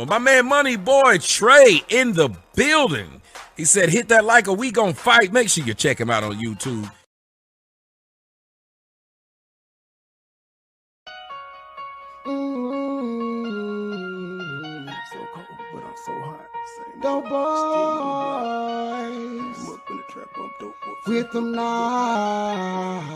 Well, my man MoneyBoy Trey in the building. He said, hit that like or we gon' fight. Make sure you check him out on YouTube. So cold, but I'm so hot. Dope boys with them knives.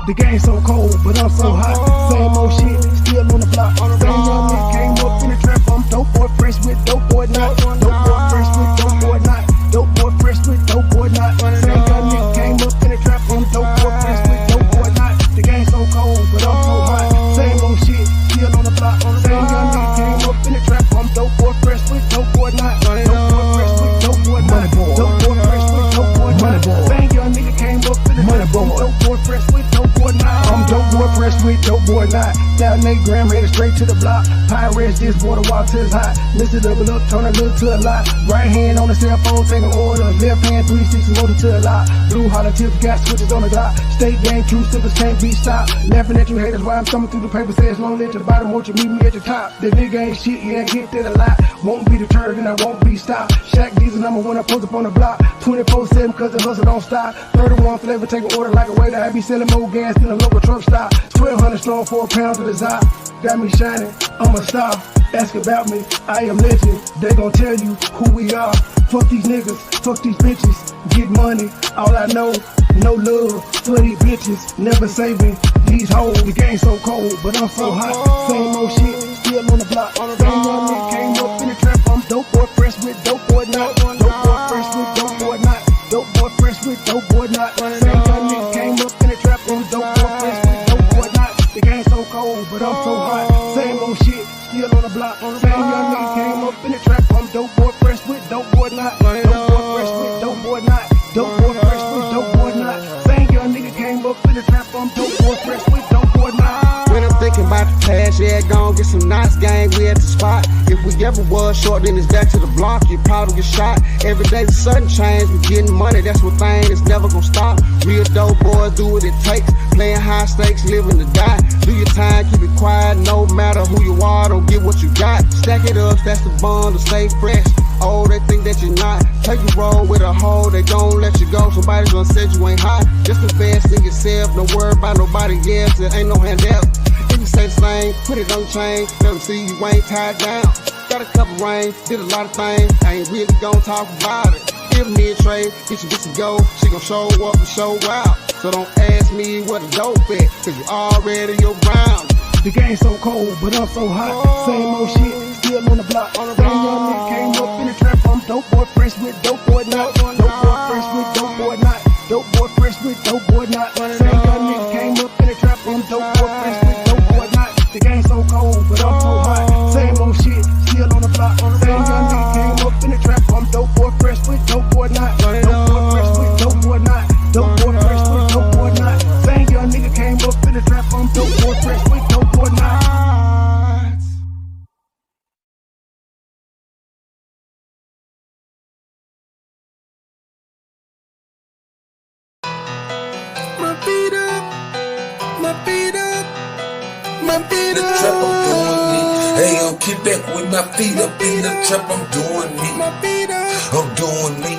The game so cold, but I'm so hot. Same old shit, still on the block. Same young nigga came up in the trap. I'm dope boy fresh with dope boy not. Dope boy fresh with dope boy not. Dope boy fresh with dope boy not. Same young nigga came up in the trap. I'm dope boy fresh with dope boy not. The game so cold, but I'm so hot. Same old shit, still on the block. Same young nigga came up in the trap. I'm dope boy fresh with dope boy not. Dope boy fresh with dope boy not. Dope boy fresh with dope boy not. Same young nigga came up in the trap. I'm dope boy fresh with dope boy not. I'm dope boy fresh with dope boy not. Down 8 gram, headed straight to the block. Pirates this water while till it's hot. Mix it up, turn a little to a lot. Right hand on the cell phone, take an order. Left hand 360 motor to a lot. Blue holler tips, gas switches on the dot. State game, true sippers can't be stopped. Laughing at you haters while I'm thumbing through the paper. Says long live to the bottom, won't you meet me at the top? The nigga ain't shit, yeah, get that a lot. Won't be deterred and I won't be stopped. Shaq D's the number one, I post up on the block. 24/7 cause the hustle don't stop. 31 flavor, take an order like a waiter. I be selling more gas than a local truck stop. 1200 strong for a pound to the top. Got me shining, I'm a star. Ask about me, I am legend. They gon' tell you who we are. Fuck these niggas, fuck these bitches. Get money, all I know. No love for these bitches. Never saving these hoes. The game so cold, but I'm so hot. Same old shit, still on the block. Same young nigga came up in the trap. I'm dope boy fresh with dope boy not. Dope boy fresh with dope boy not. Dope boy fresh with dope boy not. Same young nigga came up in the trap. I'm dope boy fresh with dope boy not. The game so cold, but I'm so hot. Same old shit, still on the block. Same young nigga came up in the trap. I'm dope boy fresh with dope boy not. Dope boy fresh with dope boy not. Dope boy fresh with dope boy not. Same young nigga came up in the trap. I'm dope boy fresh with dope boy not. When I'm thinking about the past, yeah, gon' get some knots, gang, we at the spot. If we ever was short, then it's back to the block, you probably get shot. Every day the sudden change, we getting money, that's one thing that's never gon' stop. Real dope boys do what it takes, playing high stakes, living to die. Do your time, keep it quiet, no matter who you are, don't get what you got. Stack it up, that's the bond to stay fresh. Oh, they think that you're not. Take a roll with a hoe, they gon' let you go. Somebody's gonna say you ain't hot. Just invest in yourself, don't worry about nobody else. There ain't no handout. If you say the same, put it on chain. Let them see you ain't tied down. Got a couple rings, did a lot of things. I ain't really gon' talk about it. Give me a trade, get you to go. She gon' show up and show out. So don't ask me what a dope at, cause you already your ground. The game so cold, but I'm so hot. Same old shit, still on the block. Same young nigga came up in the trap. I'm dope boy fresh with dope boy not. Dope boy fresh with dope boy not. Dope boy fresh with dope boy not. Same young nigga came up in the trap. I'm dope boy fresh with dope boy not. The game so cold, but I'm so hot. Same old shit, still on the block. Same young nigga came up in the trap. I'm dope boy fresh with dope boy not. Dope boy fresh with dope boy not. Dope boy fresh with dope boy not. Same young nigga came up in the trap. I'm dope boy fresh with dope boy not. The trap, I'm doing me. Hey, yo, keep back with my feet up in the trap, I'm doing me. I'm doing me.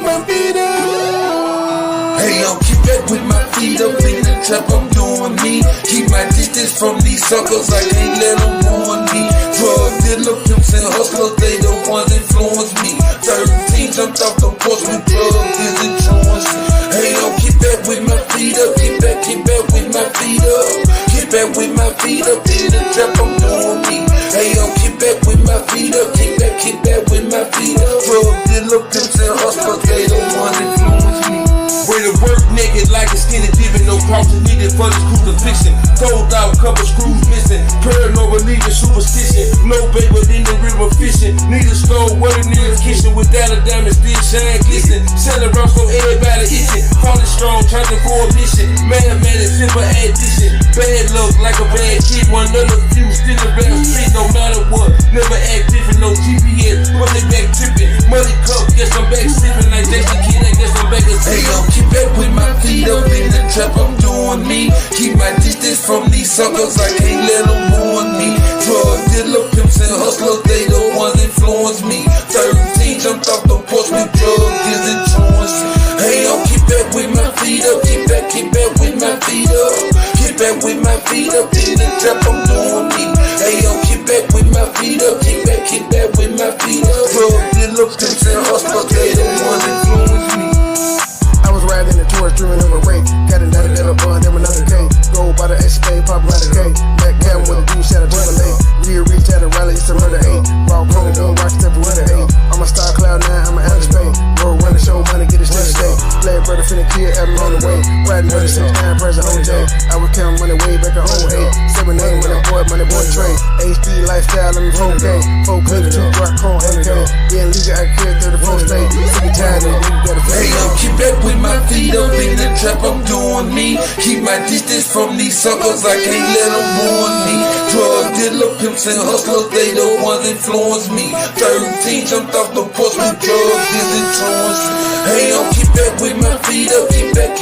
Hey, yo, keep back with my feet up in the trap, I'm doing me. Keep my distance from these suckers, I can't let them ruin me. Drug dealer, pimps and hustlers, they the ones influence me. 13 jumped off the porch with drugs, is influence me. Hey, yo, keep back with my feet up, keep back with my feet up. Keep back with my feet up in the trap, I'm doing me. Hey, yo, keep back with my feet up, keep back with my feet up. Drug dealer, pimps and hustlers, they the ones influence me. Way to work naked like a skinny dipping, no crosses needed for this crucifixion. Told out, couple screws missing, paranoid religion, superstition. No bait within the river fishing. Need a stove, what a near kitchen without a diamond still shine glisten. Selling around so everybody itching. Falling strong, charging for a mission. Man, it's simple addition. Bad luck like a bad kid, one another few still around street, no matter what. Never act different, no GPS, but they back tripping. Money cup, guess I'm back sipping like Jason Kidd, I guess I'm back a hey, yo, keep back with my feet up in the trap, I'm doing me. Keep my distance from these suckers, I can't let them ruin me. Drug dealer, influence me. 13 jumped off the porch with drug deals and truants. Hey, yo, keep back with my feet up. Keep back with my feet up. Keep back with my feet up. In the trap, I'm doing me. Hey, yo, keep back with my feet up. Keep back with my feet up. Drug dealer, pimps and hustlers, they the ones influence me. I was riding the tourist, dreaming of a rake. Got another little bun, then another K. Go by the escape, pop by the K. Back down with a dude, shot a Timberlake. Real reach at a rally, it's a murder 8. Raw cold, don't watch step with a 8. I'm a star cloud 9, I'm an Alex Bay. Roll run the show, money, get a steady state. Glad brother finna kill, Adam on the way. Riding with a 6'9", present OJ. I was counting money way back at 08. 7 name, money boy trade. HD lifestyle, I'm in 4K. 4 clips, 2 rock, chrome, 8K. Yeah, legal, I carry 34 state. Sick and tired, nigga, you gotta hey, yo, keep back with my feet up in the trap, I'm doing me. Keep my distance from these suckers, I can't let them ruin me. Drug dealer, pimps and hustlers, they the ones influence me. 13 jumped off the porch with drug deals and truants. Hey, yo, keep back with my feet up. Keep back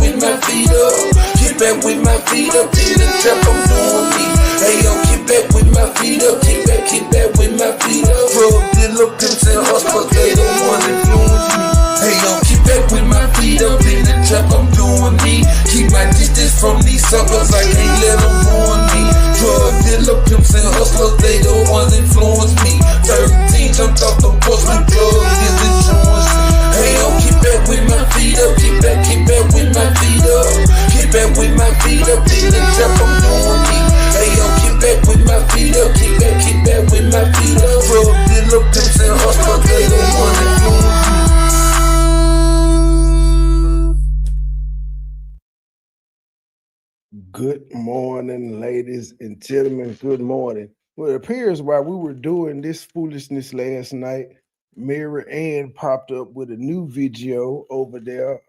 with my feet up. Keep back with my feet up in the trap, I'm doing me. Hey, yo, keep back with my feet up. Keep back with my feet up. Drug dealer, pimps and hustlers, they the ones influence me. Hey, yo, keep back with my feet up in the trap, I'm doing me. Keep my distance from these suckers, I can't let them ruin me. Drug dealer, pimps and hustlers, they the ones influence me. 13 jumped off the porch with drug deals and truants. Hey, yo, keep back with my feet up. Keep back with my feet up. Keep back with my feet up in the trap, I'm doing me. Hey, yo, keep back with my feet up. Keep back with my feet up. Drug dealer, pimps and hustlers, they the ones influence me. Good morning, ladies and gentlemen. Good morning. Well, it appears while we were doing this foolishness last night, Mary Ann popped up with a new video over there.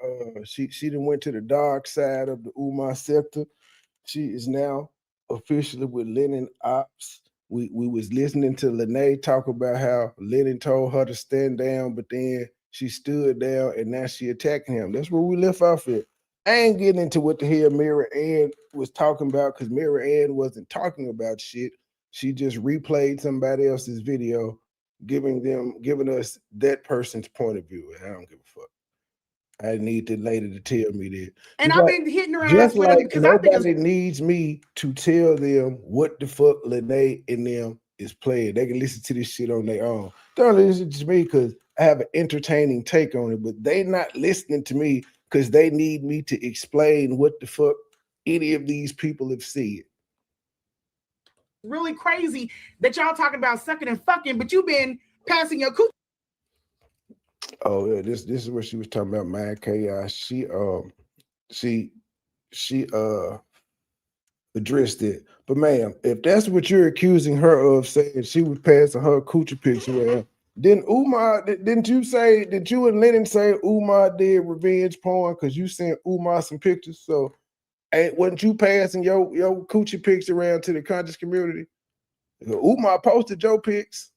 She done went to the dark side of the Umar sector. She is now officially with Lenae Ops. We was listening to Lenae talk about how Lenae told her to stand down, but then she stood down and now she attacking him. That's where we left off at. I ain't getting into what the hell Mary Ann was talking about because Mary Ann wasn't talking about shit. She just replayed somebody else's video, giving us that person's point of view. I don't give a fuck. I need the lady to tell me that. And I've been hitting her ass just with like because I think nobody needs me to tell them what the fuck Lenae and them is playing. They can listen to this shit on their own. Don't listen to me because I have an entertaining take on it, but they not listening to me because they need me to explain what the fuck any of these people have said. Really crazy that y'all talking about sucking and fucking, but you've been passing your coochie. Oh yeah, this is what she was talking about. Mad chaos. She addressed it. But ma'am, if that's what you're accusing her of, saying she was passing her coochie picture around, then Umar, didn't you and Lennon say Umar did revenge porn because you sent Umar some pictures? So wasn't you passing your coochie pics around to the conscious community? Umar posted your pics.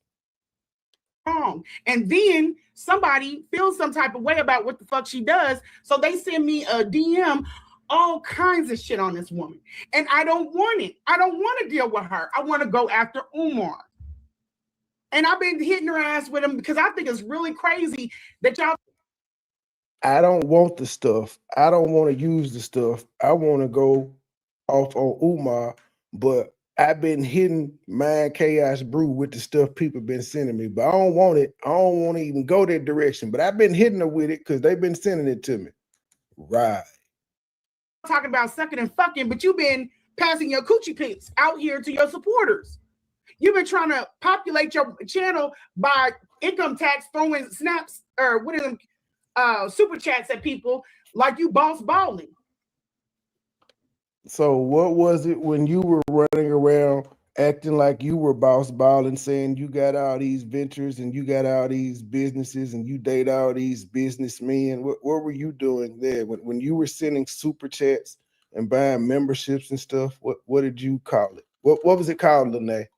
Wrong. And then somebody feels some type of way about what the fuck she does. So they send me a DM, all kinds of shit on this woman. And I don't want it. I don't want to deal with her. I want to go after Umar. And I've been hitting her ass with him because I think it's really crazy that y'all. I don't want the stuff. I don't want to use the stuff. I want to go off on Umar, but I've been hitting Mind Chaos Brew with the stuff people been sending me, but I don't want it. I don't want to even go that direction, but I've been hitting her with it because they've been sending it to me. Right. Talking about sucking and fucking, but you've been passing your coochie pics out here to your supporters. You've been trying to populate your channel by income tax, throwing snaps or what are them super chats at people like you boss balling. So what was it when you were running around acting like you were boss balling, saying you got all these ventures and you got all these businesses and you date all these businessmen? What were you doing there when you were sending super chats and buying memberships and stuff? What did you call it? What was it called, Lenae?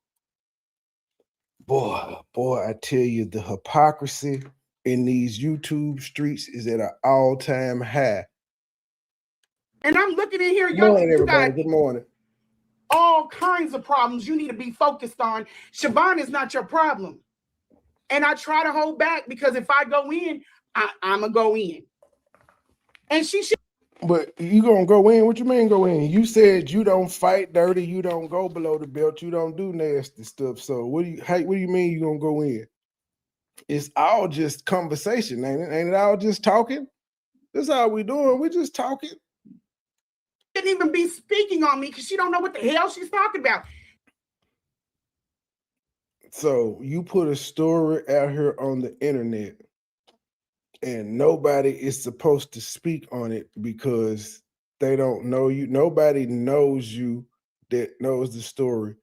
Boy, I tell you, the hypocrisy in these YouTube streets is at an all-time high. And I'm looking in here, Good morning, everybody. Good morning. All kinds of problems you need to be focused on. Siobhan is not your problem. And I try to hold back because if I go in, I'm going to go in. And she should. But you gonna go in? What you mean go in? You said you don't fight dirty, you don't go below the belt, you don't do nasty stuff. So what do you mean you gonna go in? It's all just conversation, ain't it? Ain't it all just talking? That's all we doing. We just talking. Shouldn't even be speaking on me because she don't know what the hell she's talking about. So you put a story out here on the internet and nobody is supposed to speak on it because they don't know you. Nobody knows you that knows the story.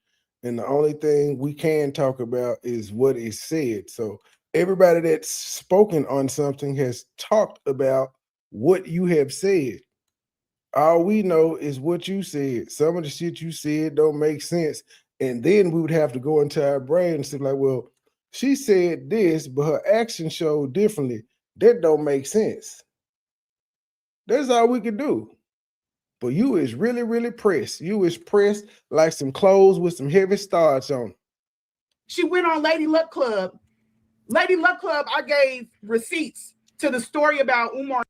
And the only thing we can talk about is what is said. So everybody that's spoken on something has talked about what you have said. All we know is what you said. Some of the shit you said don't make sense. And then we would have to go into our brain and say, like, well, she said this, but her action showed differently. That don't make sense. That's all we can do. But you is really, really pressed. You is pressed like some clothes with some heavy starch on. She went on Lady Luck Club. Lady Luck Club, I gave receipts to the story about Umar.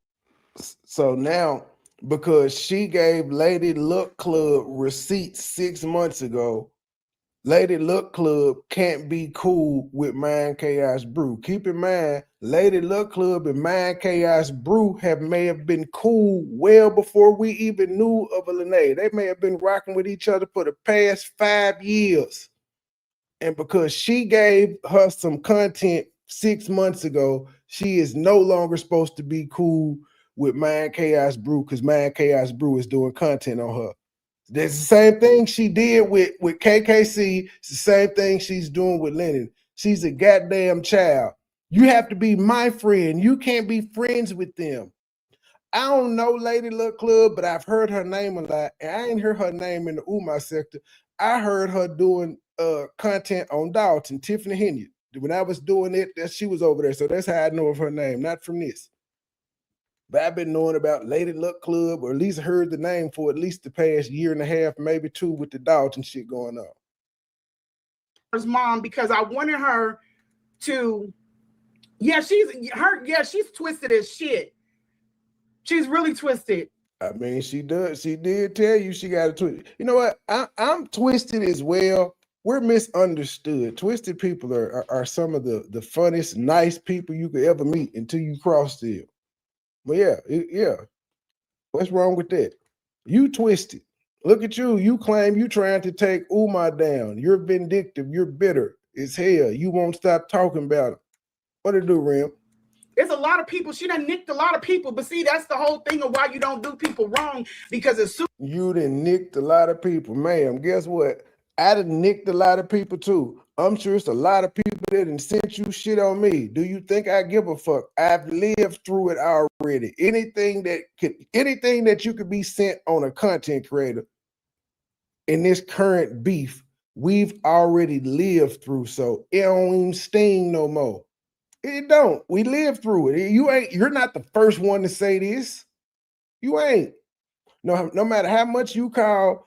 So now, because she gave Lady Luck Club receipts 6 months ago, Lady Luck Club can't be cool with Mind Chaos Brew. Keep in mind, Lady Luck Club and Mind Chaos Brew may have been cool well before we even knew of a Lenae. They may have been rocking with each other for the past 5 years. And because she gave her some content 6 months ago, she is no longer supposed to be cool with Mind Chaos Brew because Mind Chaos Brew is doing content on her. That's the same thing she did with KKC. It's the same thing she's doing with Lenae. She's a goddamn child. You have to be my friend. You can't be friends with them. I don't know Lady Luck Club, but I've heard her name a lot. And I ain't heard her name in the Umar sector. I heard her doing content on Dalton, Tiffany Henyard. When I was doing it, she was over there. So that's how I know of her name, not from this. But I've been knowing about Lady Luck Club, or at least heard the name for at least the past year and a half, maybe 2, with the Dalton shit going on. Mom, because I wanted her to, she's twisted as shit. She's really twisted. I mean, she does. She did tell you she got a twist. You know what? I'm twisted as well. We're misunderstood. Twisted people are some of the funniest, nice people you could ever meet until you cross them. But yeah. What's wrong with that? You twisted. Look at you. You claim you trying to take Umar down. You're vindictive. You're bitter as hell. You won't stop talking about him. What to do, Rim? There's a lot of people. She done nicked a lot of people. But see, that's the whole thing of why you don't do people wrong. Because as soon you done nicked a lot of people. Ma'am, guess what? I done nicked a lot of people too. I'm sure it's a lot of people that done sent you shit on me. Do you think I give a fuck? I've lived through it already. Anything that you could be sent on a content creator in this current beef, we've already lived through. So it don't even sting no more. It don't. We lived through it. You're not the first one to say this. You ain't. No matter how much you call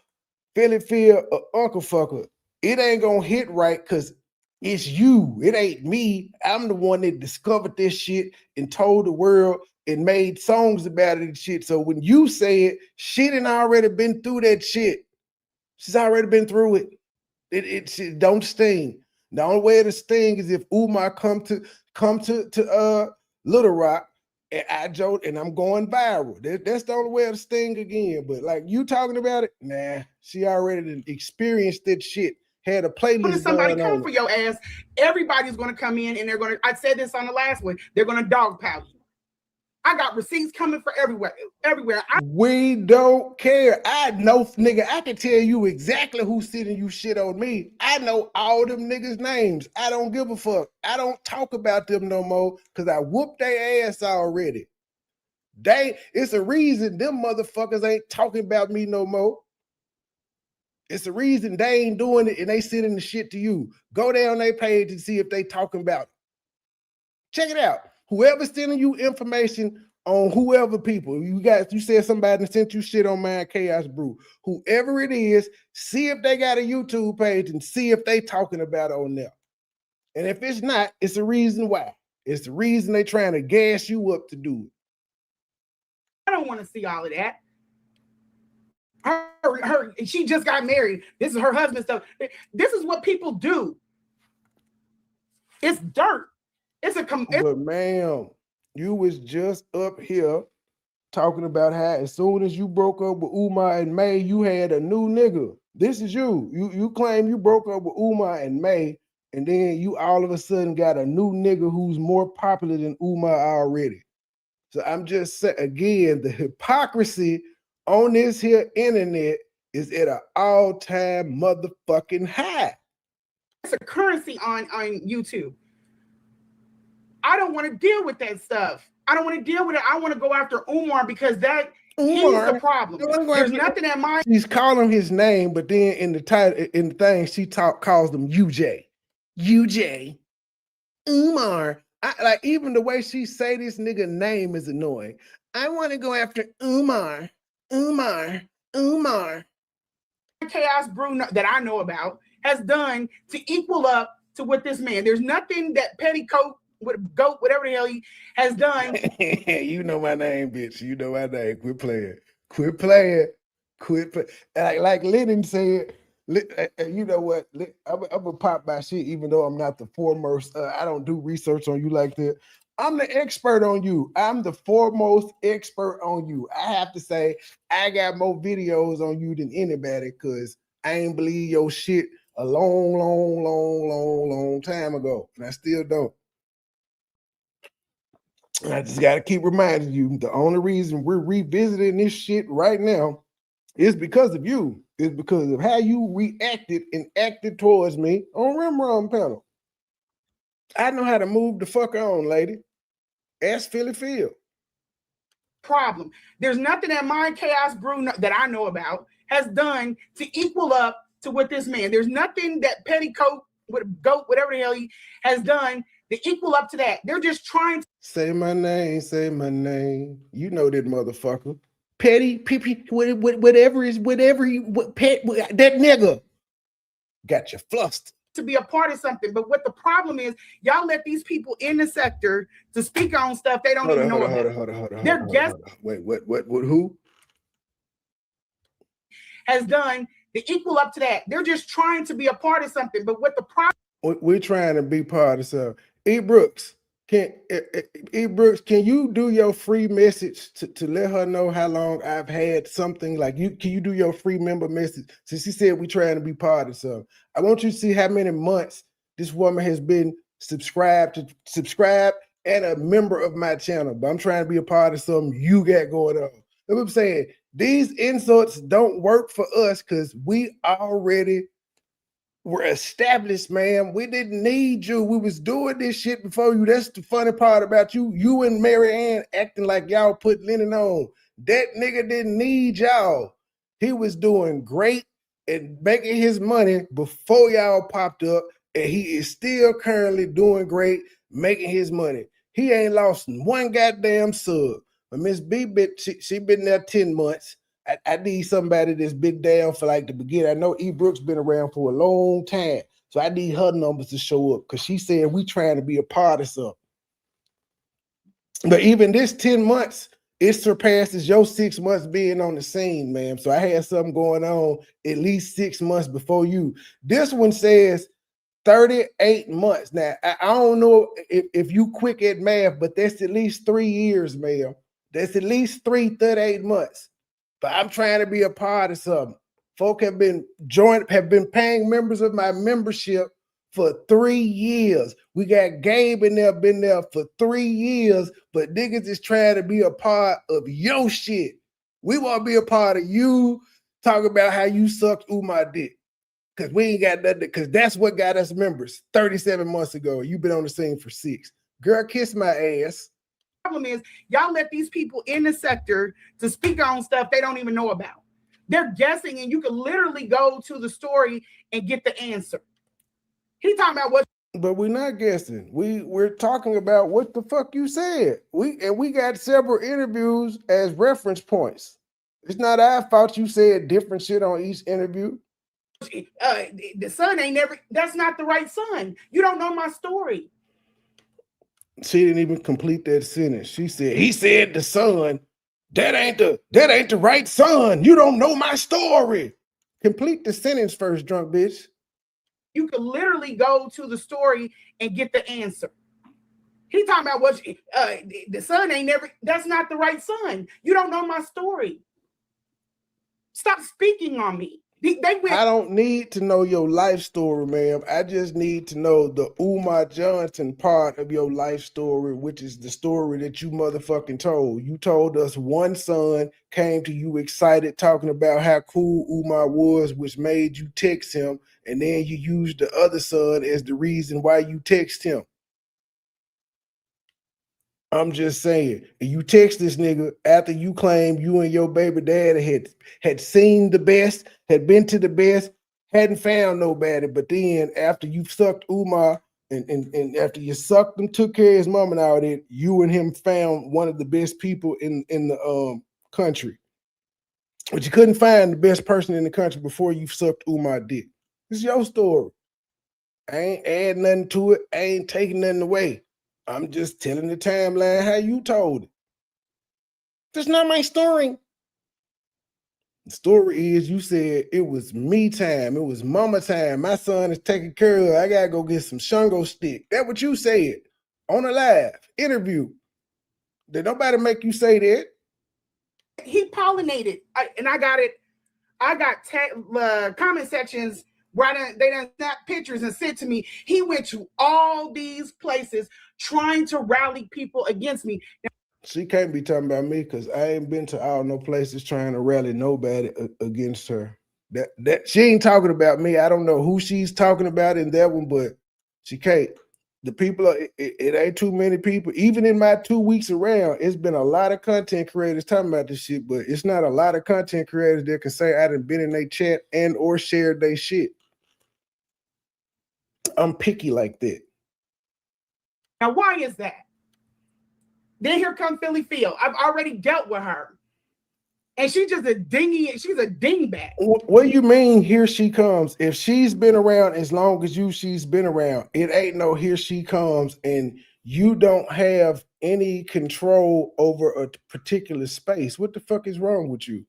Philly Phil or Uncle Fucker, it ain't gonna hit right because it's you. It ain't me. I'm the one that discovered this shit and told the world and made songs about it and shit. So when you say it, she done already been through that shit. She's already been through it. It don't sting. The only way it'll sting is if Umar come to Little Rock and I joke and I'm going viral. That's the only way it'll sting again. But like you talking about it, nah, she already experienced that shit. Had a playlist. When somebody come for your ass, everybody's gonna come in and they're gonna. I said this on the last one. They're gonna dogpile you. I got receipts coming for everywhere. We don't care. I know, nigga. I can tell you exactly who's sending you shit on me. I know all them niggas' names. I don't give a fuck. I don't talk about them no more because I whooped their ass already. It's a reason them motherfuckers ain't talking about me no more. It's the reason they ain't doing it and they sending the shit to you. Go down their page and see if they talking about it. Check it out. Whoever's sending you information on whoever people, you said somebody sent you shit on Mind Chaos Brew. Whoever it is, see if they got a YouTube page and see if they talking about it on there. And if it's not, it's a reason why. It's the reason they trying to gas you up to do it. I don't want to see all of that. She just got married. This is her husband stuff. This is what people do. It's dirt. But ma'am, you was just up here talking about how as soon as you broke up with Umar and May, you had a new nigga. This is you. You claim you broke up with Umar and May, and then you all of a sudden got a new nigga who's more popular than Umar already. So I'm just saying again, the hypocrisy on this here internet is at an all-time motherfucking high. It's a currency on YouTube. I don't want to deal with that stuff. I don't want to deal with it. I want to go after Umar because he's the problem. There's nothing at my. She's calling him his name, but then in the title, in the thing, she calls him UJ. UJ. Umar. Like even the way she say this nigga name is annoying. I want to go after Umar. Umar. Chaos brew that I know about has done to equal up to what this man. There's nothing that Petticoat with goat, whatever the hell he has done. You know my name, bitch. You know my name. Quit playing. Like Lenae said, you know what? I'm gonna pop my shit, even though I'm not the foremost. I don't do research on you like that. I'm the expert on you. I'm the foremost expert on you. I have to say, I got more videos on you than anybody because I ain't believe your shit a long time ago, and I still don't. I just got to keep reminding you, the only reason we're revisiting this shit right now is because of you. It's because of how you reacted and acted towards me on Rimron panel. I know how to move the fuck on, lady. Ask Philly Field. Problem. There's nothing that my Chaos Brew that I know about has done to equal up to what this man. There's nothing that Petticoat with goat, whatever the hell he has done to equal up to that. They're just trying to say my name. You know that motherfucker. Petty, whatever that nigga got you flustered. To be a part of something, but what the problem is, y'all let these people in the sector to speak on stuff they don't even know about. Hold on. They're guessing. Wait, what? Who has done to equal up to that? They're just trying to be a part of something, but what the problem? We're trying to be part of something. E. Brooks, can you do your free message to let her know how long I've had something like you? Can you do your free member message? Since she said we're trying to be part of something, I want you to see how many months this woman has been subscribed and a member of my channel. But I'm trying to be a part of something you got going on. That's what I'm saying. These insults don't work for us because we already were established, man. We didn't need you. We was doing this shit before you. That's the funny part about you. You and Mary Ann acting like y'all put Lenae on. That nigga didn't need y'all. He was doing great and making his money before y'all popped up, and he is still currently doing great, making his money. He ain't lost one goddamn sub. But Miss B, she been there 10 months. I need somebody that's been down for like the beginning. I know E. Brooks been around for a long time, so I need her numbers to show up because she said we trying to be a part of something. But even this 10 months, it surpasses your 6 months being on the scene, man. So I had something going on at least 6 months before you. This one says 38 months. Now, I don't know if you quick at math, but that's at least 3 years, ma'am. That's at least 38 months. But I'm trying to be a part of something. Folk have been paying members of my membership for 3 years. We got Gabe in there, been there for 3 years, but niggas is trying to be a part of your shit. We want to be a part of you talking about how you sucked Umar dick. Because we ain't got nothing, because that's what got us members 37 months ago. You've been on the scene for 6. Girl, kiss my ass. Problem is, y'all let these people in the sector to speak on stuff they don't even know about. They're guessing, and you can literally go to the story and get the answer. He's talking about what, but we're not guessing. We're talking about what the fuck you said. We got several interviews as reference points. It's not our fault you said different shit on each interview. The son ain't never. That's not the right son. You don't know my story. She didn't even complete that sentence. She said, he said the son. That ain't the right son. You don't know my story. Complete the sentence first, drunk bitch. You could literally go to the story and get the answer. He talking about what the son ain't never. That's not the right son. You don't know my story. Stop speaking on me. I don't need to know your life story, ma'am. I just need to know the Umar Johnson part of your life story, which is the story that you motherfucking told. You told us one son came to you excited talking about how cool Umar was, which made you text him, and then you used the other son as the reason why you text him. I'm just saying, you text this nigga after you claim you and your baby dad had seen the best, had been to the best, hadn't found nobody. But then after you sucked Umar and after you sucked him, took care of his mom and all that, you and him found one of the best people in the country. But you couldn't find the best person in the country before you sucked Umar dick. It's your story. I ain't adding nothing to it. I ain't taking nothing away. I'm just telling the timeline how you told it. That's not my story. The story is you said it was me time. It was mama time. My son is taking care of. I gotta go get some Shango stick. That's what you said on a live interview. Did nobody make you say that? He pollinated, and I got it. I got comment sections where they done snap pictures and said to me, he went to all these places trying to rally people against me. She can't be talking about me because I ain't been to all no places trying to rally nobody against her. That she ain't talking about me. I don't know who she's talking about in that one, but she can't. The people, it ain't too many people. Even in my 2 weeks around, it's been a lot of content creators talking about this shit, but it's not a lot of content creators that can say I done been in their chat and or shared their shit. I'm picky like that. Now, why is that? Then here come Philly Phil. I've already dealt with her. And she's just a dingy, she's a dingbat. What do you mean here she comes? If she's been around as long as she's been around, it ain't no here she comes, and you don't have any control over a particular space. What the fuck is wrong with you?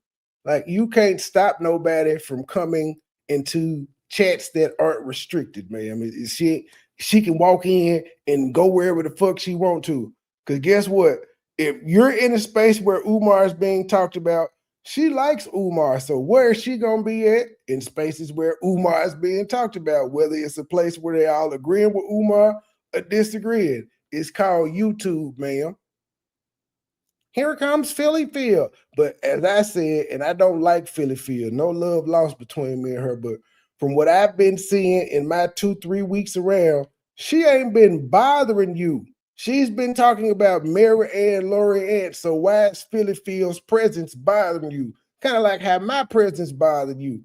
Like, you can't stop nobody from coming into chats that aren't restricted, man. I mean, she can walk in and go wherever the fuck she want to. Because guess what? If you're in a space where Umar is being talked about, she likes Umar. So where is she going to be at? In spaces where Umar is being talked about, whether it's a place where they all agreeing with Umar or disagreeing. It's called YouTube, ma'am. Here comes Philly Phil. But as I said, and I don't like Philly Phil, no love lost between me and her, but from what I've been seeing in my 2-3 weeks around, she ain't been bothering you. She's been talking about Mary Ann Laurie. So why is Philly Phil's presence bothering you? Kind of like how my presence bothered you.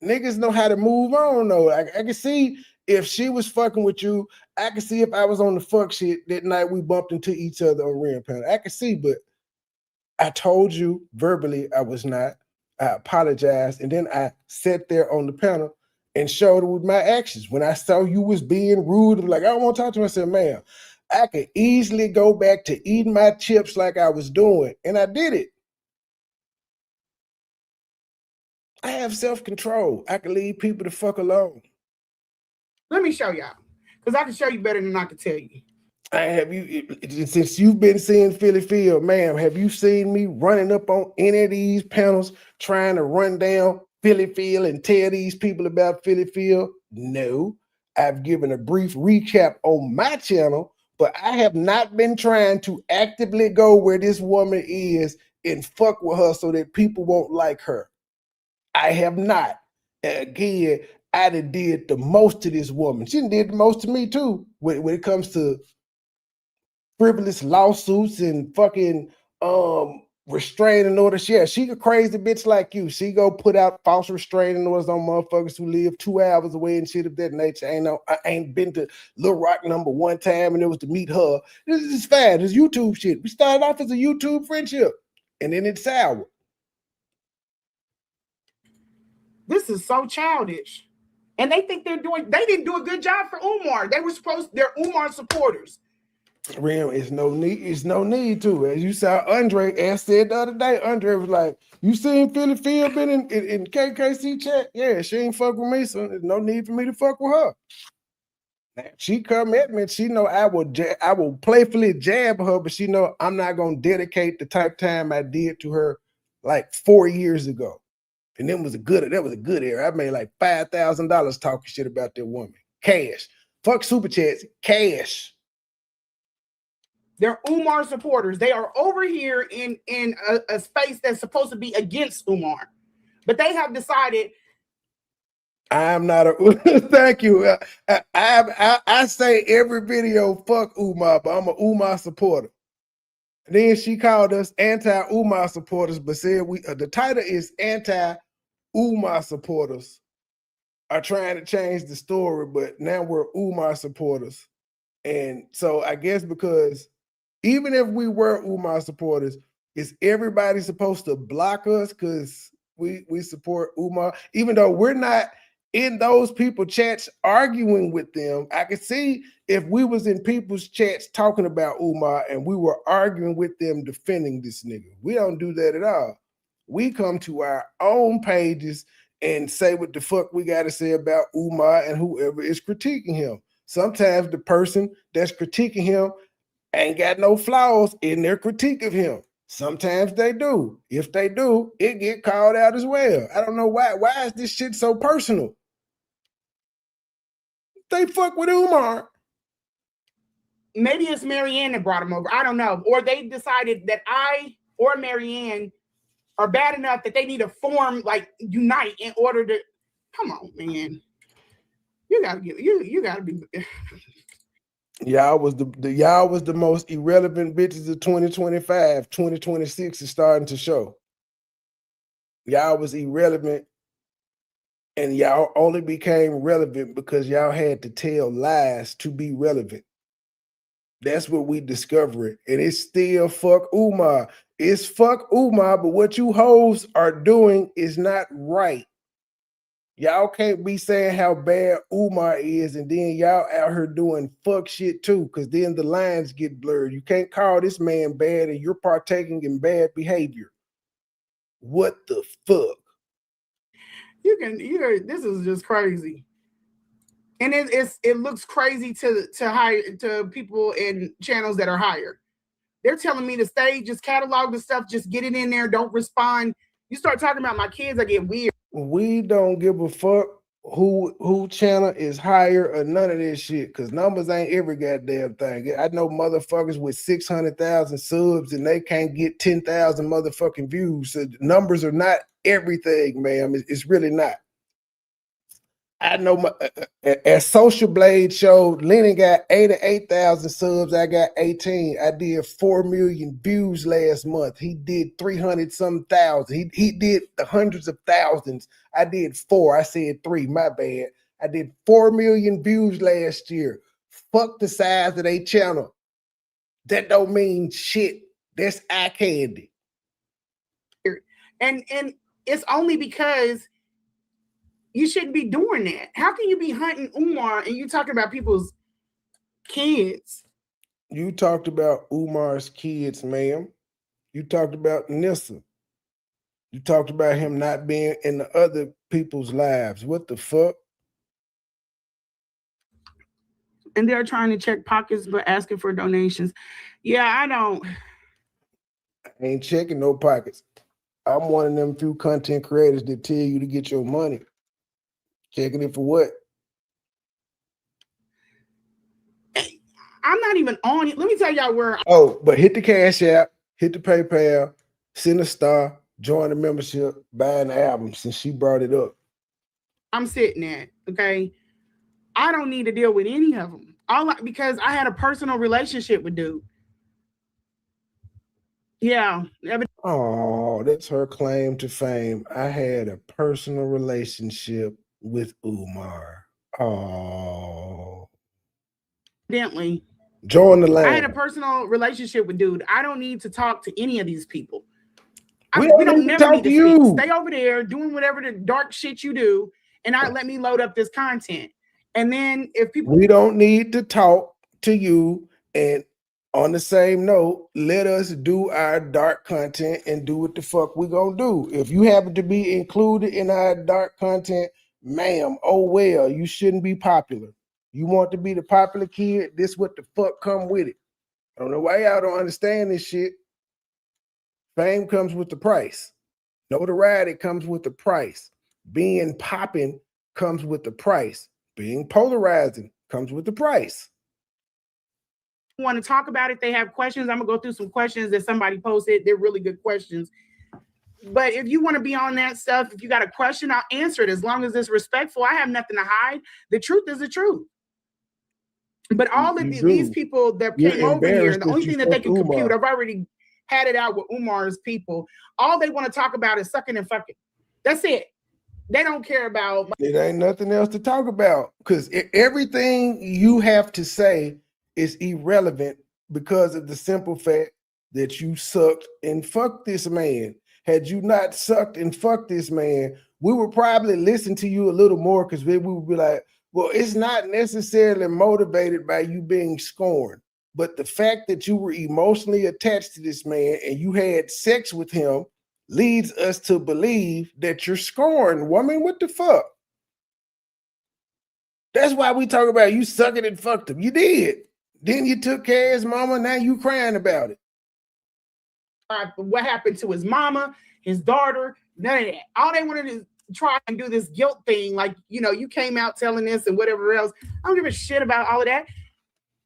Niggas know how to move on, though. I can see if she was fucking with you. I can see if I was on the fuck shit that night we bumped into each other on Rant panel. I can see, but I told you verbally I was not. I apologized, and then I sat there on the panel and showed it with my actions. When I saw you was being rude, like, I don't want to talk to her, I said, ma'am, I could easily go back to eating my chips like I was doing, and I did it. I have self-control. I can leave people the fuck alone. Let me show y'all, because I can show you better than I can tell you. Since you've been seeing Philly Phil, ma'am, have you seen me running up on any of these panels trying to run down Philly Phil and tell these people about Philly Phil? No. I've given a brief recap on my channel, but I have not been trying to actively go where this woman is and fuck with her so that people won't like her. I have not. Again, I did the most to this woman. She did the most to me too when it comes to frivolous lawsuits and fucking restraining orders. Yeah, she a crazy bitch like you. She go put out false restraining orders on motherfuckers who live 2 hours away and shit of that nature. I ain't been to Little Rock number one time and it was to meet her. This is fine. This YouTube shit. We started off as a YouTube friendship and then it's sour. This is so childish. And they think they didn't do a good job for Umar. They're Umar supporters. Real, it's no need to. As you saw, Andre said the other day, Andre was like, you seen Philly Phil been in KKC chat? Yeah, she ain't fuck with me, so there's no need for me to fuck with her. Now, she come at me and she know I will playfully jab her, but she know I'm not gonna dedicate the type time I did to her like 4 years ago. And that was a good era. I made like $5,000 talking shit about that woman. Cash. Fuck super chats. Cash. They're Umar supporters. They are over here in a space that's supposed to be against Umar. But they have decided. I'm not a thank you. I say every video, fuck Umar, but I'm a Umar supporter. And then she called us anti-Umar supporters, but said the title is anti-Umar supporters are trying to change the story, but now we're Umar supporters. And so I guess because even if we were Umar supporters, is everybody supposed to block us because we support Umar? Even though we're not in those people chats arguing with them, I could see if we was in people's chats talking about Umar and we were arguing with them defending this nigga. We don't do that at all. We come to our own pages and say what the fuck we got to say about Umar and whoever is critiquing him. Sometimes the person that's critiquing him ain't got no flaws in their critique of him. Sometimes they do. If they do, it get called out as well. I don't know why. Why is this shit so personal? They fuck with Umar. Maybe it's Marianne that brought him over. I don't know. Or they decided that I or Marianne are bad enough that they need to unite in order to. Come on, man. You gotta be. Y'all was the most irrelevant bitches of 2025. 2026 is starting to show. Y'all was irrelevant, and y'all only became relevant because y'all had to tell lies to be relevant. That's what we discovered. And it's still fuck Umar. It's fuck Umar, but what you hoes are doing is not right. Y'all can't be saying how bad Umar is and then y'all out here doing fuck shit too, because then the lines get blurred. You can't call this man bad and you're partaking in bad behavior. What the fuck? This is just crazy. And it looks crazy to people in channels that are hired. They're telling me to stay, just catalog the stuff, just get it in there, don't respond. You start talking about my kids, I get weird. We don't give a fuck who channel is higher or none of this shit, because numbers ain't every goddamn thing. I know motherfuckers with 600,000 subs and they can't get 10,000 motherfucking views. So numbers are not everything, man. It's really not. I know as Social Blade showed, Lenae got 88,000 subs. I got 18. I did 4 million views last month. He did 300-some thousand. He did the hundreds of thousands. I did 4. I said 3. My bad. I did 4 million views last year. Fuck the size of their channel. That don't mean shit. That's eye candy. And it's only because you shouldn't be doing that. How can you be hunting Umar and you talking about people's kids? You talked about Umar's kids, ma'am. You talked about Nissa. You talked about him not being in the other people's lives. What the fuck? And they're trying to check pockets but asking for donations. Yeah, I ain't checking no pockets. I'm one of them few content creators that tell you to get your money. Checking it for what? I'm not even on it. Let me tell y'all where. Oh, but hit the Cash App, hit the PayPal, send a star, join the membership, buy an album since she brought it up. I'm sitting at, okay? I don't need to deal with any of them. Because I had a personal relationship with dude. Yeah. Oh, that's her claim to fame. I had a personal relationship with Umar. Oh. Evidently. Join the line. I had a personal relationship with dude. I don't need to talk to any of these people. We don't never need to speak. Stay over there doing whatever the dark shit you do, and not let me load up this content. And then if people, we don't need to talk to you. And on the same note, let us do our dark content and do what the fuck we gonna do. If you happen to be included in our dark content, ma'am, oh well, you shouldn't be popular. You want to be the popular kid, this what the fuck come with it. I don't know why y'all don't understand this shit. Fame comes with the price. Notoriety comes with the price. Being popping comes with the price. Being polarizing comes with the price. want to talk about it, they have questions. I'm gonna go through some questions that somebody posted. They're really good questions. But if you want to be on that stuff, if you got a question, I'll answer it as long as it's respectful. I have nothing to hide. The truth is the truth. But all of these people that came over here, the only thing that they can compute, I've already had it out with Umar's people. All they want to talk about is sucking and fucking. That's it. They don't care about. It ain't nothing else to talk about because everything you have to say is irrelevant because of the simple fact that you sucked and fucked this man. Had you not sucked and fucked this man, we would probably listen to you a little more because we would be like, well, it's not necessarily motivated by you being scorned, but the fact that you were emotionally attached to this man and you had sex with him leads us to believe that you're scorned. Woman, what the fuck? That's why we talk about you sucking and fucked him. You did. Then you took care of his mama. Now you crying about it. What happened to his mama, his daughter, none of that. All they wanted to try and do this guilt thing, like, you know, you came out telling this and whatever else. I don't give a shit about all of that.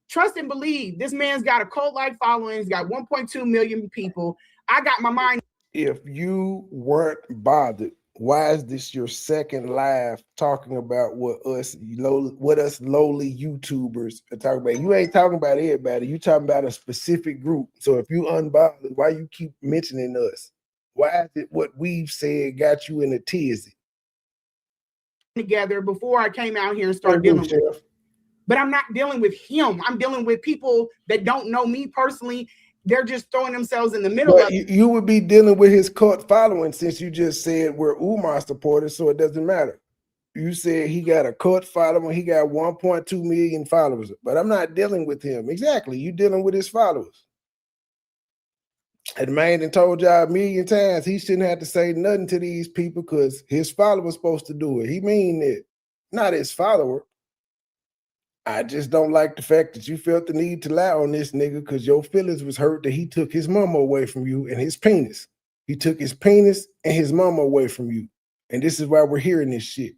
Trust and believe. This man's got a cult-like following. He's got 1.2 million people. I got my mind. If you weren't bothered, why is this your second live talking about what us lowly YouTubers are talking about? You ain't talking about everybody. You talking about a specific group. So if you unbothered, why you keep mentioning us? Why is it what we've said got you in a tizzy? Together before I came out here and started dealing with him. But I'm not dealing with him. I'm dealing with people that don't know me personally. They're just throwing themselves in the middle of it. You would be dealing with his cult following since you just said we're Umar supporters, so it doesn't matter. You said he got a cult following, he got 1.2 million followers, but I'm not dealing with him. Exactly, you dealing with his followers. And the man done told y'all a million times he shouldn't have to say nothing to these people because his follower's supposed to do it. He mean it, not his follower. I just don't like the fact that you felt the need to lie on this nigga because your feelings was hurt that he took his mama away from you and his penis. He took his penis and his mama away from you. And this is why we're hearing this shit.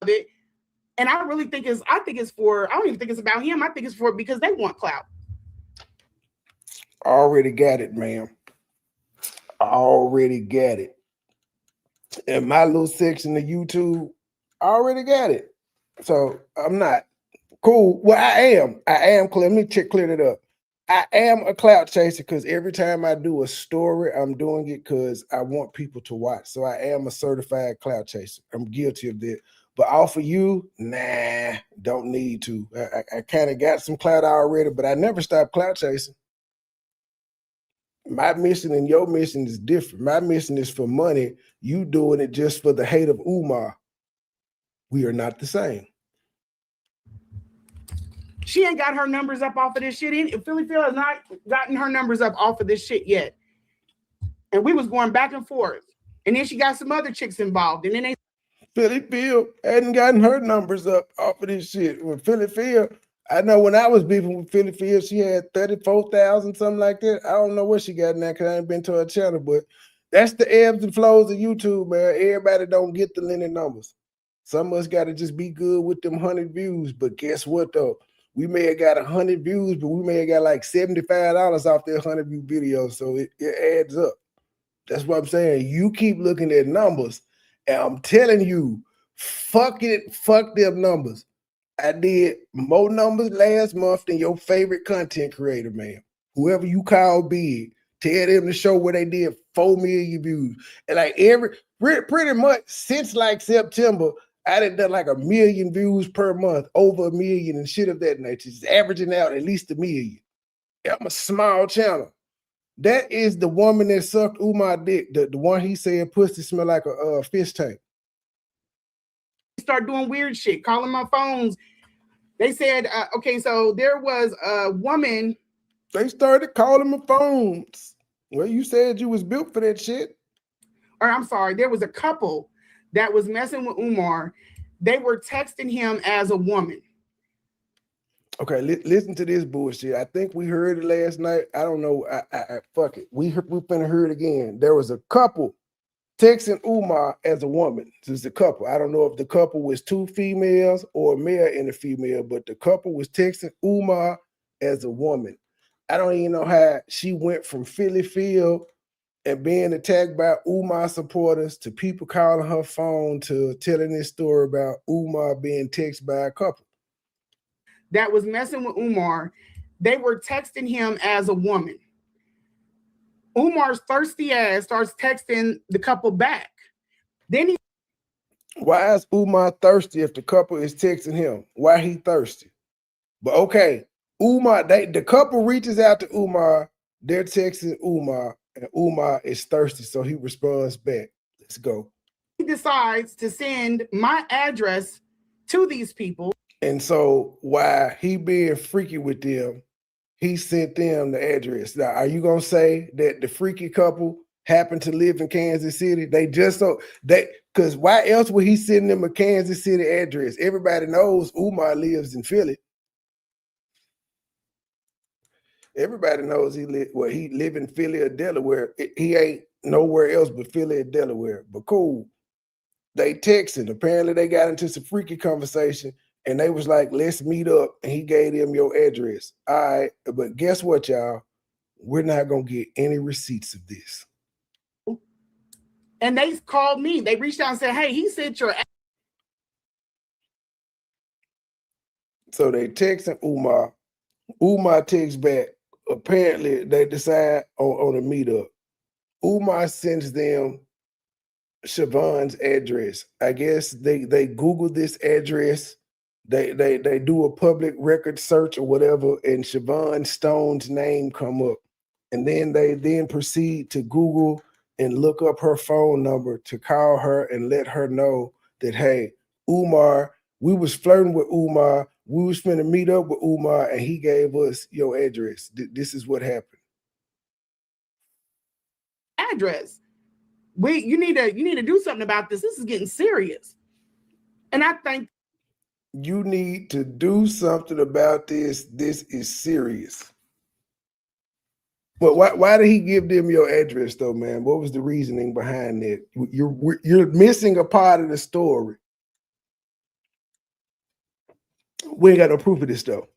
And I really think I don't even think it's about him. I think it's for because they want clout. I already got it, ma'am. I already got it. In my little section of YouTube, I already got it. So I'm not. Cool. Well, I am clear. Let me clear it up. I am a clout chaser because every time I do a story, I'm doing it because I want people to watch. So I am a certified clout chaser. I'm guilty of that. But off of you, nah, don't need to. I kind of got some clout already, but I never stop clout chasing. My mission and your mission is different. My mission is for money. You doing it just for the hate of Umar. We are not the same. She ain't got her numbers up off of this shit. Philly Phil has not gotten her numbers up off of this shit yet. And we was going back and forth. And then she got some other chicks involved. And then Philly Phil hadn't gotten her numbers up off of this shit. With Philly Phil, I know when I was beefing with Philly Phil, she had 34,000, something like that. I don't know what she got now because I ain't been to her channel, but that's the ebbs and flows of YouTube, man. Everybody don't get the Lenae numbers. Some of us got to just be good with them 100 views. But guess what, though? We may have got 100 views, but we may have got like $75 off that 100 view video. So it adds up. That's what I'm saying. You keep looking at numbers, and I'm telling you, fuck them numbers. I did more numbers last month than your favorite content creator, man. Whoever you call big, tell them to show where they did 4 million views. And like pretty much since like September, I done like 1 million views per month, over 1 million and shit of that nature. It's averaging out at least 1 million. I'm a small channel. That is the woman that sucked Umar dick. The one he said pussy smell like a fish tank. Start doing weird shit, calling my phones. They said, okay, so there was a woman. They started calling my phones. Well, you said you was built for that shit. Or I'm sorry, there was a couple that was messing with Umar. They were texting him as a woman. Okay, listen to this bullshit. I think we heard it last night. I don't know. Fuck it. We finna hear it again. There was a couple texting Umar as a woman. This is a couple. I don't know if the couple was two females or a male and a female, but the couple was texting Umar as a woman. I don't even know how she went from Philly Field and being attacked by Umar supporters to people calling her phone to telling this story about Umar being texted by a couple that was messing with Umar. They were texting him as a woman. Umar's thirsty ass starts texting the couple back. Then he. Why is Umar thirsty if the couple is texting him? Why he thirsty? But okay, Umar, the couple reaches out to Umar. They're texting Umar, and Umar is thirsty, so he responds back. Let's go. He decides to send my address to these people. And so while he being freaky with them, he sent them the address. Now, are you gonna say that the freaky couple happened to live in Kansas City? Because why else would he send them a Kansas City address? Everybody knows Umar lives in Philly. Everybody knows he live in Philly or Delaware. He ain't nowhere else but Philly or Delaware. But cool. They texted. Apparently they got into some freaky conversation. And they was like, let's meet up. And he gave them your address. All right. But guess what, y'all? We're not going to get any receipts of this. And they called me. They reached out and said, hey, he sent your address. So they texting Umar. Umar texts back. Apparently, they decide on a meetup. Umar sends them Siobhan's address. I guess they Google this address. They do a public record search or whatever, and Siobhan Stone's name come up. And then they proceed to Google and look up her phone number to call her and let her know that, hey, Umar, we was flirting with Umar. We was finna meet up with Umar, and he gave us your address. This is what happened. Address. You need to do something about this. This is getting serious. And I think you need to do something about this. This is serious. But why did he give them your address, though, man? What was the reasoning behind that? You're missing a part of the story. We ain't got no proof of this, though.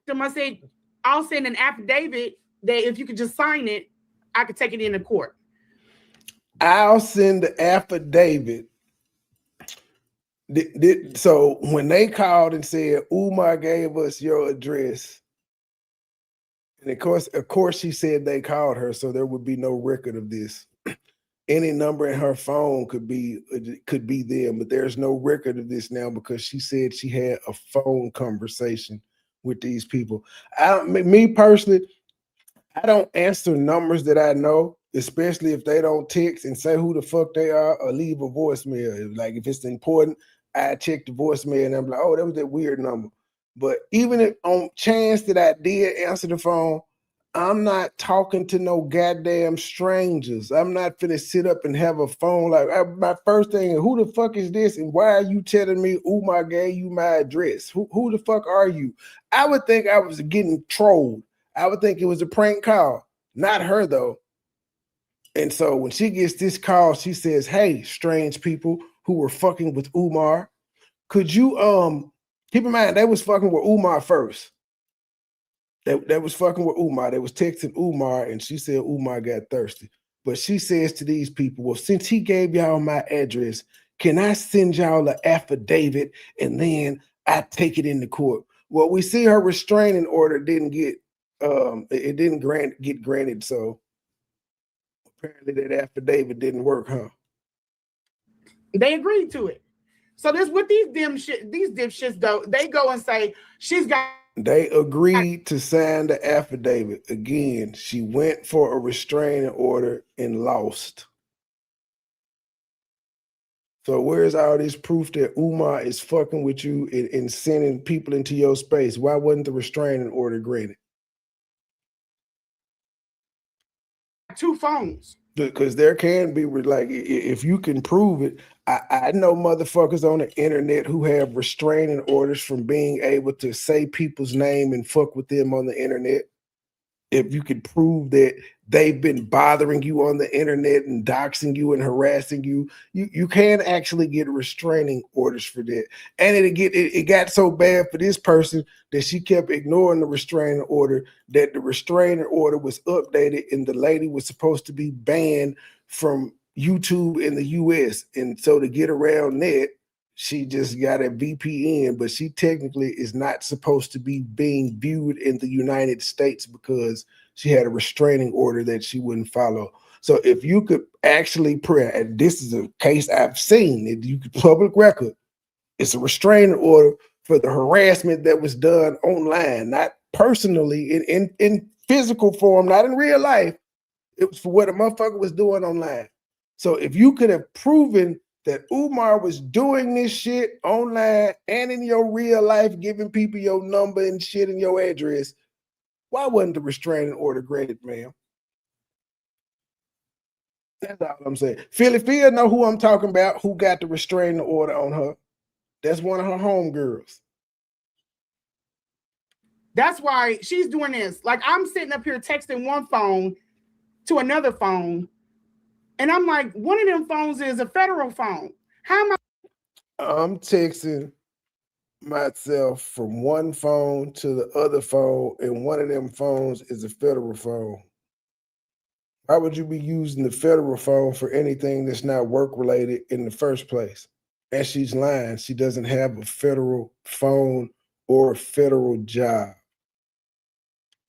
I said, I'll send an affidavit that if you could just sign it, I could take it into court. I'll send the affidavit. So when they called and said, Umar gave us your address, and of course she said they called her, so there would be no record of this. Any number in her phone could be them, but there's no record of this now because she said she had a phone conversation with these people. Me personally, I don't answer numbers that I know, especially if they don't text and say who the fuck they are or leave a voicemail. Like if it's important, I check the voicemail and I'm like, oh, that was that weird number. But even if on chance that I did answer the phone, I'm not talking to no goddamn strangers. I'm not finna sit up and have a phone like my first thing. Who the fuck is this? And why are you telling me, Umar gave you my address? Who the fuck are you? I would think I was getting trolled. I would think it was a prank call. Not her though. And so when she gets this call, she says, hey, strange people who were fucking with Umar, could you keep in mind they was fucking with Umar first. They was fucking with Umar. They was texting Umar, and she said Umar got thirsty. But she says to these people, well, since he gave y'all my address, can I send y'all an affidavit and then I take it into court? Well, we see her restraining order didn't get get granted. So apparently that affidavit didn't work, huh? They agreed to it. So this what these dipshits do. They go and say she's got They agreed to sign the affidavit. Again, she went for a restraining order and lost. So where's all this proof that Umar is fucking with you and sending people into your space? Why wasn't the restraining order granted? 2 phones. Because there can be, like, if you can prove it. I know motherfuckers on the internet who have restraining orders from being able to say people's name and fuck with them on the internet. If you could prove that they've been bothering you on the internet and doxing you and harassing you, you can actually get restraining orders for that. And it got so bad for this person that she kept ignoring the restraining order, that the restraining order was updated and the lady was supposed to be banned from YouTube in the US. And so to get around that, she just got a VPN, but she technically is not supposed to be being viewed in the United States because she had a restraining order that she wouldn't follow. So if you could actually and this is a case I've seen, if you could public record, it's a restraining order for the harassment that was done online, not personally in physical form, not in real life. It was for what a motherfucker was doing online. So if you could have proven that Umar was doing this shit online and in your real life, giving people your number and shit and your address, why wasn't the restraining order granted, ma'am? That's all I'm saying. Philly Phil know who I'm talking about, who got the restraining order on her. That's one of her homegirls. That's why she's doing this. Like, I'm sitting up here texting one phone to another phone, and I'm like, one of them phones is a federal phone. How am I'm texting myself from one phone to the other phone, and one of them phones is a federal phone. Why would you be using the federal phone for anything that's not work related in the first place? And she's lying. She doesn't have a federal phone or a federal job.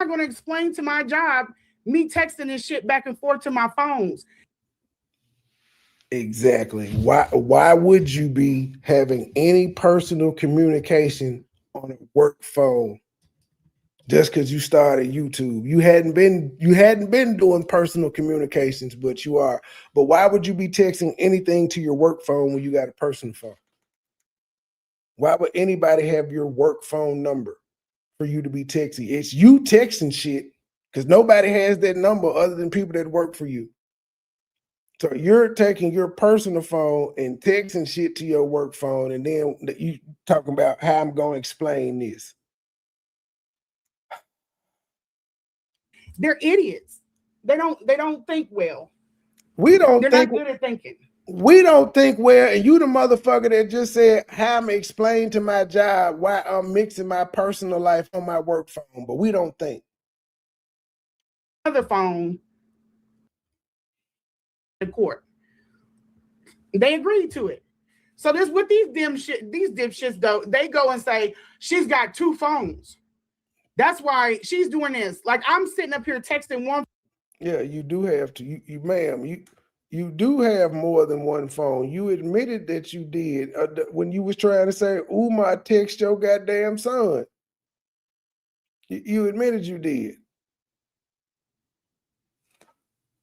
I'm going to explain to my job me texting this shit back and forth to my phones? Exactly. Why would you be having any personal communication on a work phone just because you started YouTube? You hadn't been doing personal communications, but you are. But why would you be texting anything to your work phone when you got a personal phone? Why would anybody have your work phone number for you to be texting? It's you texting shit because nobody has that number other than people that work for you. So you're taking your personal phone and texting shit to your work phone, and then you talking about how I'm going to explain this. They're idiots. They don't think well. They're not good at thinking. We don't think well, and you the motherfucker that just said how I'm explaining to my job why I'm mixing my personal life on my work phone, but we don't think. Other phone, the court. They agreed to it. So this what these dipshits though, they go and say she's got 2 phones. That's why she's doing this. Like, I'm sitting up here texting one. Yeah, you do have to. You ma'am, you do have more than one phone. You admitted that you did when you was trying to say, "Umar, text your goddamn son." You admitted you did.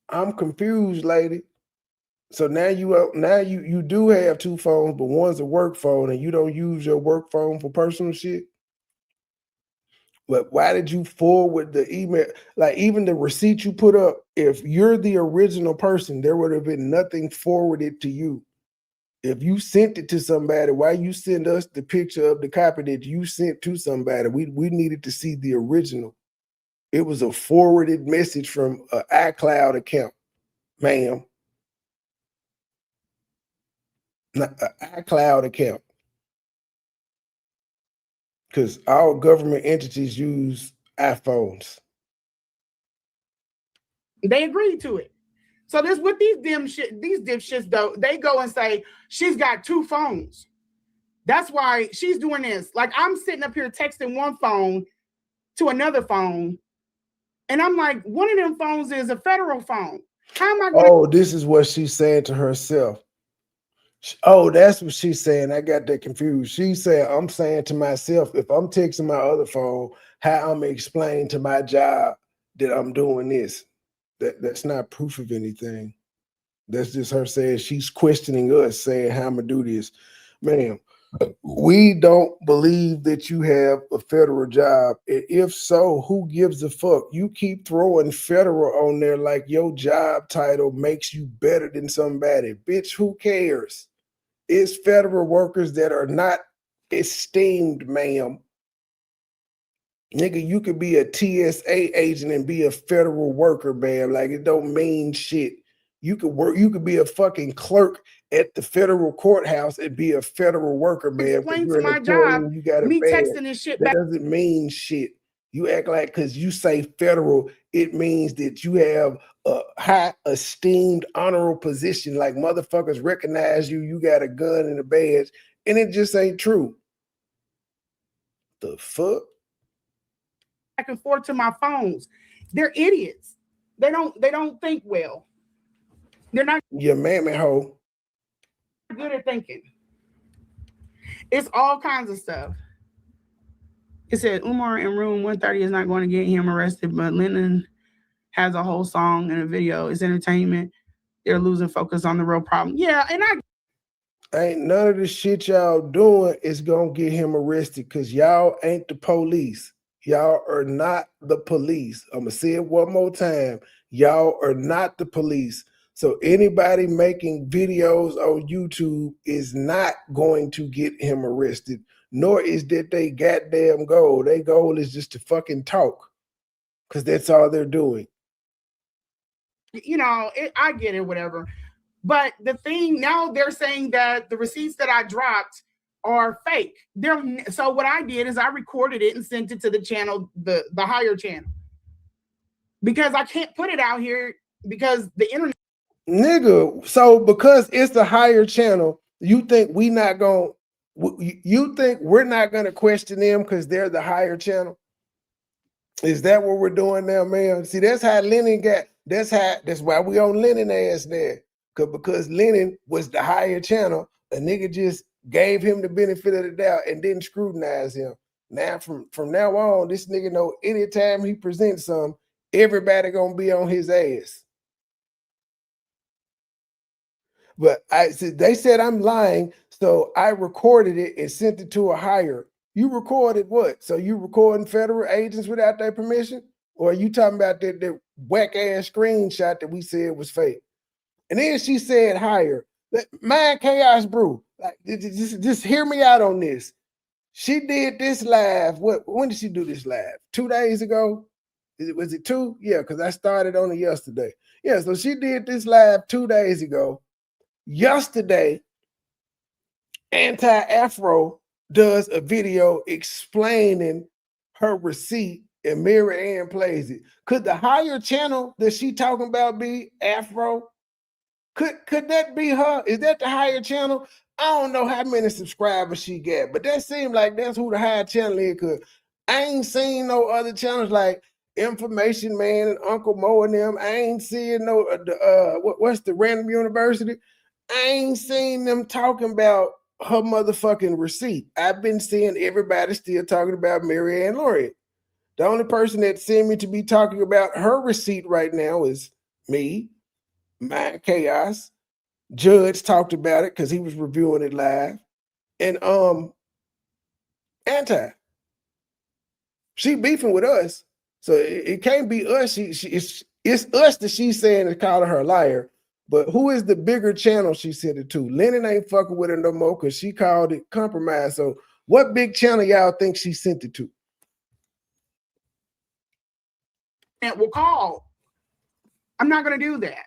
I'm confused, lady. So now you do have 2 phones, but one's a work phone, and you don't use your work phone for personal shit. But why did you forward the email? Like, even the receipt you put up, if you're the original person, there would have been nothing forwarded to you. If you sent it to somebody, why you send us the picture of the copy that you sent to somebody? We needed to see the original. It was a forwarded message from an iCloud account, ma'am. Not an iCloud account. Because all government entities use iPhones. They agreed to it. So this what these dipshits though, they go and say she's got 2 phones. That's why she's doing this. Like, I'm sitting up here texting one phone to another phone, and I'm like, one of them phones is a federal phone. How am I going this is what she's saying to herself. Oh, that's what she's saying. I got that confused. She said, I'm saying to myself, if I'm texting my other phone, how I'm explaining to my job that I'm doing this. That's not proof of anything. That's just her saying she's questioning us, saying how I'm gonna do this. Ma'am, we don't believe that you have a federal job. And if so, who gives a fuck? You keep throwing federal on there like your job title makes you better than somebody. Bitch, who cares? It's federal workers that are not esteemed, ma'am. Nigga, you could be a TSA agent and be a federal worker, man. Like it don't mean shit. You could work, you could be a fucking clerk at the federal courthouse and be a federal worker, man. Explain You're to an my employee job, and you got a me badge. texting this shit That back. doesn't mean shit. You act like because you say federal, it means that you have a high esteemed honorable position, like motherfuckers recognize you, you got a gun and a badge, and it just ain't true. The fuck? Back and forth to my phones. They're idiots. They don't think well. They're not Your mammy hoe. good at thinking. It's all kinds of stuff. It said Umar in room 130 is not going to get him arrested, but Lennon has a whole song and a video. It's entertainment. They're losing focus on the real problem. Yeah, and Ain't none of the shit y'all doing is gonna get him arrested because y'all ain't the police. Y'all are not the police. I'm gonna say it one more time. Y'all are not the police. So anybody making videos on YouTube is not going to get him arrested, nor is that they goddamn goal. Their goal is just to fucking talk because that's all they're doing. I get it, whatever. But the thing now, they're saying that the receipts that I dropped are fake. So what I did is I recorded it and sent it to the channel, the higher channel, because I can't put it out here because the internet. Nigga, so because it's the higher channel, you think we're not gonna question them because they're the higher channel? Is that what we're doing now, man? See, that's how Lenae got. That's why we on Lenae ass there. Because Lenae was the higher channel, a nigga just gave him the benefit of the doubt and didn't scrutinize him. Now, from now on, this nigga know anytime he presents some, everybody gonna be on his ass. But they said I'm lying, so I recorded it and sent it to a higher. You recorded what? So you recording federal agents without their permission? Or are you talking about that whack ass screenshot that we said was fake? And then she said higher. Mind Chaos Brew. Like, just hear me out on this. She did this live. When did she do this live? 2 days ago? Was it 2? Yeah, because I started on it yesterday. Yeah, so she did this live 2 days ago. Yesterday, Anti-Afro does a video explaining her receipt and Mary Ann plays it. Could the higher channel that she talking about be Afro? Could that be her? Is that the higher channel? I don't know how many subscribers she got, but that seemed like that's who the higher channel is. Cause I ain't seen no other channels like Information Man and Uncle Mo and them. I ain't seeing no what's the Random University. I ain't seen them talking about her motherfucking receipt. I've been seeing everybody still talking about Mary Ann Laureate. The only person that seemed me to be talking about her receipt right now is me. Mind Chaos. Judge talked about it because he was reviewing it live. And Anti. She beefing with us. So it can't be us. It's us that she's saying is calling her a liar. But who is the bigger channel she sent it to? Lennon ain't fucking with her no more because she called it compromise. So what big channel y'all think she sent it to? And will call. I'm not going to do that.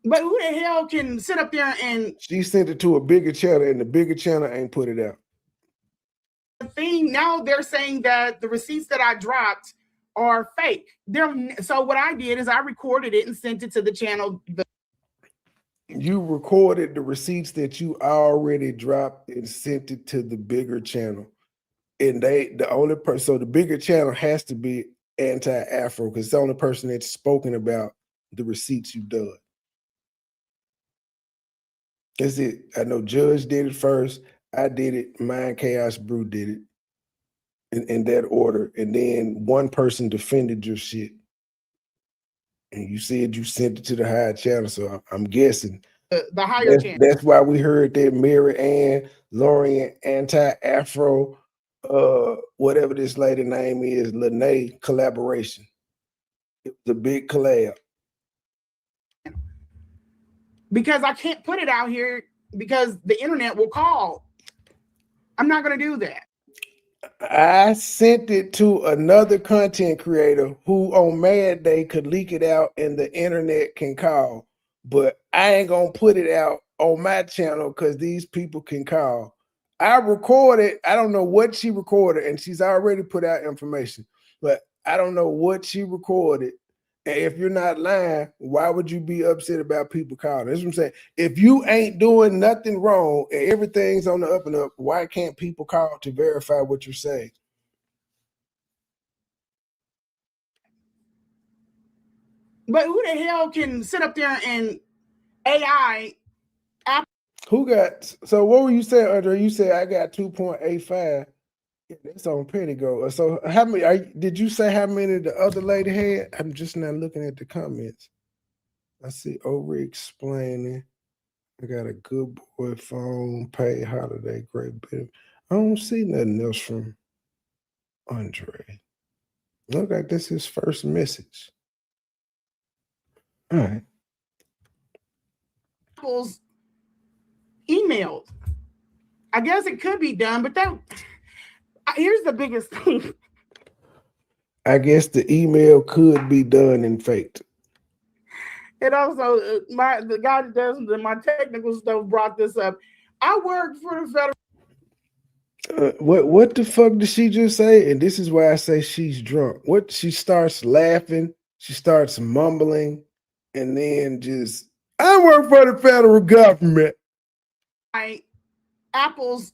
But who the hell can sit up there and... She sent it to a bigger channel and the bigger channel ain't put it out. The thing, now they're saying that the receipts that I dropped are fake. So what I did is I recorded it and sent it to the channel. You recorded the receipts that you already dropped and sent it to the bigger channel. And so the bigger channel has to be Anti-Afro because it's the only person that's spoken about the receipts you've done. That's it. I know Judge did it first. I did it. Mind Chaos Brew did it in that order. And then one person defended your shit. And you said you sent it to the higher channel. So I'm guessing The higher channel. That's why we heard that Mary Ann, Lorian, Anti-Afro, whatever this lady name is, Lenae collaboration. It was a big collab. Because I can't put it out here because the internet will call. I'm not going to do that. I sent it to another content creator who on Mad Day could leak it out and the internet can call. But I ain't going to put it out on my channel because these people can call. I recorded, I don't know what she recorded, and she's already put out information, but I don't know what she recorded. And if you're not lying, why would you be upset about people calling? That's what I'm saying. If you ain't doing nothing wrong and everything's on the up and up, why can't people call to verify what you're saying? But who the hell can sit up there and AI? Who got, so what were you saying, Andre? You said I got 2.85. That's on Pettigo. So how many, did you say how many the other lady had? I'm just not looking at the comments. I see over explaining. I got a good boy phone, paid holiday, great bit. I don't see nothing else from Andre. Look like this is his first message. All right. Apple's emailed. I guess it could be done, but that here's the biggest thing. I guess the email could be done and faked. And also, the guy that does my technical stuff brought this up. I work for the federal. What the fuck did she just say? And this is why I say she's drunk. What, she starts laughing, she starts mumbling, and then just, I work for the federal government. Apple's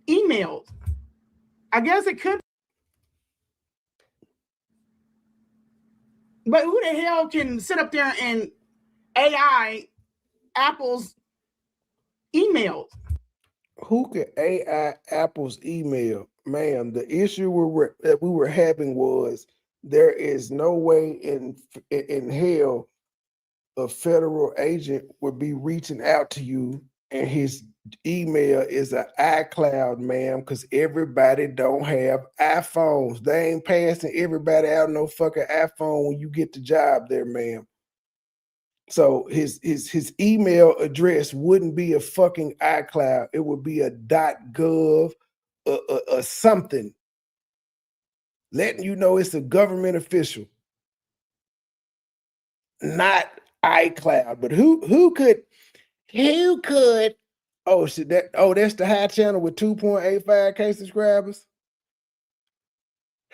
emailed. I guess it could. But who the hell can sit up there and AI Apple's emailed? Who could AI Apple's email? Ma'am, the issue that we were having was there is no way in hell a federal agent would be reaching out to you and his email is an iCloud, ma'am, because everybody don't have iPhones. They ain't passing everybody out no fucking iPhone when you get the job there, ma'am. So his email address wouldn't be a fucking iCloud. It would be a .gov or something, letting you know it's a government official, not iCloud. But who could? Oh shit! That's the high channel with 2.85K subscribers.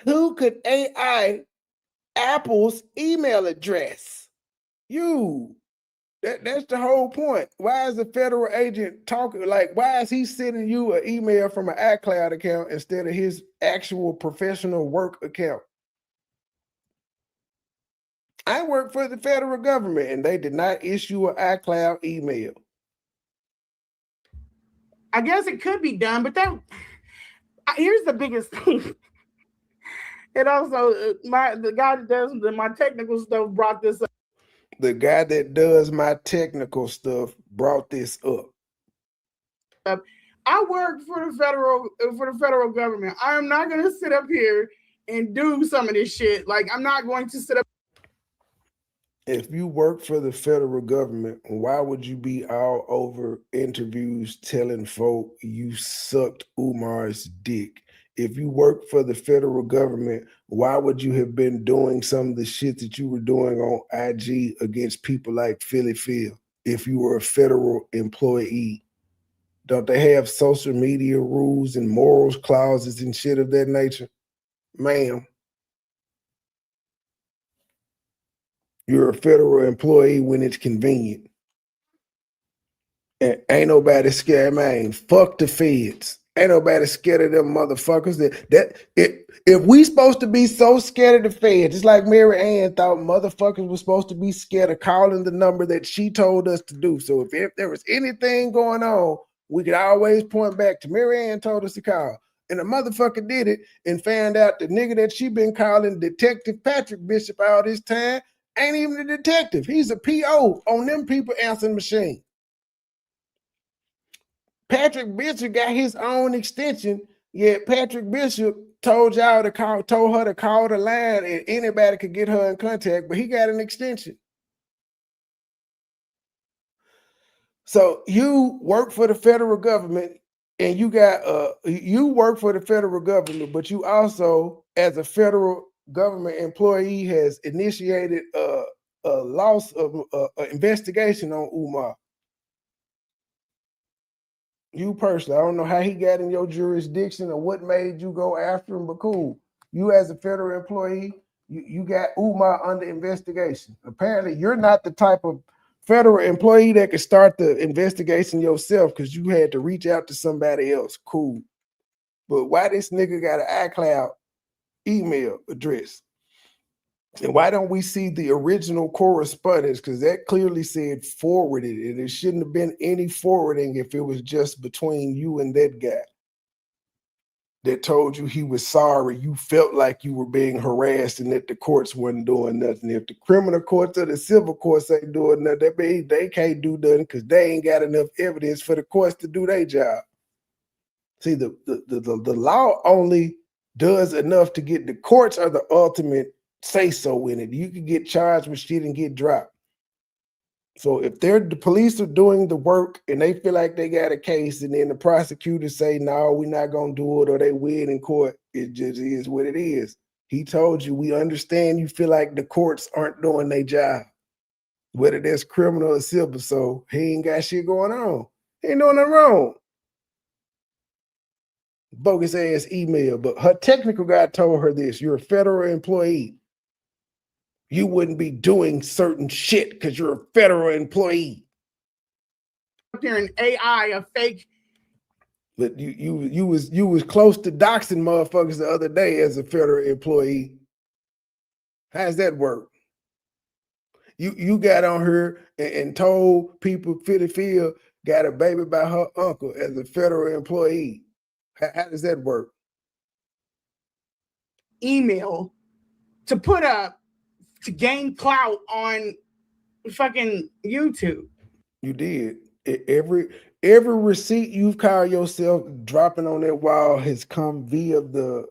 Who could AI Apple's email address? You. That's the whole point. Why is the federal agent talking? Like, why is he sending you an email from an iCloud account instead of his actual professional work account? I work for the federal government and they did not issue an iCloud email. I guess it could be done, but here's the biggest thing. And also, the guy that does my technical stuff brought this up. The guy that does my technical stuff brought this up. I work for the federal government. I am not going to sit up here and do some of this shit. Like, I'm not going to sit up. If you work for the federal government, why would you be all over interviews telling folk you sucked Umar's dick? If you work for the federal government, why would you have been doing some of the shit that you were doing on IG against people like Philly Phil? If you were a federal employee, don't they have social media rules and morals clauses and shit of that nature? Ma'am. You're a federal employee when it's convenient. And ain't nobody scared, man. Fuck the feds. Ain't nobody scared of them motherfuckers. If we supposed to be so scared of the feds, just like Mary Ann thought motherfuckers were supposed to be scared of calling the number that she told us to do. So if there was anything going on, we could always point back to Mary Ann told us to call. And the motherfucker did it and found out the nigga that she been calling Detective Patrick Bishop all this time ain't even a detective. He's a PO on them people answering machine. Patrick Bishop got his own extension, yet Patrick Bishop told her to call the line and anybody could get her in contact, but he got an extension. So you work for the federal government and you work for the federal government, but you also, as a federal government employee, has initiated a loss of investigation on Umar. You personally, I don't know how he got in your jurisdiction or what made you go after him, but cool. You as a federal employee, you got Umar under investigation. Apparently, you're not the type of federal employee that could start the investigation yourself because you had to reach out to somebody else. Cool. But why this nigga got an iCloud email address? And why don't we see the original correspondence? Because that clearly said forwarded, and it shouldn't have been any forwarding if it was just between you and that guy that told you he was sorry. You felt like you were being harassed and that the courts weren't doing nothing. If the criminal courts or the civil courts ain't doing nothing, that means they can't do nothing because they ain't got enough evidence for the courts to do their job. See, the law only does enough to get the courts are the ultimate say so in it. You can get charged with shit and get dropped. So if the police are doing the work and they feel like they got a case and then the prosecutors say, no, we're not going to do it, or they win in court, it just is what it is. He told you, we understand you feel like the courts aren't doing their job, whether that's criminal or civil. So he ain't got shit going on. He ain't doing nothing wrong. Bogus ass email, but her technical guy told her this: you're a federal employee. You wouldn't be doing certain shit because you're a federal employee. Up there in AI, a fake. But you was close to doxing motherfuckers the other day as a federal employee. How's that work? You got on her and told people Philly Phil got a baby by her uncle as a federal employee. How does that work? Email to put up to gain clout on fucking YouTube. You did. Every receipt you've called yourself dropping on that wall has come via the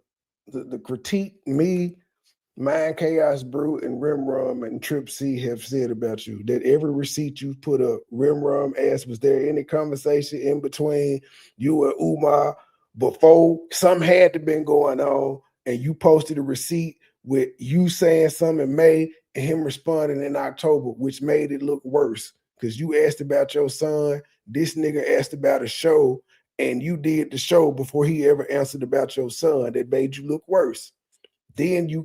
critique me, Mind Chaos Brew, and Rimrum and Trip C have said about you. That every receipt you've put up, Rimrum asked, was there any conversation in between you and Umar before something had to been going on, and you posted a receipt with you saying something in May and him responding in October, which made it look worse because you asked about your son. This nigga asked about a show and you did the show before he ever answered about your son. That made you look worse. Then you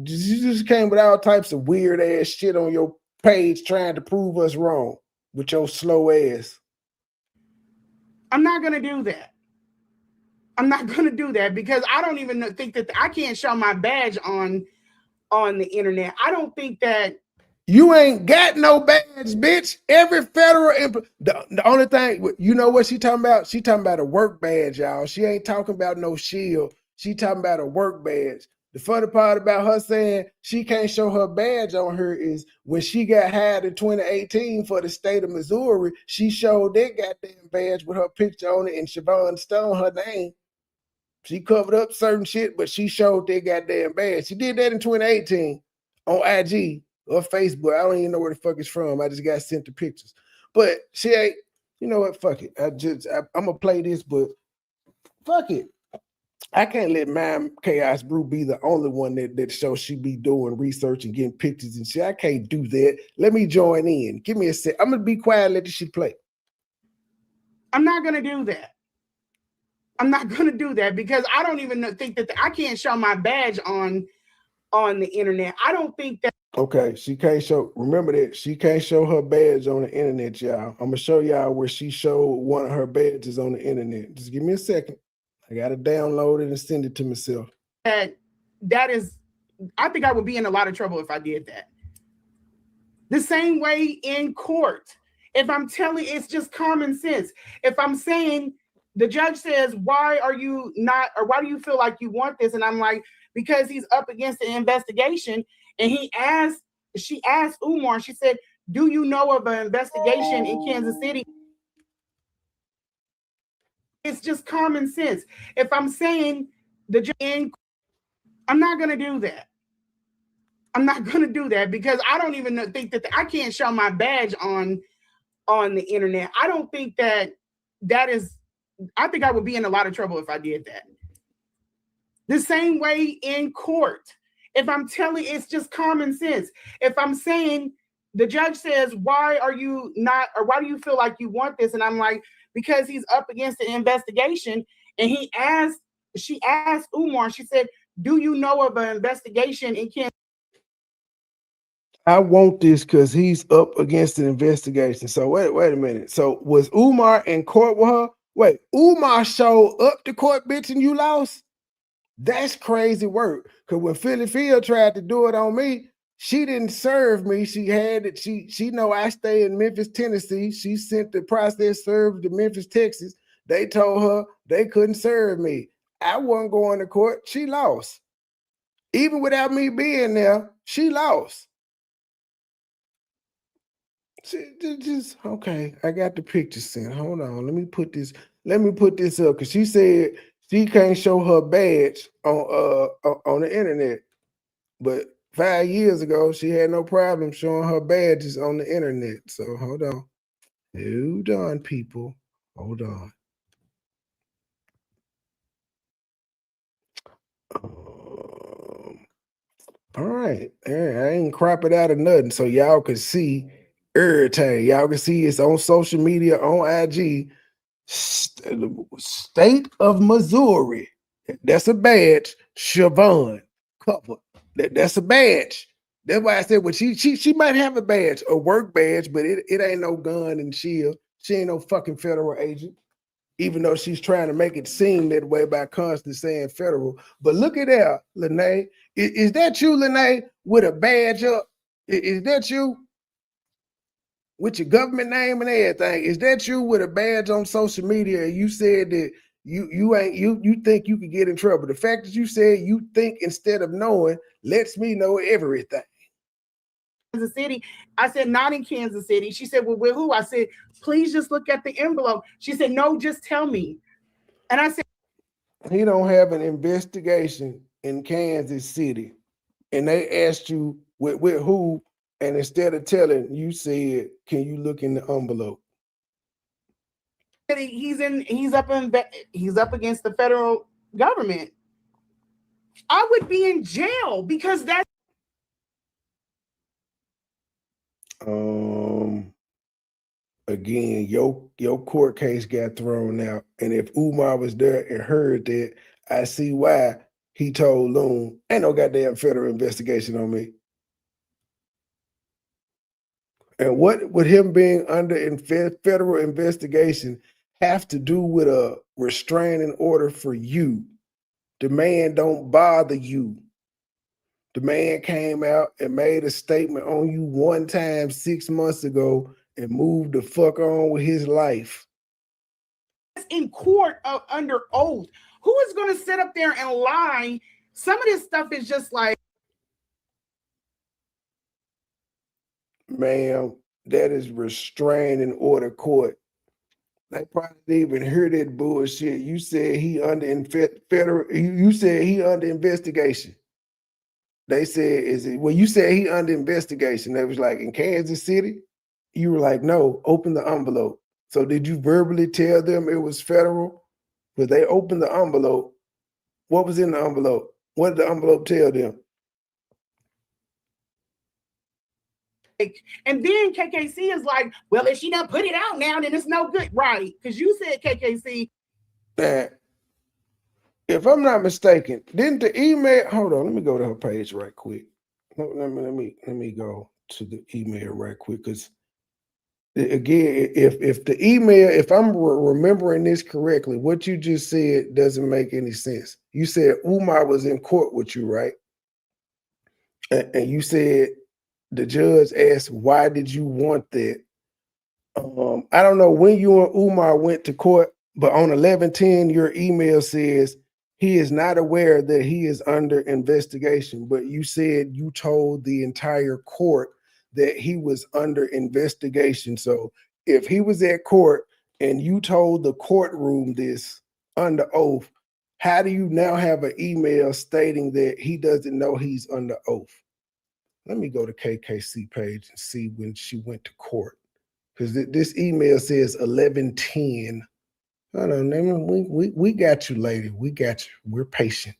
just came with all types of weird ass shit on your page trying to prove us wrong with your slow ass. I'm not going to do that. I'm not going to do that because I don't even think that I can't show my badge on the internet. I don't think that you ain't got no badge, bitch. Every federal the only thing, you know what she talking about? She talking about a work badge, y'all. She ain't talking about no shield. She talking about a work badge. The funny part about her saying she can't show her badge on her is when she got hired in 2018 for the state of Missouri, she showed that goddamn badge with her picture on it and Siobhan Stone, her name. She covered up certain shit, but she showed that goddamn badge. She did that in 2018 on IG or Facebook. I don't even know where the fuck it's from. I just got sent the pictures. But she ain't, you know what? Fuck it. I'm going to play this, but fuck it. I can't let Mind Chaos Brew be the only one that shows she be doing research and getting pictures and shit. I can't do that. Let me join in. Give me a sec. I'm going to be quiet and let this shit play. I'm not going to do that. I'm not going to do that because I don't even think that I can't show my badge on on the internet. I don't think that. Okay, she can't show. Remember that she can't show her badge on the internet, y'all. I'm gonna show y'all where she showed one of her badges on the internet. Just give me a second. I gotta download it and send it to myself. That is, I think I would be in a lot of trouble if I did that. The same way in court. If I'm telling, it's just common sense. If I'm saying, the judge says, why are you not, or why do you feel like you want this? And I'm like, because he's up against an investigation. And she asked Umar, she said, do you know of an investigation in Kansas City? It's just common sense. If I'm saying I'm not going to do that. I'm not going to do that because I don't even think that I can't show my badge on the internet. I don't think that is, I think I would be in a lot of trouble if I did that. The same way in court. If I'm telling, it's just common sense. If I'm saying, the judge says, why are you not, or why do you feel like you want this? And I'm like, because he's up against an investigation. And she asked Umar, she said, do you know of an investigation in Kansas? I want this because he's up against an investigation. So wait a minute. So was Umar in court with her? Wait, Umar showed up to court, bitch, and you lost? That's crazy work. Because when Philly Field tried to do it on me, she didn't serve me. She had it. She know I stay in Memphis, Tennessee. She sent the process served to Memphis, Texas. They told her they couldn't serve me. I wasn't going to court. She lost. Even without me being there, she lost. Just okay. I got the picture sent. Hold on. Let me put this up because she said she can't show her badge on the internet. But 5 years ago, she had no problem showing her badges on the internet. So hold on. Hold on, people. Hold on. All right. I ain't crop it out of nothing so y'all can see everything. Y'all can see it's on social media, on IG. State of Missouri. That's a badge. Siobhan cover. That's a badge. That's why I said, well, she might have a badge, a work badge, but it ain't no gun and shield. She ain't no fucking federal agent, even though she's trying to make it seem that way by constantly saying federal. But look at that, Lenae. Is that you, Lenae, with a badge up? Is that you? With your government name and everything? Is that you with a badge on social media? You said that you think you could get in trouble. The fact that you said you think instead of knowing lets me know everything. Kansas City. I said, not in Kansas City. She said, well, with who? I said, please just look at the envelope. She said, no, just tell me. And I said, he don't have an investigation in Kansas City. And they asked you with who, and instead of telling, you said, can you look in the envelope? He's up against the federal government. I would be in jail because that's again, your court case got thrown out. And if Umar was there and heard that, I see why he told Loon, ain't no goddamn federal investigation on me. And what would him being under federal investigation have to do with a restraining order for you? The man don't bother you. The man came out and made a statement on you one time 6 months ago and moved the fuck on with his life. In court under oath. Who is going to sit up there and lie? Some of this stuff is just like, ma'am, that is restraining order court. They probably didn't even hear that bullshit. You said he under you said he under investigation. They said, well, you said he under investigation. They was like, in Kansas City? You were like, no, open the envelope. So did you verbally tell them it was federal? But they opened the envelope. What was in the envelope? What did the envelope tell them? And then KKC is like, well, if she done put it out now, then it's no good. Right. Because you said KKC. if I'm not mistaken, didn't the email? Hold on, let me go to her page right quick. Let me go to the email right quick because again, if the email, if I'm remembering this correctly, what you just said doesn't make any sense. You said Umar was in court with you, right? And you said the judge asked, "Why did you want that?" I don't know when you and Umar went to court, but on 11/10, your email says he is not aware that he is under investigation. But you said you told the entire court that he was under investigation. So if he was at court and you told the courtroom this under oath, how do you now have an email stating that he doesn't know he's under oath? Let me go to KKC page and see when she went to court. Because this email says 11/10. Hold on, we got you, lady. We got you. We're patient.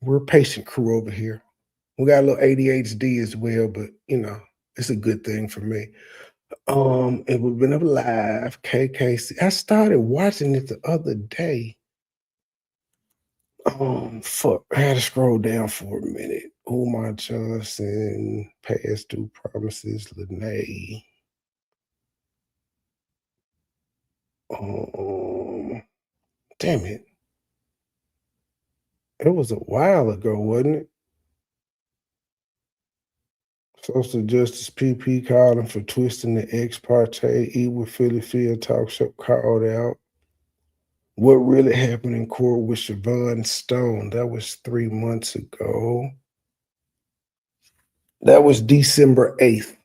We're a patient crew over here. We got a little ADHD as well, but you know, it's a good thing for me. And we've been up live, KKC. I started watching it the other day. Fuck. I had to scroll down for a minute. Umar Johnson, past due promises, Lenae. Damn it. It was a while ago, wasn't it? Social Justice PP called him for twisting the ex parte. E with Philly Field talk show called out. What really happened in court with Siobhan Stone? That was 3 months ago. That was December 8th.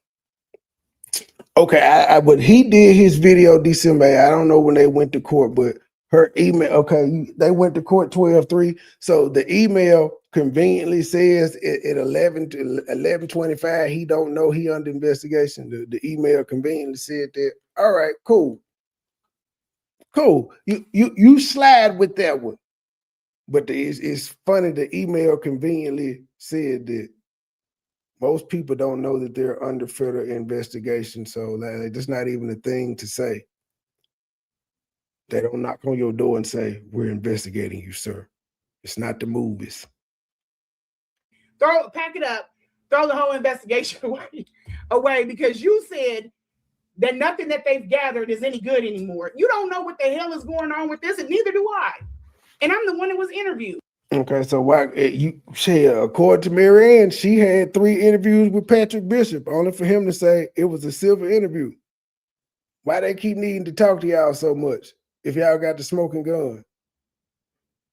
Okay, but he did his video December 8th. I don't know when they went to court, but her email, okay, they went to court 12/3. So the email conveniently says at 11:25, he don't know he under investigation. The email conveniently said that. All right, cool. You slide with that one. But it's funny the email conveniently said that most people don't know that they're under federal investigation. So that's not even a thing to say. They don't knock on your door and say, "We're investigating you, sir." It's not the movies. Pack it up, throw the whole investigation away because you said that nothing that they've gathered is any good anymore. You don't know what the hell is going on with this, and neither do I. And I'm the one that was interviewed. Okay, so why you say according to Marianne, she had 3 interviews with Patrick Bishop, only for him to say it was a civil interview. Why they keep needing to talk to y'all so much if y'all got the smoking gun?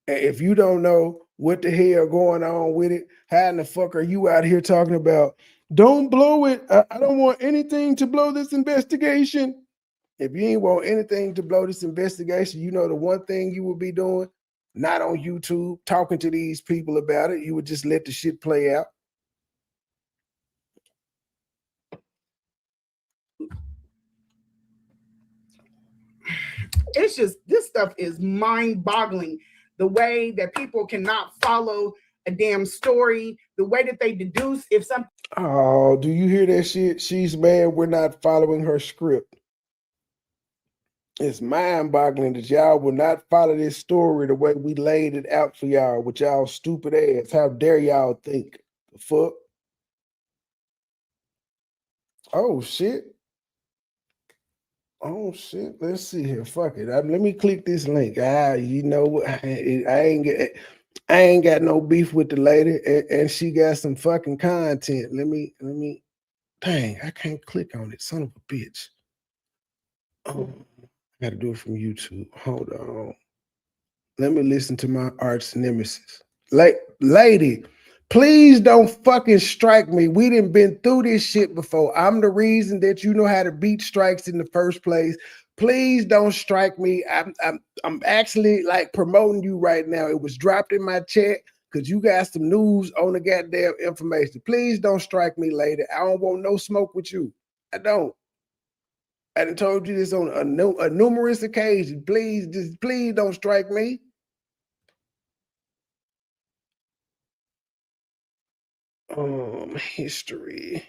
And if you don't know what the hell going on with it, how in the fuck are you out here talking about, don't blow it? I don't want anything to blow this investigation. If you ain't want anything to blow this investigation, you know the one thing you would be doing, not on YouTube, talking to these people about it. You would just let the shit play out. It's just, this stuff is mind-boggling. The way that people cannot follow a damn story, the way that they deduce if something. Oh, do you hear that shit? She's mad we're not following her script. It's mind-boggling that y'all will not follow this story the way we laid it out for y'all with y'all stupid ass. How dare y'all think? The fuck? Oh shit. Oh shit. Let's see here. Fuck it. Let me click this link. You know what? I ain't got no beef with the lady, and she got some fucking content. Let me. Dang, I can't click on it. Son of a bitch. Oh, I gotta do it from YouTube. Hold on. Let me listen to my arch nemesis. Lady, please don't fucking strike me. We done been through this shit before. I'm the reason that you know how to beat strikes in the first place. Please don't strike me. I'm actually like promoting you right now. It was dropped in my chat because you got some news on the goddamn information. Please don't strike me, lady. I don't want no smoke with you. I don't. I done told you this on a numerous occasion. Please don't strike me. History.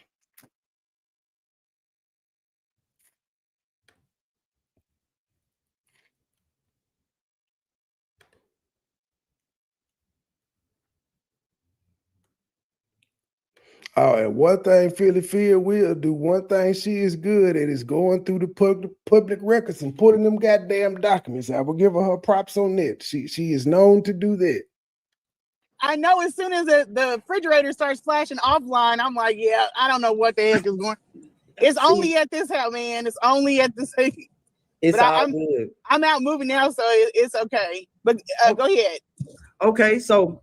Oh, and one thing Philly Phil will do, one thing she is good at is going through the public records and putting them goddamn documents. I will give her props on that. She is known to do that. I know as soon as the refrigerator starts flashing offline, I'm like, yeah, I don't know what the heck is going. It's only at this house, man. It's only at this. It's but all good. I'm out moving now, so it's okay. But go ahead. Okay, so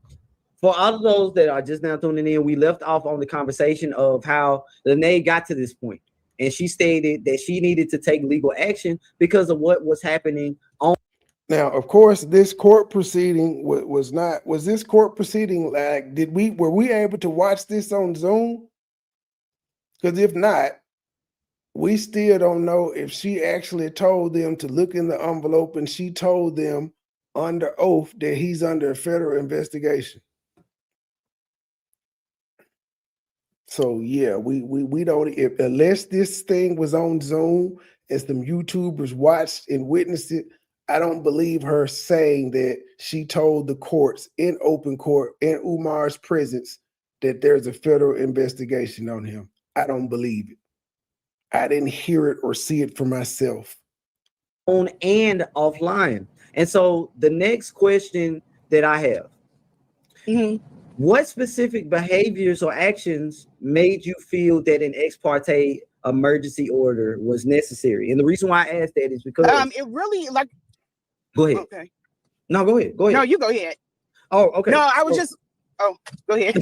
for all of those that are just now tuning in, we left off on the conversation of how Lenae got to this point, and she stated that she needed to take legal action because of what was happening on. Now, of course, this court proceeding was this court proceeding like, were we able to watch this on Zoom? Because if not, we still don't know if she actually told them to look in the envelope and she told them under oath that he's under a federal investigation. So yeah, we don't, unless this thing was on Zoom and some YouTubers watched and witnessed it, I don't believe her saying that she told the courts in open court in Umar's presence that there's a federal investigation on him. I don't believe it. I didn't hear it or see it for myself. On and offline. And so the next question that I have, what specific behaviors or actions made you feel that an ex parte emergency order was necessary? And the reason why I asked that is because it really like. Go ahead. Okay. No, go ahead. Go ahead. No, you go ahead. Oh, okay. No, I was just. Oh, go ahead.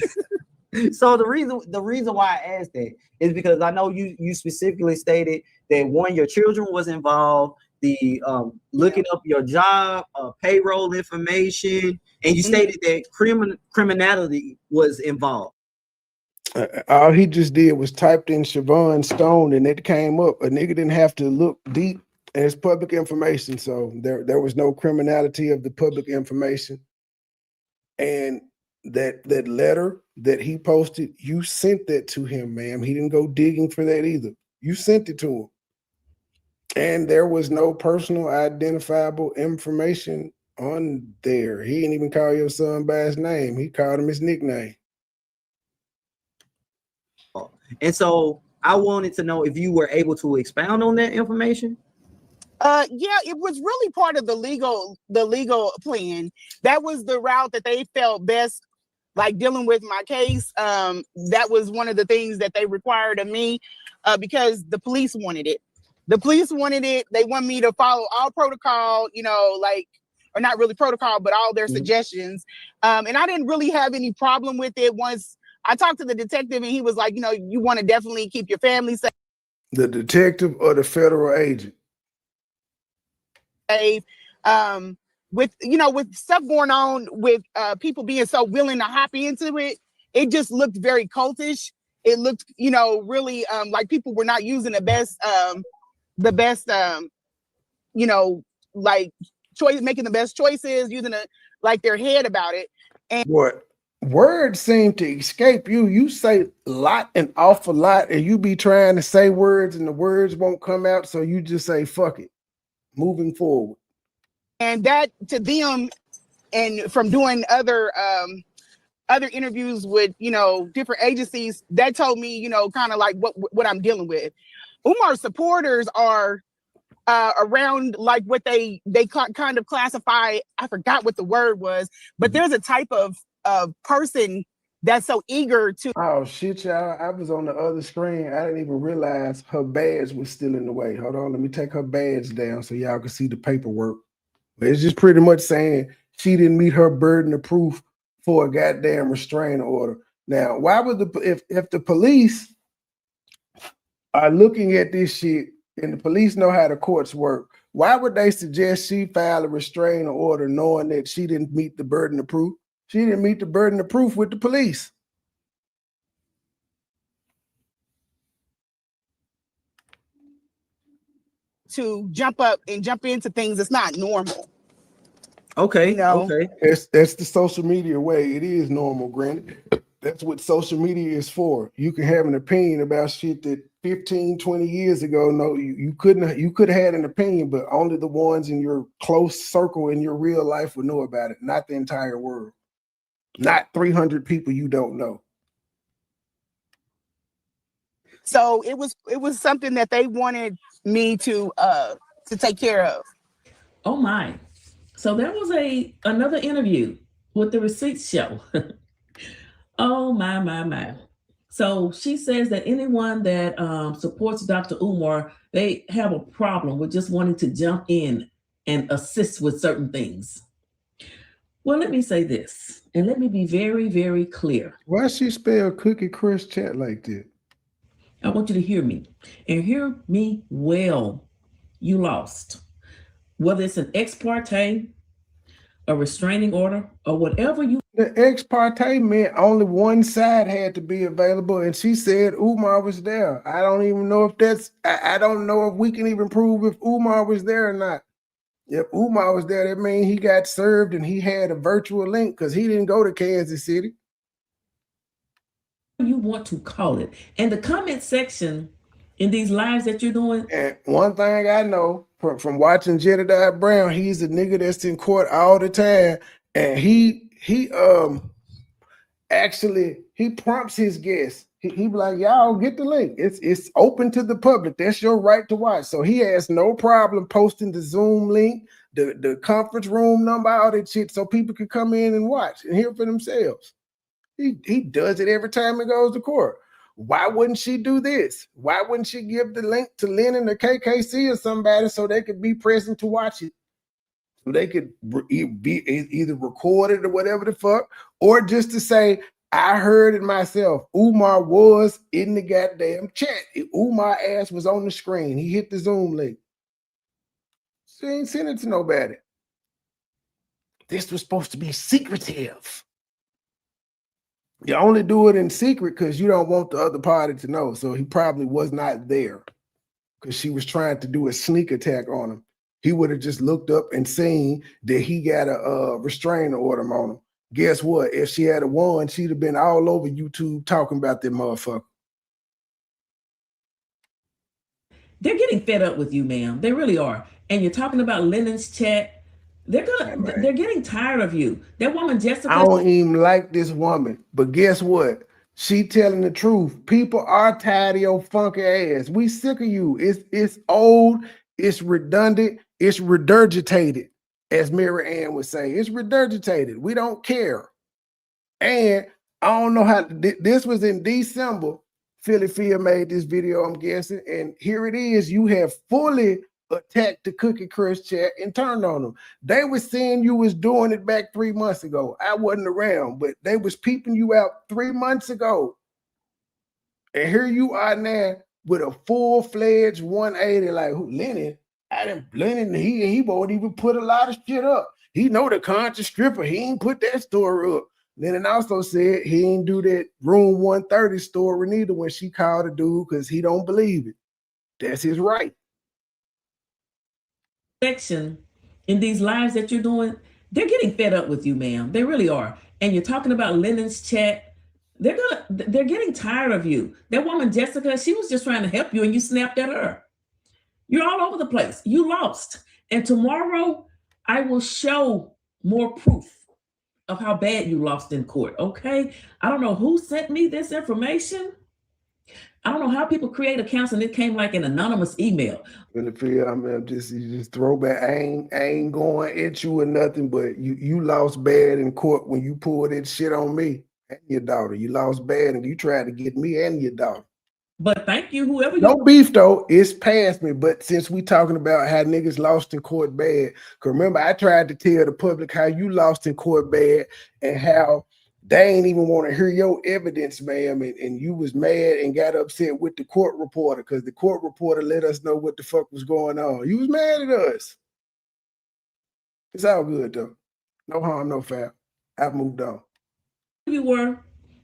So the reason why I asked that is because I know you specifically stated that one, your children was involved, the looking up your job, payroll information, and you stated that criminality was involved. All he just did was typed in Siobhan Stone and it came up. A nigga didn't have to look deep, and it's public information, so there was no criminality of the public information. And that letter that he posted, you sent that to him, ma'am. He didn't go digging for that either. You sent it to him. And there was no personal identifiable information on there. He didn't even call your son by his name. He called him his nickname. And so I wanted to know if you were able to expound on that information. Yeah, it was really part of the legal plan. That was the route that they felt best, like dealing with my case. That was one of the things that they required of me, because the police wanted it. The police wanted it. They want me to follow all protocol, like, or not really protocol, but all their suggestions. And I didn't really have any problem with it. Once I talked to the detective and he was like, you want to definitely keep your family safe. The detective or the federal agent? With stuff going on with people being so willing to hop into it, it just looked very cultish. It looked, really like people were not using the best like choice, making the best choices, using their head about it. And what words seem to escape you? You say an awful lot, and you be trying to say words and the words won't come out, so you just say fuck it, moving forward. And that to them, and from doing other interviews with different agencies, that told me kind of like what I'm dealing with. Umar's supporters are around like what they kind of classify. I forgot what the word was, but there's a type of person that's so eager to. Oh shit, y'all! I was on the other screen. I didn't even realize her badge was still in the way. Hold on, let me take her badge down so y'all can see the paperwork. It's just pretty much saying she didn't meet her burden of proof for a goddamn restraining order. Now, why would if the police are looking at this shit and the police know how the courts work, why would they suggest she file a restraining order knowing that she didn't meet the burden of proof? She didn't meet the burden of proof with the police. To jump up and jump into things that's not normal. Okay. Okay. That's the social media way. It is normal, granted. That's what social media is for. You can have an opinion about shit that 15, 20 years ago, no, you could have had an opinion, but only the ones in your close circle in your real life would know about it, not the entire world. Not 300 people you don't know. So it was something that they wanted me to take care of. Oh my. So that was another interview with the receipts show. Oh my. So she says that anyone that supports Dr. Umar, they have a problem with just wanting to jump in and assist with certain things. Well, let me say this, and let me be very, very clear. Why she spell Cookie Crush Chat like that? I want you to hear me, and hear me well. You lost. Whether it's an ex parte, a restraining order, or whatever you. The ex parte meant only one side had to be available, and she said Umar was there. I don't even know if that's. I don't know if we can even prove if Umar was there or not. If Umar was there, that means he got served and he had a virtual link because he didn't go to Kansas City. You want to call it. And the comment section in these lives that you're doing. And one thing I know from watching Jedediah Brown, he's a nigga that's in court all the time, and he actually prompts his guests. He be like, y'all get the link. It's open to the public. That's your right to watch. So he has no problem posting the Zoom link, the conference room number, all that shit, so people can come in and watch and hear for themselves. He does it every time he goes to court. Why wouldn't she do this? Why wouldn't she give the link to Lenae or KKC or somebody so they could be present to watch it? So they could be either recorded or whatever the fuck, or just to say, I heard it myself. Umar was in the goddamn chat. Umar ass was on the screen. He hit the Zoom link. She ain't sent it to nobody. This was supposed to be secretive. You only do it in secret because you don't want the other party to know. So he probably was not there because she was trying to do a sneak attack on him. He would have just looked up and seen that he got a restraining order on him. Guess what? If she had won, she'd have been all over YouTube talking about that motherfucker. They're getting fed up with you, ma'am. They really are. And you're talking about Lenae's chat. They're getting tired of you. That woman, Jessica. I don't even like this woman, but guess what? She telling the truth. People are tired of your funky ass. We sick of you. It's old. It's redundant. It's regurgitated, as Mary Ann would say. It's regurgitated. We don't care. And I don't know how. This was in December. Philly Phil made this video, I'm guessing, and here it is. You have fully attacked the Cookie Crush chat and turned on them. They were saying you was doing it back 3 months ago. I wasn't around, but they was peeping you out 3 months ago. And here you are now with a full-fledged 180, like who Lenae? Lenae, he won't even put a lot of shit up. He know the conscious stripper. He ain't put that story up. Lenae also said he ain't do that room 130 story neither when she called a dude because he don't believe it. That's his right. Section in these lives that you're doing, they're getting fed up with you, ma'am. They really are. And you're talking about Lenae's chat. They're getting tired of you. That woman, Jessica, she was just trying to help you and you snapped at her. You're all over the place. You lost. And tomorrow I will show more proof of how bad you lost in court. Okay. I don't know who sent me this information. I don't know how people create accounts and it came like an anonymous email. I mean, just throwback. I ain't going at you or nothing, but you lost bad in court when you pulled that shit on me and your daughter. You lost bad and you tried to get me and your daughter. But thank you, whoever you. No beef though, it's past me. But since we talking about how niggas lost in court bad, because remember I tried to tell the public how you lost in court bad and how they ain't even want to hear your evidence, ma'am, and you was mad and got upset with the court reporter because the court reporter let us know what the fuck was going on. You was mad at us. It's all good though. No harm, no foul. I've moved on. You were,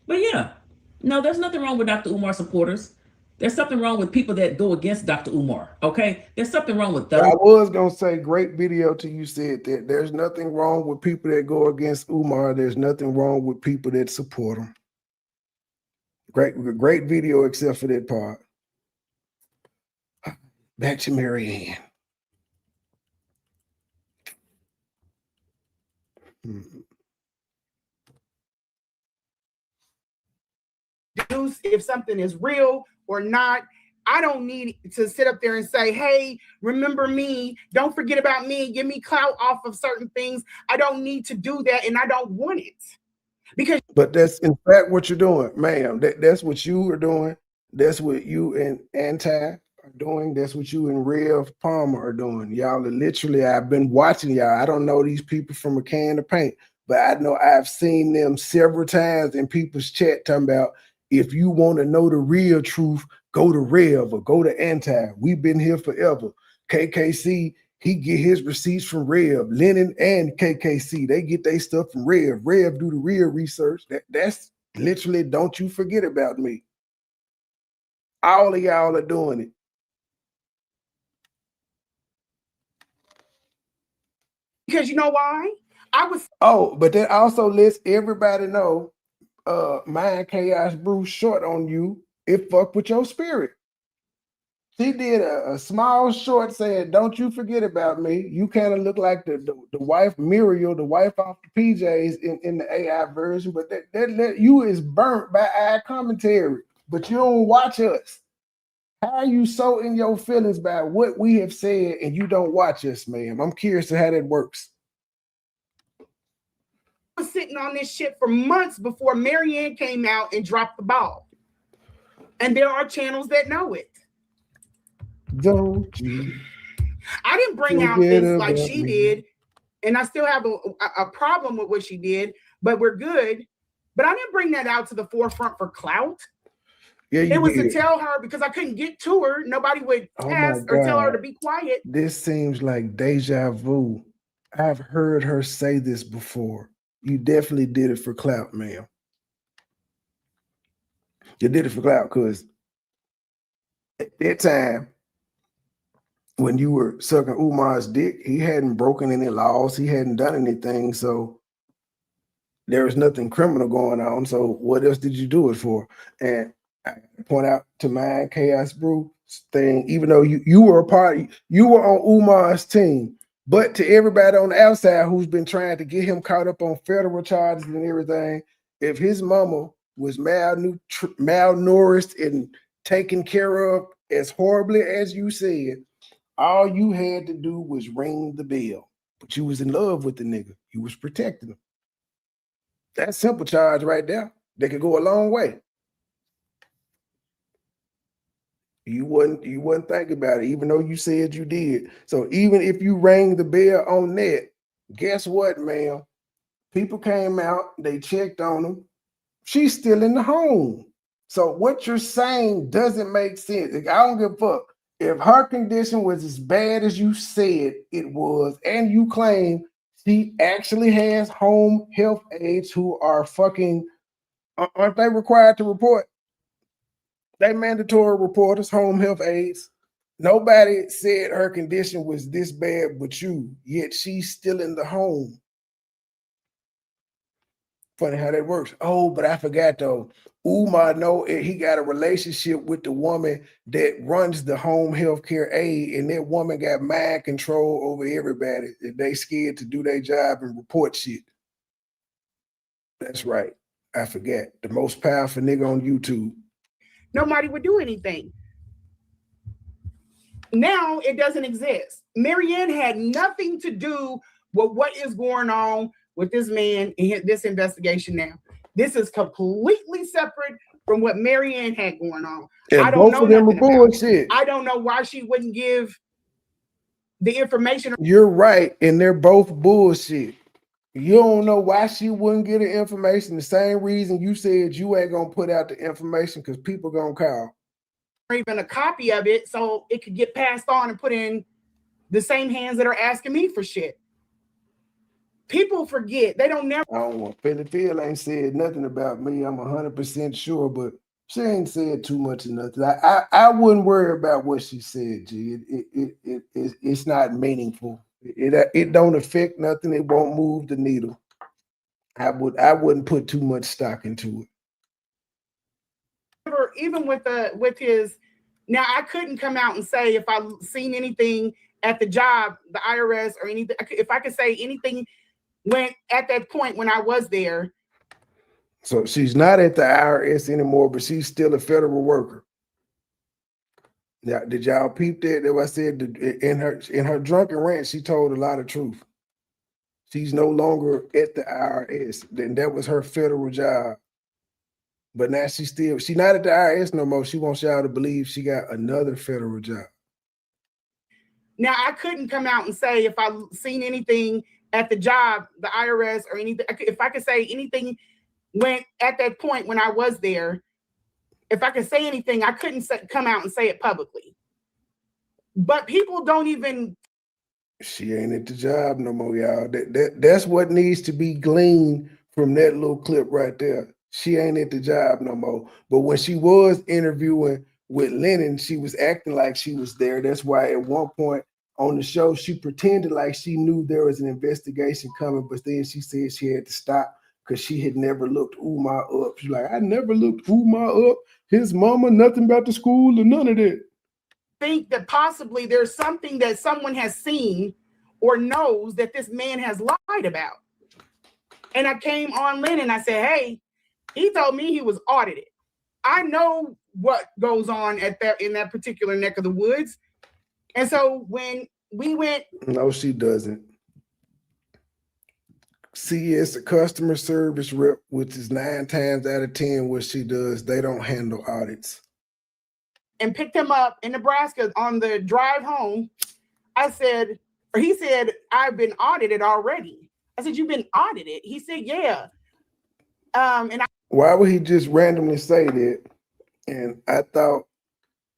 but yeah, no, there's nothing wrong with Dr. Umar supporters. There's something wrong with people that go against Dr. Umar, okay? There's something wrong with those. I was going to say, great video till you said that. There's nothing wrong with people that go against Umar. There's nothing wrong with people that support him. Great video except for that part. Back to Mary Ann. if something is real or not. I don't need to sit up there and say, hey, remember me. Don't forget about me. Give me clout off of certain things. I don't need to do that, and I don't want it. But that's in fact what you're doing, ma'am. That's what you are doing. That's what you and Anti are doing. That's what you and Rev Palmer are doing. Y'all are literally, I've been watching y'all. I don't know these people from a can of paint, but I know I've seen them several times in people's chat talking about, if you want to know the real truth, go to Rev or go to Anti. We've been here forever. KKC, he get his receipts from Rev. Lenae and KKC, they get their stuff from Rev. Rev do the real research. That's literally, don't you forget about me. All of y'all are doing it. Because you know why? But that also lets everybody know Mind Chaos Bruce short on you. It fucked with your spirit. She did a small short saying, don't you forget about me. You kind of look like the wife, Muriel, the wife off the PJs in the AI version, but that you is burnt by our commentary, but you don't watch us. How are you so in your feelings by what we have said and you don't watch us, ma'am? I'm curious to how that works. I was sitting on this shit for months before Marianne came out and dropped the ball. And there are channels that know it. Don't you? I didn't bring out this like she did, and I still have a problem with what she did, but we're good. But I didn't bring that out to the forefront for clout. Yeah, it was to tell her, because I couldn't get to her. Nobody would ask or tell her to be quiet. This seems like deja vu. I've heard her say this before. You definitely did it for clout, ma'am. You did it for clout because at that time, when you were sucking Umar's dick, he hadn't broken any laws. He hadn't done anything. So there was nothing criminal going on. So what else did you do it for? And I point out to Mind Chaos Brew thing, even though you were a part, you were on Umar's team, but to everybody on the outside who's been trying to get him caught up on federal charges and everything, if his mama was malnourished and taken care of as horribly as you said, all you had to do was ring the bell. But you was in love with the nigga. You was protecting him. That's simple charge right there. They could go a long way. You wouldn't think about it, even though you said you did. So even if you rang the bell on that, guess what, ma'am? People came out, they checked on him. She's still in the home. So what you're saying doesn't make sense. I don't give a fuck. If her condition was as bad as you said it was, and you claim she actually has home health aides who are fucking, aren't they required to report? They mandatory reporters, home health aides. Nobody said her condition was this bad but you, yet she's still in the home. Funny how that works. Oh, but I forgot though. Umar know he got a relationship with the woman that runs the home health care aid, and that woman got mind control over everybody. They scared to do their job and report shit. That's right. I forgot. The most powerful nigga on YouTube. Nobody would do anything. Now it doesn't exist. Marianne had nothing to do with what is going on with this man in this investigation now. This is completely separate from what Marianne had going on. And I don't know both of them are bullshit. I don't know why she wouldn't give the information. You're right, and they're both bullshit. You don't know why she wouldn't get the information. The same reason you said you ain't gonna put out the information because people gonna call. Or even a copy of it so it could get passed on and put in the same hands that are asking me for shit. People forget. They don't never. I don't want Phil ain't said nothing about me. I'm 100% sure, but she ain't said too much of nothing. I wouldn't worry about what she said, G. It's not meaningful. It don't affect nothing. It won't move the needle. I wouldn't put too much stock into it. Even with his, now I couldn't come out and say if I seen anything at the job, the IRS or anything. If I could say anything when at that point when I was there, So she's not at the IRS anymore, but she's still a federal worker. Now, did y'all peep that? That what I said in her drunken rant, she told a lot of truth. She's no longer at the IRS. Then that was her federal job. But now she's not at the IRS no more. She wants y'all to believe she got another federal job. Now, I couldn't come out and say if I've seen anything at the job, the IRS or anything. If I could say anything when at that point when I was there, if I could say anything, I couldn't come out and say it publicly. But people don't even. She ain't at the job no more, y'all. That's what needs to be gleaned from that little clip right there. She ain't at the job no more. But when she was interviewing with Lenae, she was acting like she was there. That's why at one point on the show, she pretended like she knew there was an investigation coming, but then she said she had to stop because she had never looked Umar up. She's like, I never looked Umar up. His mama, nothing about the school or none of that. Think that possibly there's something that someone has seen or knows that this man has lied about. And I came on Lenae and I said, hey, he told me he was audited. I know what goes on in that particular neck of the woods. And so when we went. No, she doesn't. She is a customer service rep, which is 9 times out of 10 what she does. They don't handle audits. And picked him up in Nebraska on the drive home. He said, I've been audited already. I said, you've been audited? He said, yeah. Why would he just randomly say that? And I thought,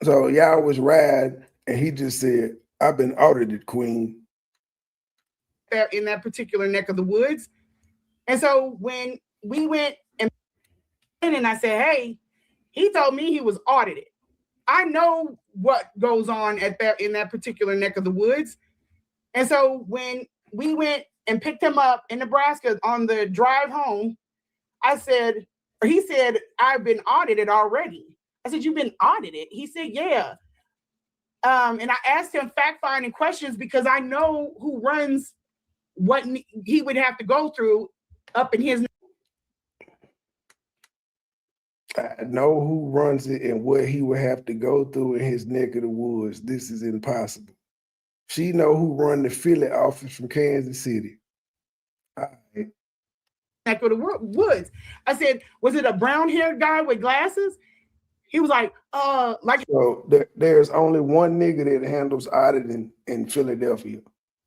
so y'all was riding, and he just said, I've been audited, queen. In that particular neck of the woods. And so when we went and I said, hey, he told me he was audited. I know what goes on in that particular neck of the woods. And so when we went and picked him up in Nebraska on the drive home, he said, I've been audited already. I said, you've been audited? He said, yeah. And I asked him fact-finding questions because I know who runs what he would have to go through up in his. I know who runs it and what he would have to go through in his neck of the woods. This is impossible. She know who run the Philly office from Kansas City. All right. Neck of the woods. I said, was it a brown-haired guy with glasses? He was like. So there's only one nigga that handles auditing in Philadelphia.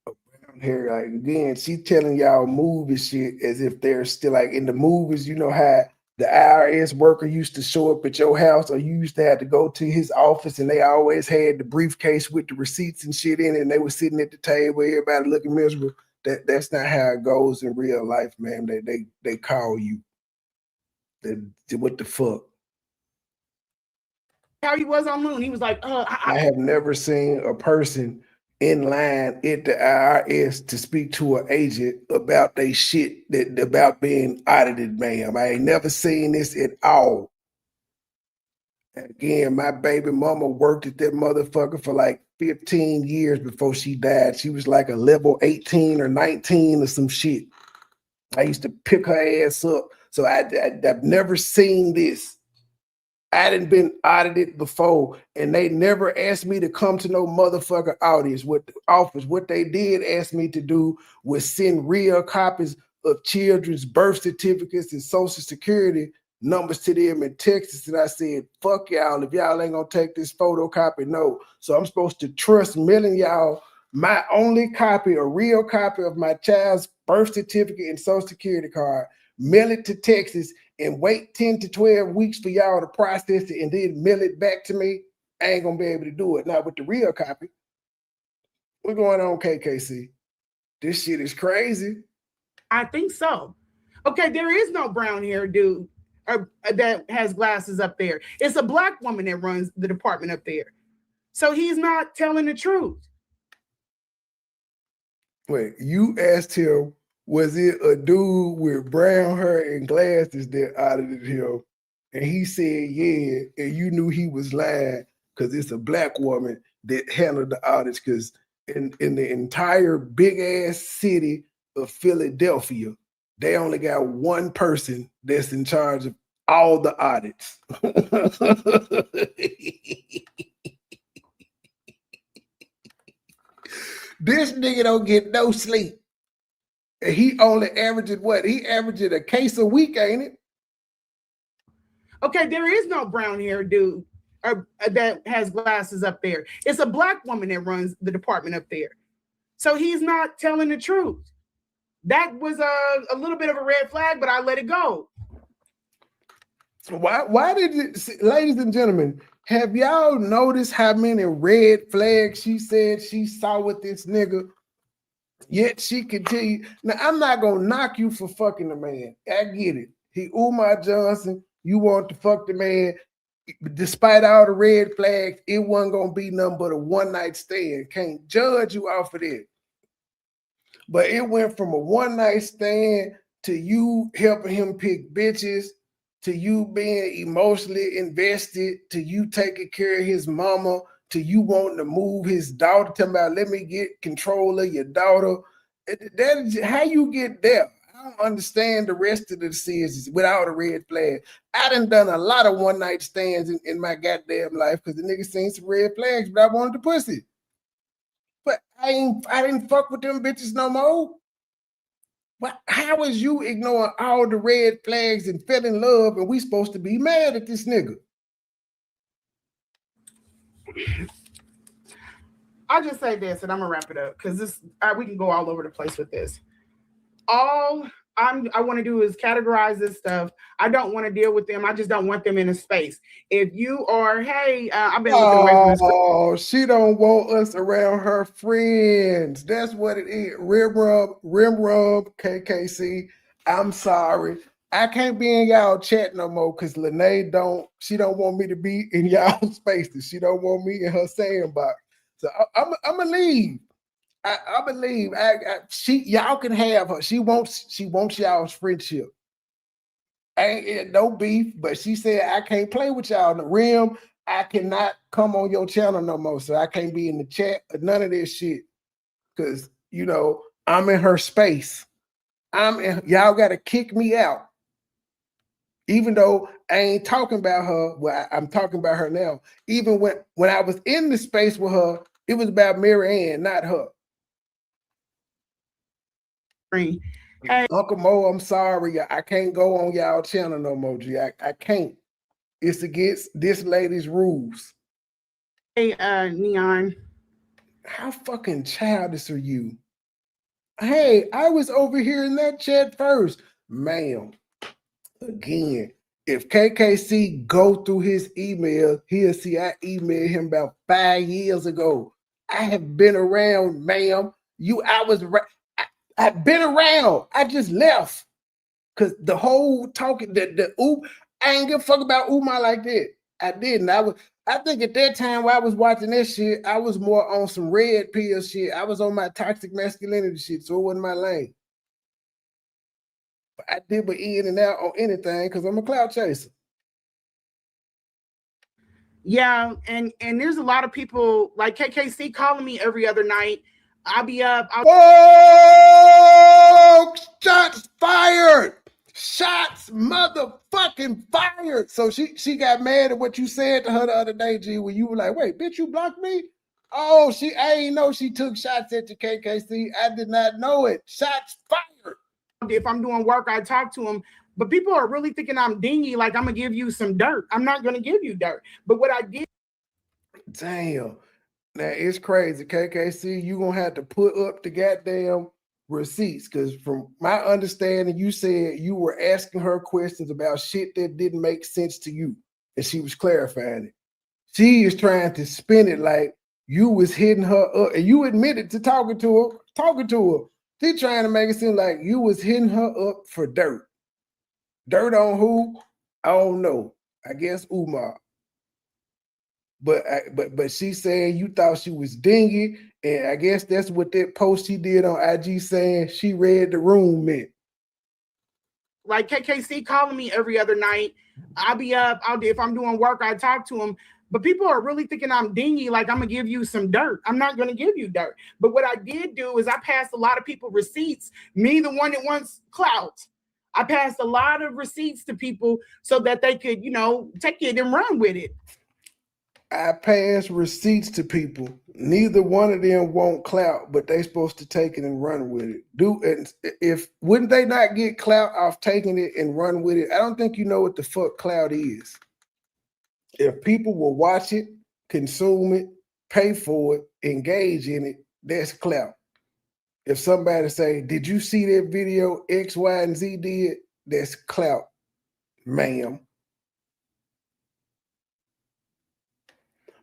A brown hair. Like again, she telling y'all movie shit as if they're still like in the movies. You know how the IRS worker used to show up at your house, or you used to have to go to his office, and they always had the briefcase with the receipts and shit in it, and they were sitting at the table, everybody looking miserable. That's not how it goes in real life, man. They call you. What the fuck? How he was on Moon. He was like, I have never seen a person in line at the IRS to speak to an agent about they shit about being audited, ma'am. I ain't never seen this at all. Again, my baby mama worked at that motherfucker for like 15 years before she died. She was like a level 18 or 19 or some shit. I used to pick her ass up. So I've never seen this. I hadn't been audited before, and they never asked me to come to no motherfucker audience with the office. What they did ask me to do was send real copies of children's birth certificates and social security numbers to them in Texas. And I said, fuck y'all, if y'all ain't gonna take this photocopy, no. So I'm supposed to trust mailing y'all my only copy, a real copy of my child's birth certificate and social security card, mail it to Texas, and wait 10 to 12 weeks for y'all to process it and then mail it back to me. I ain't gonna be able to do it. Not with the real copy. What's going on, KKC? This shit is crazy. I think so. Okay, there is no brown hair dude that has glasses up there. It's a black woman that runs the department up there. So he's not telling the truth. Wait, you asked him, was it a dude with brown hair and glasses that audited him? And he said, yeah, and you knew he was lying because it's a black woman that handled the audits, because in the entire big-ass city of Philadelphia, they only got one person that's in charge of all the audits. This nigga don't get no sleep. And he only averaging what? He averaging a case a week, ain't it? Okay, there is no brown hair dude that has glasses up there. It's a black woman that runs the department up there. So he's not telling the truth. That was a little bit of a red flag, but I let it go. Why did it, ladies and gentlemen, have y'all noticed how many red flags she said she saw with this nigga? Yet she continued. Now, I'm not going to knock you for fucking the man. I get it. He Umar Johnson. You want to fuck the man. Despite all the red flags, it wasn't going to be nothing but a one-night stand. Can't judge you off of that. But it went from a one-night stand to you helping him pick bitches, to you being emotionally invested, to you taking care of his mama, to you wanting to move his daughter, talking about, let me get control of your daughter. That is how you get there. I don't understand the rest of the decisions without a red flag. I done a lot of one-night stands in my goddamn life because the nigga seen some red flags, but I wanted the pussy. But I didn't fuck with them bitches no more. But how is you ignoring all the red flags and fell in love and we supposed to be mad at this nigga? I'll just say this and I'm gonna wrap it up because this we can go all over the place with this. All I want to do is categorize this stuff. I don't want to deal with them. I just don't want them in a space. If you are, hey, I've been looking away from this. Oh, she don't want us around her friends. That's what it is. Rim rub, KKC. I'm sorry. I can't be in y'all chat no more because Lenae she don't want me to be in y'all spaces. She don't want me in her sandbox. So I'm gonna leave. I believe y'all can have her. She wants y'all's friendship. Ain't no beef, but she said I can't play with y'all in the rim. I cannot come on your channel no more. So I can't be in the chat or none of this shit. Cause I'm in her space. Y'all gotta kick me out. Even though I ain't talking about her, well, I'm talking about her now. Even when I was in the space with her, it was about Mary Ann, not her. Hey. Uncle Mo, I'm sorry. I can't go on y'all channel no more, G. I can't. It's against this lady's rules. Hey, Neon. How fucking childish are you? Hey, I was over here in that chat first. Ma'am, again, if KKC go through his email, he'll see I emailed him about 5 years ago. I have been around, ma'am. I've been around. I just left. Cause the whole talking, I ain't give a fuck about Umar like that. I didn't. I think at that time while I was watching that shit, I was more on some red pill shit. I was on my toxic masculinity shit, so it wasn't my lane. But I did but in and out on anything because I'm a cloud chaser. Yeah, and there's a lot of people like KKC calling me every other night. I'll be up. Oh, shots fired! Shots motherfucking fired! So she got mad at what you said to her the other day, G, when you were like, "Wait, bitch, you blocked me?" Oh, I ain't know she took shots at you, KKC. I did not know it. Shots fired. If I'm doing work, I talk to them. But people are really thinking I'm dingy, like I'm gonna give you some dirt. I'm not gonna give you dirt. But what I did. Damn. Now it's crazy, KKC. You gonna have to put up the goddamn receipts because from my understanding, you said you were asking her questions about shit that didn't make sense to you, and she was clarifying it. She is trying to spin it like you was hitting her up, and you admitted to talking to her. She trying to make it seem like you was hitting her up for dirt. Dirt on who? I don't know. I guess Umar. But she said you thought she was dingy, and I guess that's what that post she did on IG saying she read the room meant. Like KKC calling me every other night. I'll be up. If I'm doing work, I talk to him. But people are really thinking I'm dingy, like I'm gonna give you some dirt. I'm not gonna give you dirt. But what I did do is I passed a lot of people receipts. Me, the one that wants clout. I passed a lot of receipts to people so that they could, you know, take it and run with it. I pass receipts to people. Neither one of them want clout, but they supposed to take it and run with it. Wouldn't they not get clout off taking it and run with it? I don't think you know what the fuck clout is. If people will watch it, consume it, pay for it, engage in it, that's clout. If somebody say, "Did you see that video X, Y, and Z did?" That's clout, ma'am.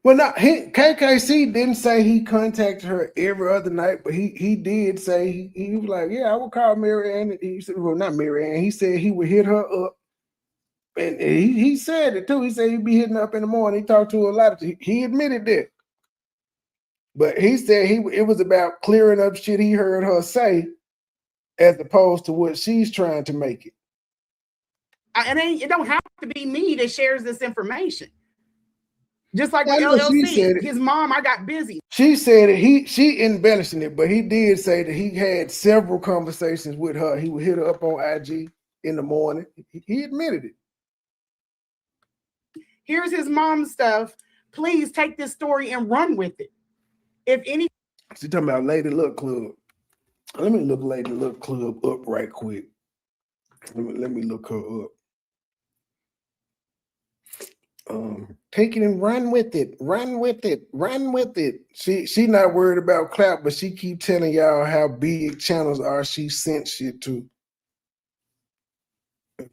Well, no, KKC didn't say he contacted her every other night, but he did say he was like, "Yeah, I would call Mary Ann." He said, "Well, not Mary Ann." He said he would hit her up, and he said it too. He said he'd be hitting her up in the morning. He talked to her a lot. He admitted that, but he said it was about clearing up shit he heard her say, as opposed to what she's trying to make it. It don't have to be me that shares this information. Just like with LLC, his mom, I got busy. She said it. She embellishing it, but he did say that he had several conversations with her. He would hit her up on IG in the morning. He admitted it. Here's his mom's stuff. Please take this story and run with it. If any, she's talking about Lady Luck Club. Let me look Lady Luck Club up right quick. Let me look her up. Take it and run with it. Run with it. Run with it. She not worried about clout, but she keep telling y'all how big channels are she sent shit to.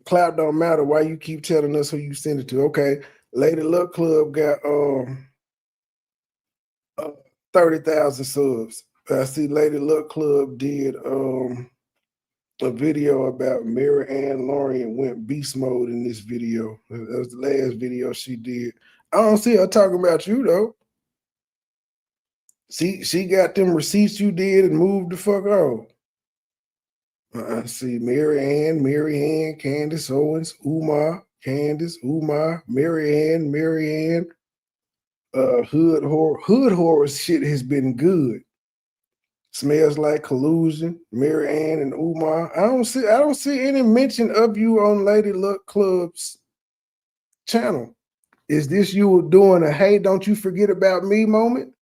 Clout don't matter. Why you keep telling us who you send it to? Okay, Lady Luck Club got 30,000 subs. I see Lady Luck Club did a video about Mary Ann Lorian went beast mode in this video. That was the last video she did. I don't see her talking about you though. She got them receipts you did and moved the fuck on. I see Mary Ann, Candace Owens, Umar, Candace, Umar, Mary Ann. Hood horror shit has been good. Smells like collusion, Mary Ann and Umar. I don't see any mention of you on Lady Luck Club's channel. Is this you doing a "hey, don't you forget about me" moment?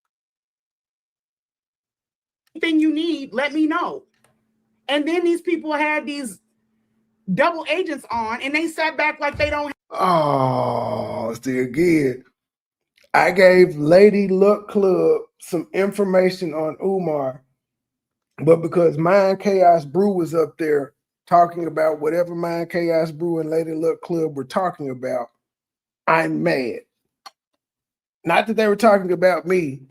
anything you need, let me know. And then these people had these double agents on, and they sat back like they don't. Oh, see again. I gave Lady Luck Club some information on Umar. But because Mind Chaos Brew was up there talking about whatever Mind Chaos Brew and Lady Luck Club were talking about, I'm mad. Not that they were talking about me.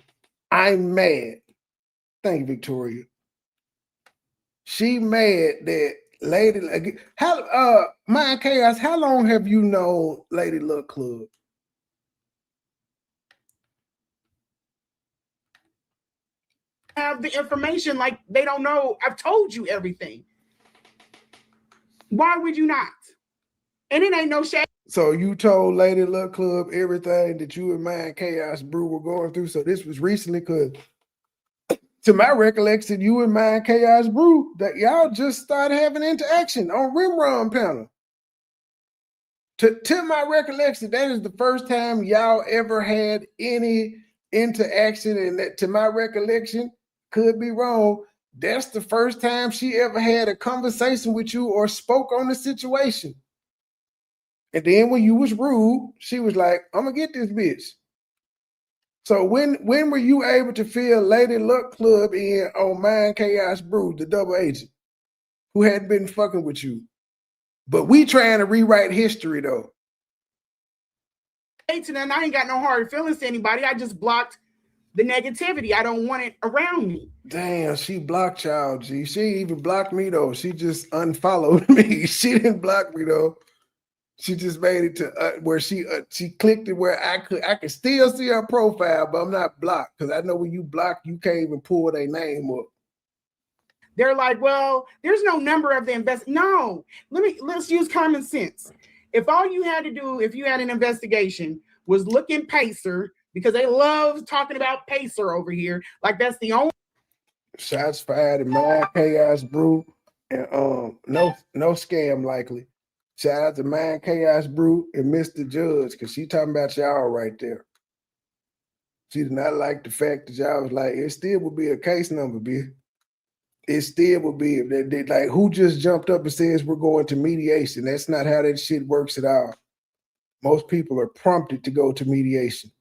I'm mad. Thank you, Victoria. She mad that Lady Mind Chaos, how long have you known Lady Luck Club? Have the information, like they don't know. I've told you everything. Why would you not? And it ain't no shade. So you told Lady Luck Club everything that you and Mind Chaos Brew were going through. So this was recently, because to my recollection, you and Mind Chaos Brew, that y'all just started having interaction on Rimron panel. To my recollection, that is the first time y'all ever had any interaction, and that, to my recollection, could be wrong, that's the first time she ever had a conversation with you or spoke on the situation. And then when you was rude, she was like, "I'm gonna get this bitch." So when were you able to fill Lady Luck Club in on Mind Chaos Brew, the double agent, who hadn't been fucking with you? But we trying to rewrite history though. And I ain't got no hard feelings to anybody. I just blocked the negativity. I don't want it around me. Damn, she blocked y'all, G. She didn't even blocked me though. She just unfollowed me. She didn't block me though. She just made it to where she clicked it where I could still see her profile, but I'm not blocked, because I know when you block, you can't even pull their name up. They're like, "Well, there's no number of the invest." No, let's use common sense. If all you had to do, if you had an investigation, was look in Pacer, because they love talking about Pacer over here, like that's the only. Shots fired in Mind Chaos Brew And no scam likely. Shout out to Mind Chaos Brew and Mr. Judge, because she talking about y'all right there. She did not like the fact that y'all was like, it still would be a case number, B. It still would be like who just jumped up and says we're going to mediation. That's not how that shit works at all. Most people are prompted to go to mediation.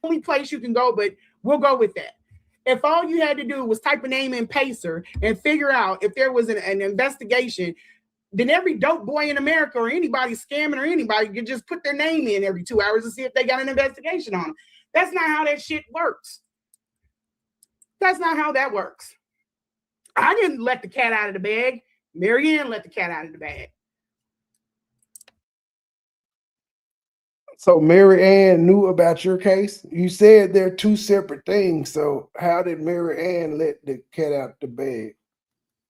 Only place you can go, but we'll go with that. If all you had to do was type a name in Pacer and figure out if there was an investigation, then every dope boy in America or anybody scamming or anybody could just put their name in every 2 hours to see if they got an investigation on them. That's not how that shit works. That's not how that works. I didn't let the cat out of the bag. Marianne let the cat out of the bag. So Mary Ann knew about your case? You said they're two separate things. So how did Mary Ann let the cat out the bag?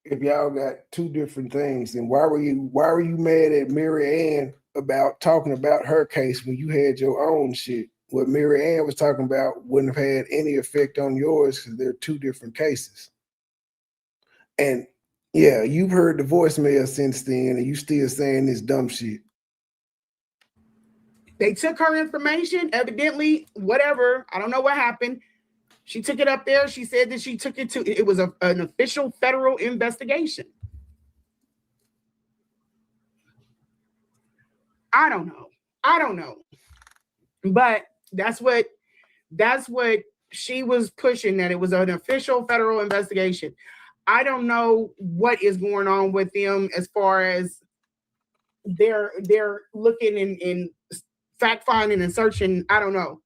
If y'all got two different things, then why were you mad at Mary Ann about talking about her case when you had your own shit? What Mary Ann was talking about wouldn't have had any effect on yours because they're two different cases. And yeah, you've heard the voicemail since then, and you still saying this dumb shit. They took her information, evidently, whatever. I don't know what happened. She took it up there. She said that she took it to, it was an official federal investigation. I don't know. But that's what she was pushing, that it was an official federal investigation. I don't know what is going on with them as far as they're looking in fact finding and searching. I don't know.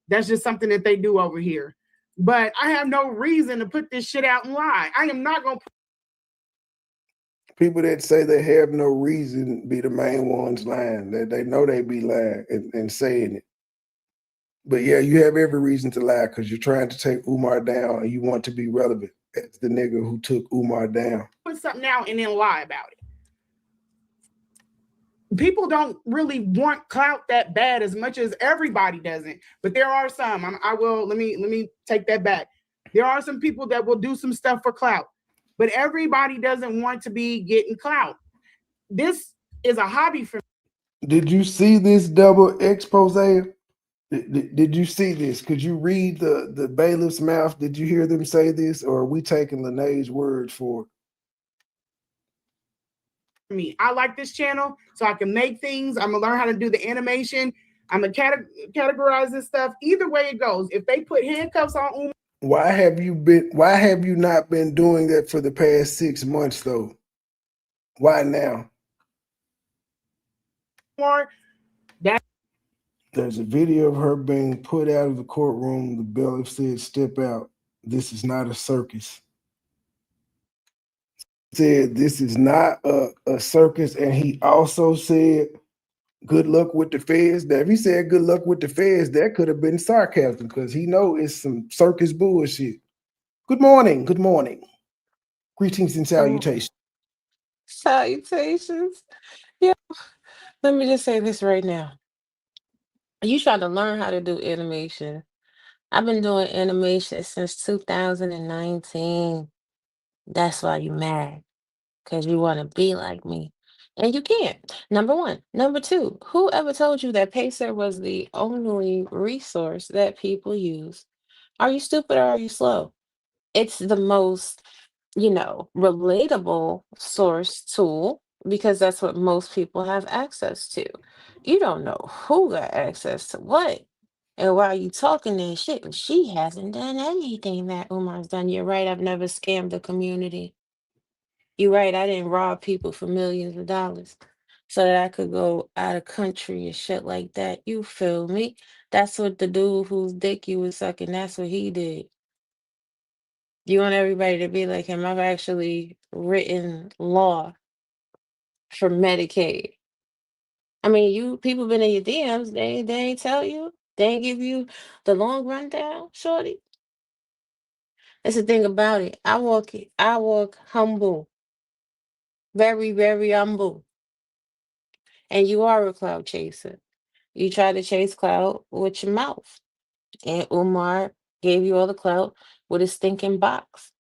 That's just something that they do over here. But I have no reason to put this shit out and lie. I am not going to. People that say they have no reason be the main ones lying. That they know they be lying and saying it. But yeah, you have every reason to lie because you're trying to take Umar down and you want to be relevant as the nigga who took Umar down. Put something out and then lie about it. People don't really want clout that bad as much as everybody doesn't, but there are some. Let me take that back. There are some people that will do some stuff for clout, but everybody doesn't want to be getting clout. This is a hobby for me. Did you see this double expose? Did you see this? Could you read the bailiff's mouth? Did you hear them say this, or are we taking Lenae's word for it? Me. I like this channel so I can make things. I'm gonna learn how to do the animation. I'm gonna categorize this stuff. Either way it goes. If they put handcuffs on Umar, why have you not been doing that for the past 6 months though? Why now? There's a video of her being put out of the courtroom. The bailiff said, "Step out. This is not a circus." Said this is not a circus, and he also said good luck with the feds. Now if he said good luck with the feds, that could have been sarcasm because he know it's some circus bullshit. Good morning. Greetings and salutations. Salutations. Yeah, let me just say this right now. You trying to learn how to do animation. I've been doing animation since 2019. That's why you mad. Because you want to be like me. And you can't. Number one. Number two, who ever told you that Pacer was the only resource that people use? Are you stupid or are you slow? It's the most, relatable source tool because that's what most people have access to. You don't know who got access to what. And while you talking that shit, she hasn't done anything that Umar's done. You're right, I've never scammed the community. You're right, I didn't rob people for millions of dollars so that I could go out of country and shit like that. You feel me? That's what the dude whose dick you was sucking, that's what he did. You want everybody to be like him. I've actually written law for Medicaid. I mean, you people been in your DMs, they ain't tell you, they ain't give you the long rundown, shorty. That's the thing about it. I walk humble. Very, very humble. And you are a cloud chaser. You try to chase cloud with your mouth. And Umar gave you all the clout with his stinking box.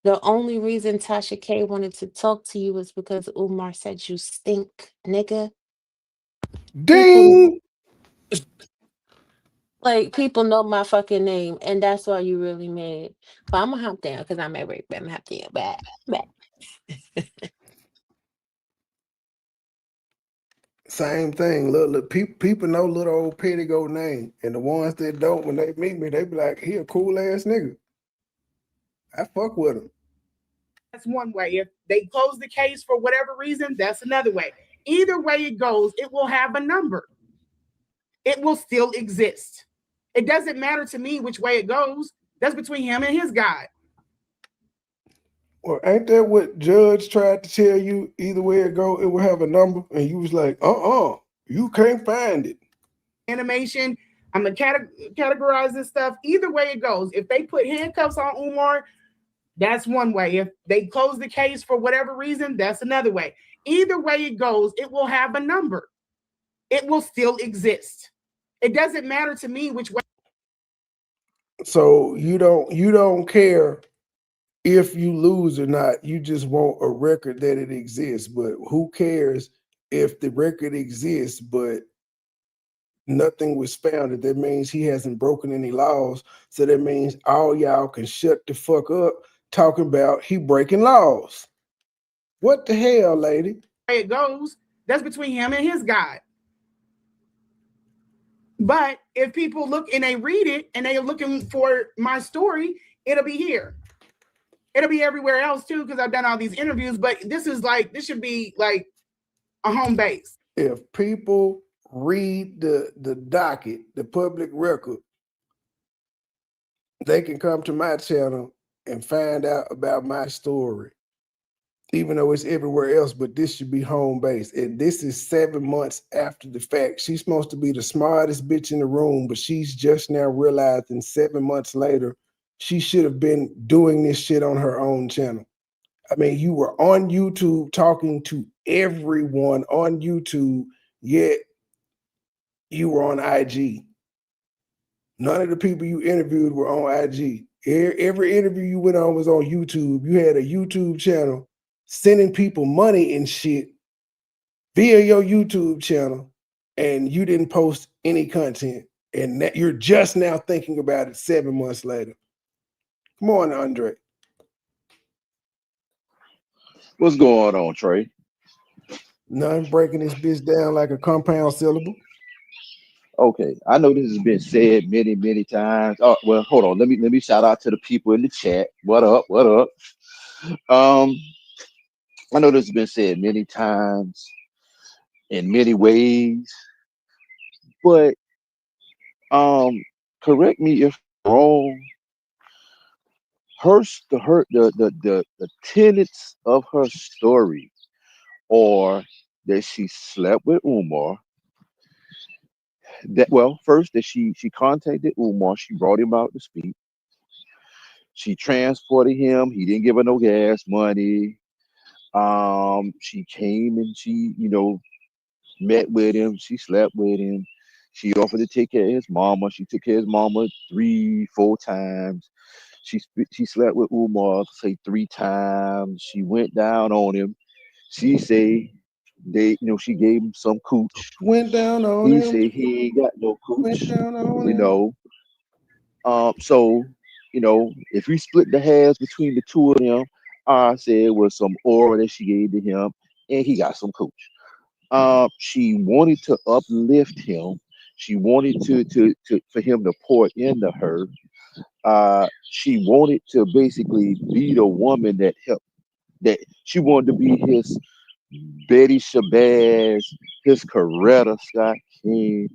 The only reason Tasha K wanted to talk to you was because Umar said you stink, nigga. People Ding! like people know my fucking name, and that's why you really mad. But I'm gonna hop down because I'm at work. But I'm gonna hop down. Bye. Same thing. Look, people know little old Pettigo name, and the ones that don't, when they meet me, they be like, "He a cool ass nigga. I fuck with him." That's one way. If they close the case for whatever reason, that's another way. Either way it goes, it will have a number. It will still exist. It doesn't matter to me which way it goes. That's between him and his God. Well, ain't that what Judge tried to tell you? Either way it go, it will have a number, and you was like, you can't find it. Animation. I'm gonna categorize this stuff. Either way it goes. If they put handcuffs on Umar, that's one way. If they close the case for whatever reason, that's another way. Either way it goes, it will have a number. It will still exist. It doesn't matter to me which way. So you don't care if you lose or not. You just want a record that it exists. But who cares if the record exists, but nothing was found? That means he hasn't broken any laws. So that means all y'all can shut the fuck up talking about he breaking laws. What the hell, lady? It goes, that's between him and his God. But if people look and they read it and they're looking for my story, it'll be here. It'll be everywhere else too, because I've done all these interviews. But this should be like a home base. If people read the docket, the public record, they can come to my channel and find out about my story, even though it's everywhere else. But this should be home base. And this is 7 months after the fact. She's supposed to be the smartest bitch in the room, but she's just now realizing 7 months later she should have been doing this shit on her own channel. I mean, you were on YouTube talking to everyone on YouTube, yet you were on IG. None of the people you interviewed were on IG. Every interview you went on was on YouTube. You had a YouTube channel sending people money and shit via your YouTube channel, and you didn't post any content. And that you're just now thinking about it 7 months later. Come on, Andre. What's going on, Trey? None, breaking this bitch down like a compound syllable. Okay, I know this has been said many, many times. Oh, well, hold on. Let me shout out to the people in the chat. What up? What up? I know this has been said many times in many ways, but correct me if I'm wrong. The tenets of her story, or that she slept with Umar. First that she contacted Umar, she brought him out to speak. She transported him. He didn't give her no gas money. She came and she, met with him. She slept with him. She offered to take care of his mama. She took care of his mama 3-4 times. She slept with Umar, say 3 times. She went down on him. She say she gave him some cooch. Went down on He him. said he ain't got no Went cooch. down on him. So if we split the halves between the two of them, I said it was some aura that she gave to him, and he got some cooch. She wanted to uplift him. She wanted to for him to pour into her. She wanted to basically be the woman that helped. That she wanted to be his Betty Shabazz, his Coretta Scott King,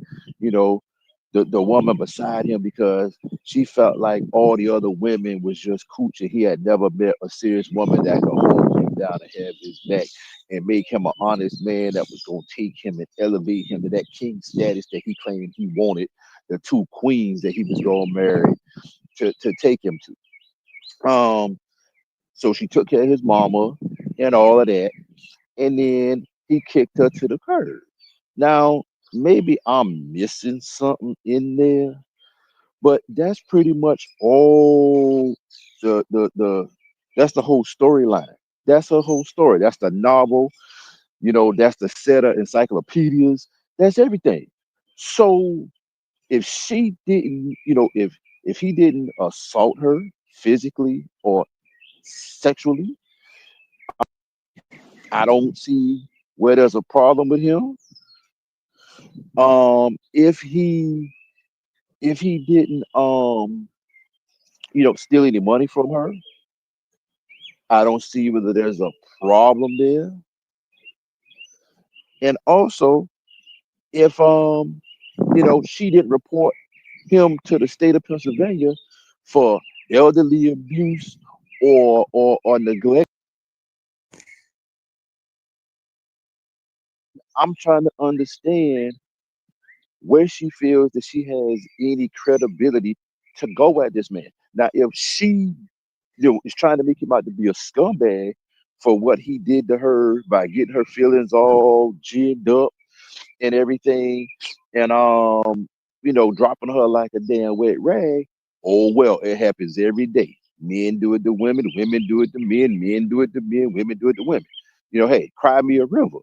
the woman beside him, because she felt like all the other women was just cooch, and he had never met a serious woman that could hold him down and have his back and make him an honest man that was going to take him and elevate him to that king status that he claimed he wanted, the 2 queens that he was going to marry to take him to. So she took care of his mama and all of that, and then he kicked her to the curb. Now, maybe I'm missing something in there, but that's pretty much all the That's the whole storyline. That's her whole story. That's the novel. That's the set of encyclopedias. That's everything. So if she didn't, if he didn't assault her physically or sexually, I don't see where there's a problem with him. If he didn't steal any money from her, I don't see whether there's a problem there. And also, if she didn't report him to the state of Pennsylvania for elderly abuse or neglect. I'm trying to understand where she feels that she has any credibility to go at this man. Now, if she is trying to make him out to be a scumbag for what he did to her by getting her feelings all ginned up and everything, and dropping her like a damn wet rag. Oh well, it happens every day. Men do it to women, women do it to men do it to men, women do it to women. Hey, cry me a river.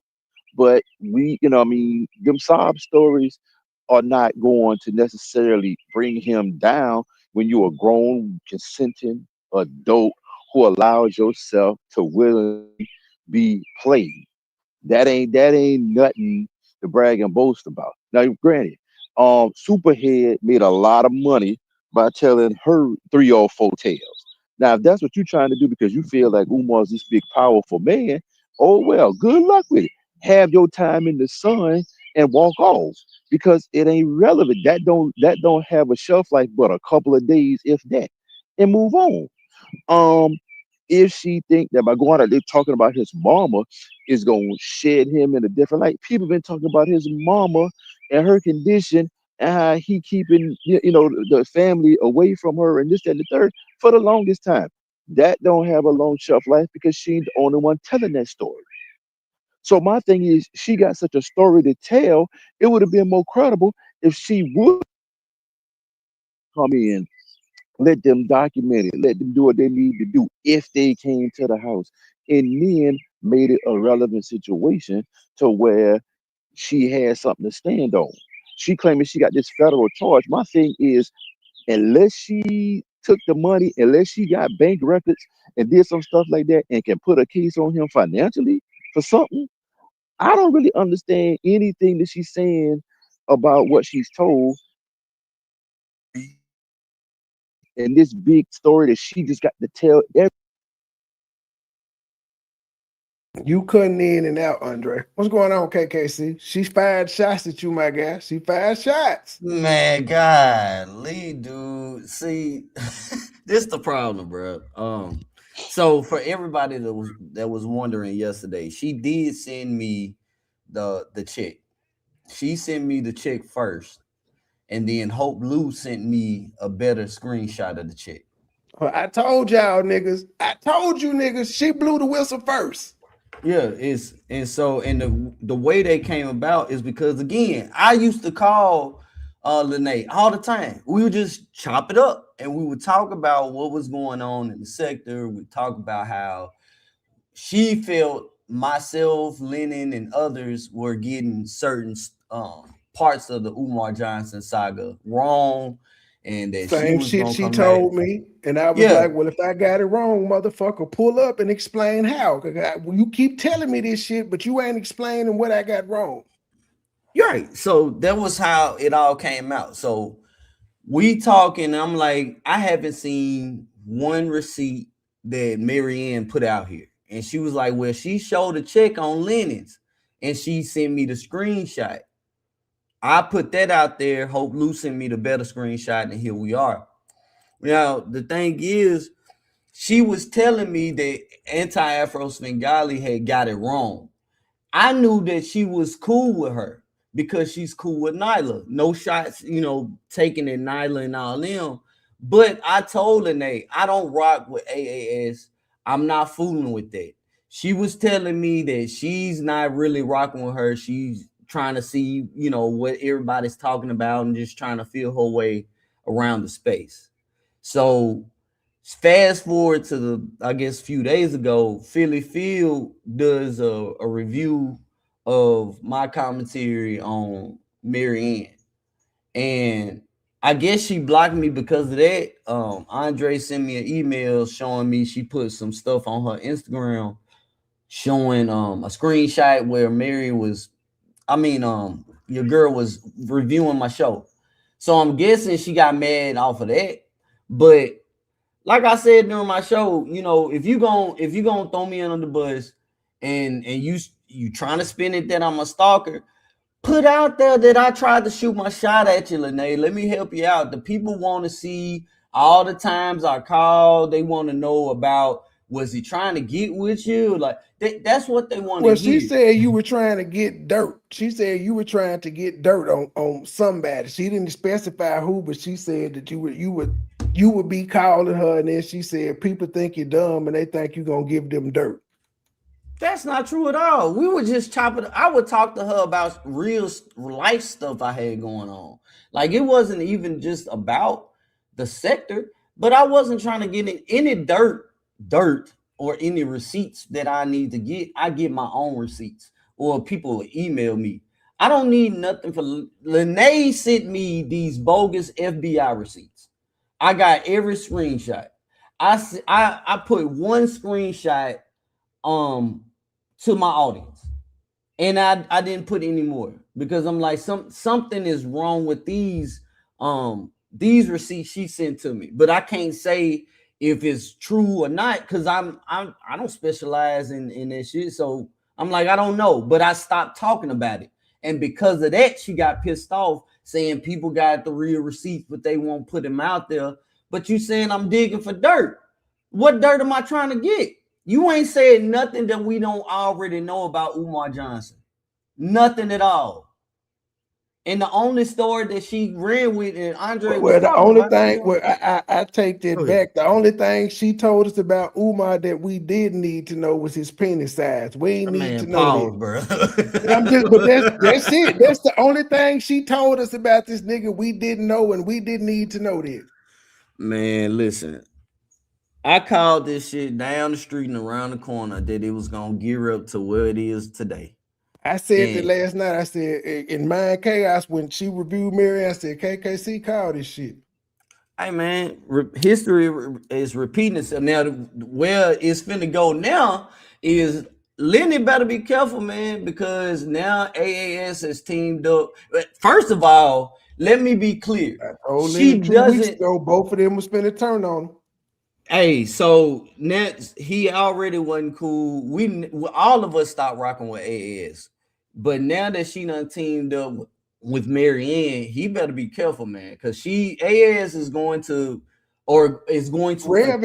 But them sob stories are not going to necessarily bring him down when you're a grown, consenting adult who allows yourself to willingly be played. That ain't nothing to brag and boast about. Now, granted, Superhead made a lot of money by telling her 3 or 4 tales. Now, if that's what you're trying to do because you feel like Umar's this big, powerful man, oh well, good luck with it. Have your time in the sun and walk off because it ain't relevant. That don't have a shelf life but a couple of days, if that, and move on. Um, if she think that by going out there talking about his mama is gonna shed him in a different light, people been talking about his mama and her condition and how he keeping the family away from her and this that, and the third for the longest time. That don't have a long shelf life because she's the only one telling that story. So my thing is, she got such a story to tell. It would have been more credible if she would come in, let them document it, let them do what they need to do if they came to the house, and then made it a relevant situation to where she had something to stand on. She claiming she got this federal charge. My thing is, unless she took the money, unless she got bank records and did some stuff like that and can put a case on him financially for something, I don't really understand anything that she's saying about what she's told in this big story that she just got to tell. You cutting in and out, Andre. What's going on, KKC? She fired shots at you, my guy. She fired shots. Man, golly, dude. See, this the problem, bro. So for everybody that was wondering yesterday, she did send me the check. She sent me the check first, and then Hope Lou sent me a better screenshot of the check. Well, I told y'all niggas. I told you niggas. She blew the whistle first. Yeah, the way they came about is because again, I used to call Lenae all the time. We would just chop it up and we would talk about what was going on in the sector. We talk about how she felt myself, Lennon, and others were getting certain parts of the Umar Johnson saga wrong, and that she Same was shit gonna she come back. told me. And I was Yeah, like, well, if I got it wrong, motherfucker, pull up and explain how. Well, you keep telling me this shit, but you ain't explaining what I got wrong. you're right. So that was how it all came out. So we talking, I'm like, I haven't seen one receipt that Marianne put out here. And she was like, well, she showed a check on Lennon's and she sent me the screenshot. I put that out there. Hope Lou sent me the better screenshot, and here we are. Now, the thing is, she was telling me that Anti-Afro Svengali had got it wrong. I knew that she was cool with her because she's cool with Nyla. No shots, taken at Nyla and all them. But I told Lenae, I don't rock with AAS. I'm not fooling with that. She was telling me that she's not really rocking with her. She's trying to see, what everybody's talking about and just trying to feel her way around the space. So Fast forward to the, I guess, few days ago, Philly Field does a review of my commentary on Mary Ann. And I guess she blocked me because of that. Andre sent me an email showing me she put some stuff on her Instagram showing a screenshot where your girl was reviewing my show. So I'm guessing she got mad off of that. But like I said during my show, you know, if you gonna throw me under the bus and you trying to spin it that I'm a stalker, put out there that I tried to shoot my shot at you, Lenae. Let me help you out. The people want to see all the times I called. They want to know about, was he trying to get with you? Like that's what they want to Well, hear. she said you were trying to get dirt. She said you were trying to get dirt on somebody. She didn't specify who, but she said that you would be calling her, and then she said people think you're dumb and they think you're gonna give them dirt. That's not true at all. We would just chop it. I would talk to her about real life stuff I had going on. Like it wasn't even just about the sector, but I wasn't trying to get in any dirt or any receipts that I need to get. I get my own receipts, or people will email me. I don't need nothing for Lenae sent me these bogus FBI receipts. I got every screenshot. I put one screenshot to my audience, and I didn't put any more because I'm like something is wrong with these receipts she sent to me, but I can't say if it's true or not because I don't specialize in that shit. So I'm like, I don't know, but I stopped talking about it, and because of that she got pissed off saying people got the real receipts but they won't put them out there. But you saying I'm digging for dirt. What dirt am I trying to get? You ain't said nothing that we don't already know about Umar Johnson. Nothing at all. And the only story that she ran with, and Andre Well, the only thing, well, I take that back. The only thing she told us about Umar that we did need to know was his penis size. We ain't need to know that. Bro. But that's it. That's the only thing she told us about this nigga we didn't know, and we didn't need to know that. Man, listen. I called this shit down the street and around the corner that it was gonna gear up to where it is today. I said that last night. I said in Mind Chaos when she reviewed Mary, I said KKC called this shit. Hey man, history is repeating itself. Now, where it's finna go now is Lenae better be careful, man, because now AAS has teamed up. First of all, let me be clear. She doesn't go. Both of them will spend a turn on him. Hey, so next he already wasn't cool. We all of us stopped rocking with AAS, but now that she done teamed up with Mary Ann, he better be careful, man, because AAS is going to Rev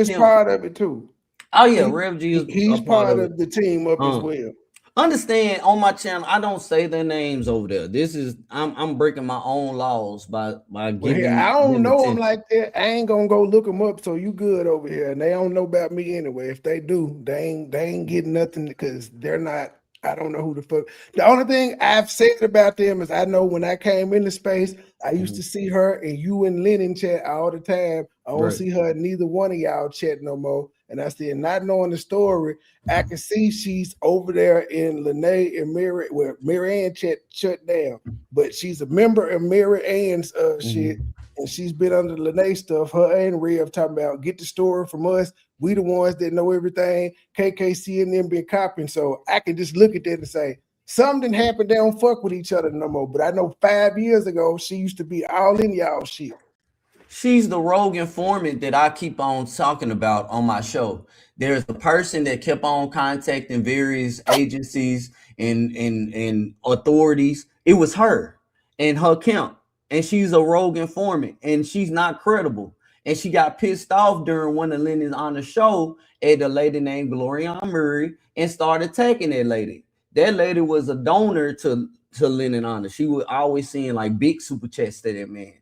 is part of it too. Oh yeah, Rev G is he's part of the team up as well. Understand, on my channel, I don't say their names over there. This is I'm breaking my own laws by giving. I don't know them like that. I ain't gonna go look them up. So you good over here, and they don't know about me anyway. If they do, they ain't getting nothing because they're not. I don't know who the fuck. The only thing I've said about them is I know when I came into space, I used to see her and you and Lenae chat all the time. I don't see her and neither one of y'all chat no more. And I said, not knowing the story, I can see she's over there in Lenae and Mary Ann chat shut down. But she's a member of Mary Ann's shit. And she's been under Lenae stuff. Her and Rev talking about get the story from us. We the ones that know everything. KKC and them been copying. So I can just look at that and say, something happened. They don't fuck with each other no more. But I know 5 years ago, she used to be all in y'all shit. She's the rogue informant that I keep on talking about on my show. There's a person that kept on contacting various agencies and authorities. It was her and her account. And she's a rogue informant and she's not credible. And she got pissed off during one of Lenae's on the show at a lady named Gloria Murray and started attacking that lady. That lady was a donor to Lenae Honor. She was always seeing like big super chats to that man.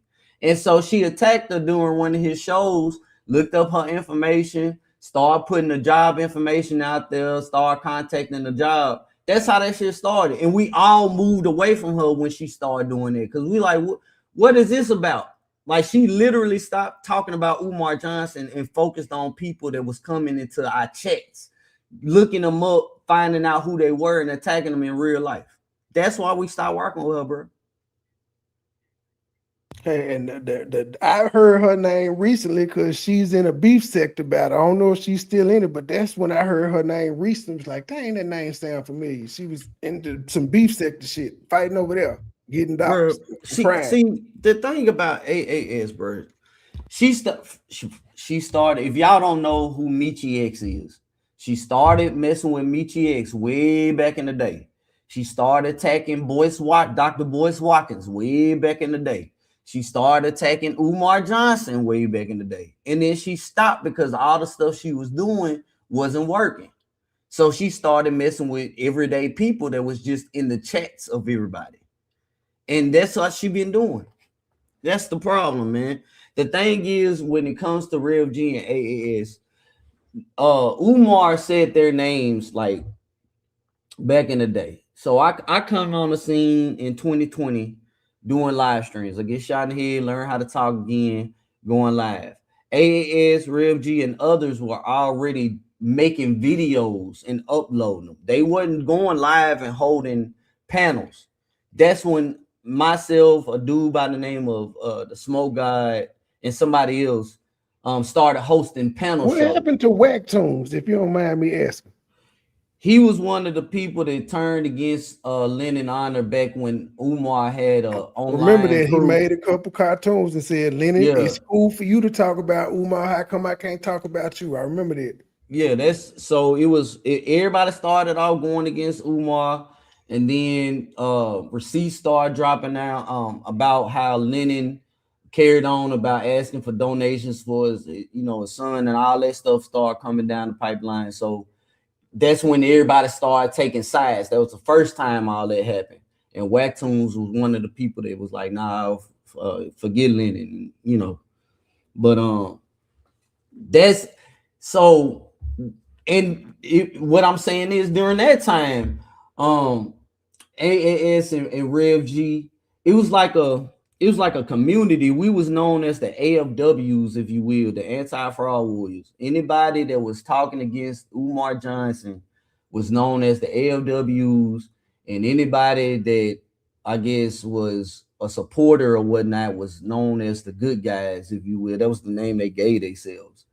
And so she attacked her during one of his shows, looked up her information, started putting the job information out there, started contacting the job. That's how that shit started. And we all moved away from her when she started doing it. Because we like, what is this about? Like she literally stopped talking about Umar Johnson and focused on people that was coming into our chats, looking them up, finding out who they were, and attacking them in real life. That's why we stopped working with her, bro. And I heard her name recently because she's in a beef sector battle. I don't know if she's still in it, but that's when I heard her name recently. I was like, dang, that name sound familiar. She was into some beef sector shit, fighting over there, getting dogs. See, the thing about AAS, bro, she started. If y'all don't know who Michi X is, she started messing with Michi X way back in the day. She started attacking Dr. Boyce Watkins way back in the day. She started attacking Umar Johnson way back in the day. And then she stopped because all the stuff she was doing wasn't working. So she started messing with everyday people that was just in the chats of everybody. And that's what she been doing. That's the problem, man. The thing is, when it comes to Rev G and AAS, Umar said their names like back in the day. So I come on the scene in 2020 doing live streams. I get shot in the head, learn how to talk again, going live. AAS, Rev G, and others were already making videos and uploading them. They wasn't going live and holding panels. That's when myself, a dude by the name of the Smoke God, and somebody else started hosting panel shows. What happened to Whack Tunes, if you don't mind me asking? He was one of the people that turned against Lennon Honor back when Umar had online. Remember that crew. he made a couple cartoons and said, Lennon, it's cool for you to talk about Umar. How come I can't talk about you? I remember that. Yeah, everybody started off going against Umar, and then receipts started dropping out about how Lennon carried on about asking for donations for his son, and all that stuff started coming down the pipeline. So that's when everybody started taking sides. That was the first time all that happened. And Whack Tunes was one of the people that was like, nah, forget Lennon, But that's so. And what I'm saying is, during that time, AAS and Rev G, it was like a community. We was known as the AFWs, if you will, the anti-fraud warriors. Anybody that was talking against Umar Johnson was known as the AFWs, and anybody that I guess was a supporter or whatnot was known as the good guys, if you will. That was the name they gave themselves.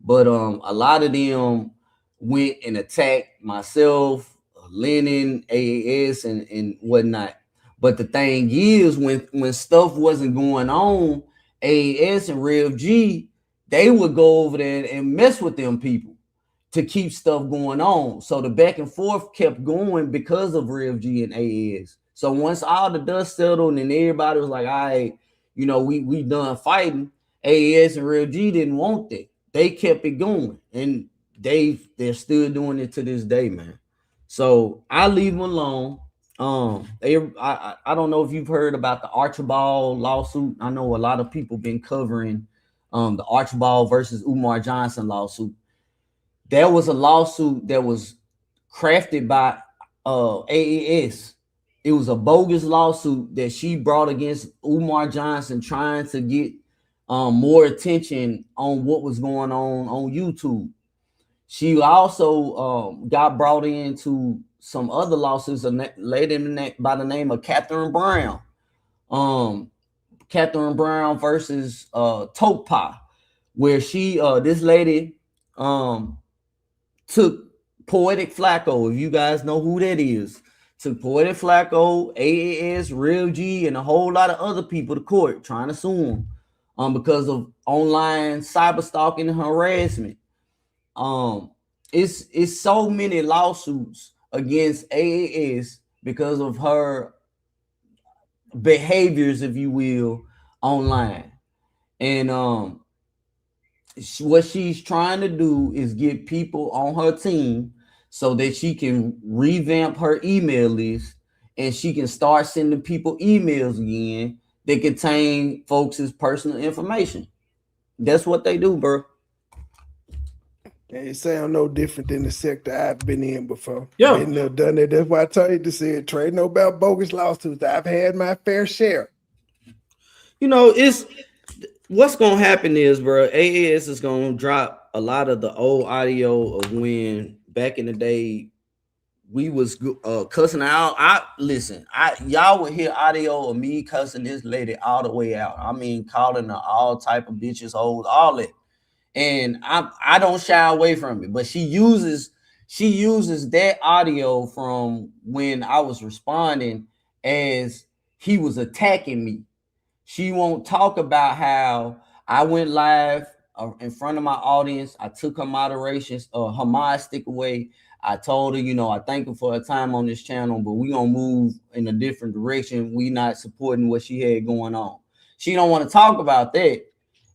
But a lot of them went and attacked myself, Lennon, AAS, and whatnot. But the thing is, when stuff wasn't going on, AAS and Rev G, they would go over there and mess with them people to keep stuff going on. So the back and forth kept going because of Rev G and AAS. So once all the dust settled and everybody was like, all right, we done fighting, AAS and Rev G didn't want that. They kept it going, and they're still doing it to this day, man. So I leave them alone. I don't know if you've heard about the Archibald lawsuit. I know a lot of people been covering the Archibald versus Umar Johnson lawsuit. There was a lawsuit that was crafted by AAS. It was a bogus lawsuit that she brought against Umar Johnson, trying to get more attention on what was going on YouTube. She also got brought into some other lawsuits, a lady by the name of Catherine Brown. Catherine Brown versus Topa, where this lady took Poetic Flacco, if you guys know who that is, took Poetic Flacco, AAS, Real G, and a whole lot of other people to court trying to sue them because of online cyber stalking and harassment. It's so many lawsuits against AAS because of her behaviors, if you will, online. And what she's trying to do is get people on her team so that she can revamp her email list and she can start sending people emails again that contain folks' personal information. That's what they do, bro. It sound no different than the sector I've been in before. Yeah. Been there, done it. That's why I told you to say it. Trade no about bogus lawsuits. I've had my fair share. It's What's gonna happen is, bro, AAS is gonna drop a lot of the old audio of when back in the day we was cussing out. Y'all would hear audio of me cussing this lady all the way out. I mean, calling her all type of bitches, hoes, all that. And I don't shy away from it, but she uses that audio from when I was responding as he was attacking me. She won't talk about how I went live in front of my audience. I took her moderations, her mod stick away. I told her, I thank her for her time on this channel, but we gonna move in a different direction. We not supporting what she had going on. She don't want to talk about that.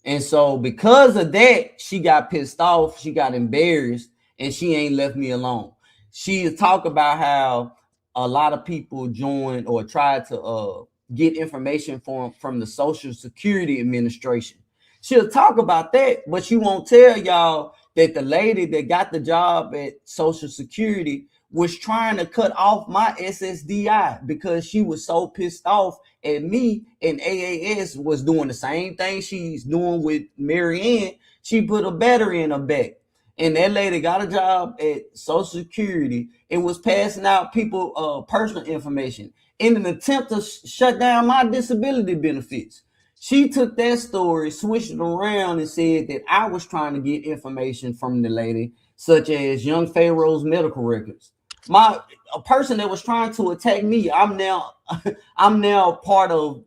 And so because of that, she got pissed off. She got embarrassed, and she ain't left me alone. She talk about how a lot of people joined or tried to get information from the Social Security Administration. She'll talk about that, but she won't tell y'all that the lady that got the job at Social Security was trying to cut off my SSDI because she was so pissed off at me, and AAS was doing the same thing she's doing with Marianne. She put a battery in her back, and that lady got a job at Social Security and was passing out people personal information in an attempt to shut down my disability benefits. She took that story, switched it around, and said that I was trying to get information from the lady, such as young Pharaoh's medical records. A person that was trying to attack me, I'm now part of.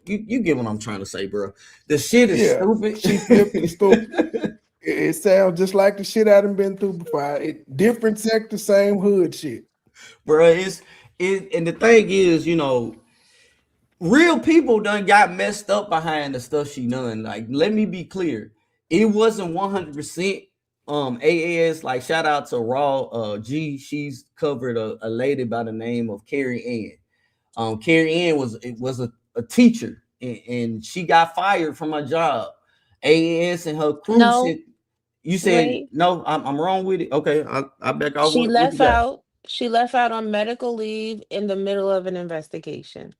You get what I'm trying to say, bro. The shit is stupid. She flipping stupid. It sounds just like the shit I done been through before. Different sector, same hood shit, bro. And the thing is, real people done got messed up behind the stuff she done. Like, let me be clear, it wasn't 100% AAS. Like, shout out to Raw G. She's covered a lady by the name of Carrie Ann. Carrie Ann was a teacher, and she got fired from her job. AAS and her crew said, you said no, I'm wrong with it. Okay, I back off. She left out. She left out on medical leave in the middle of an investigation.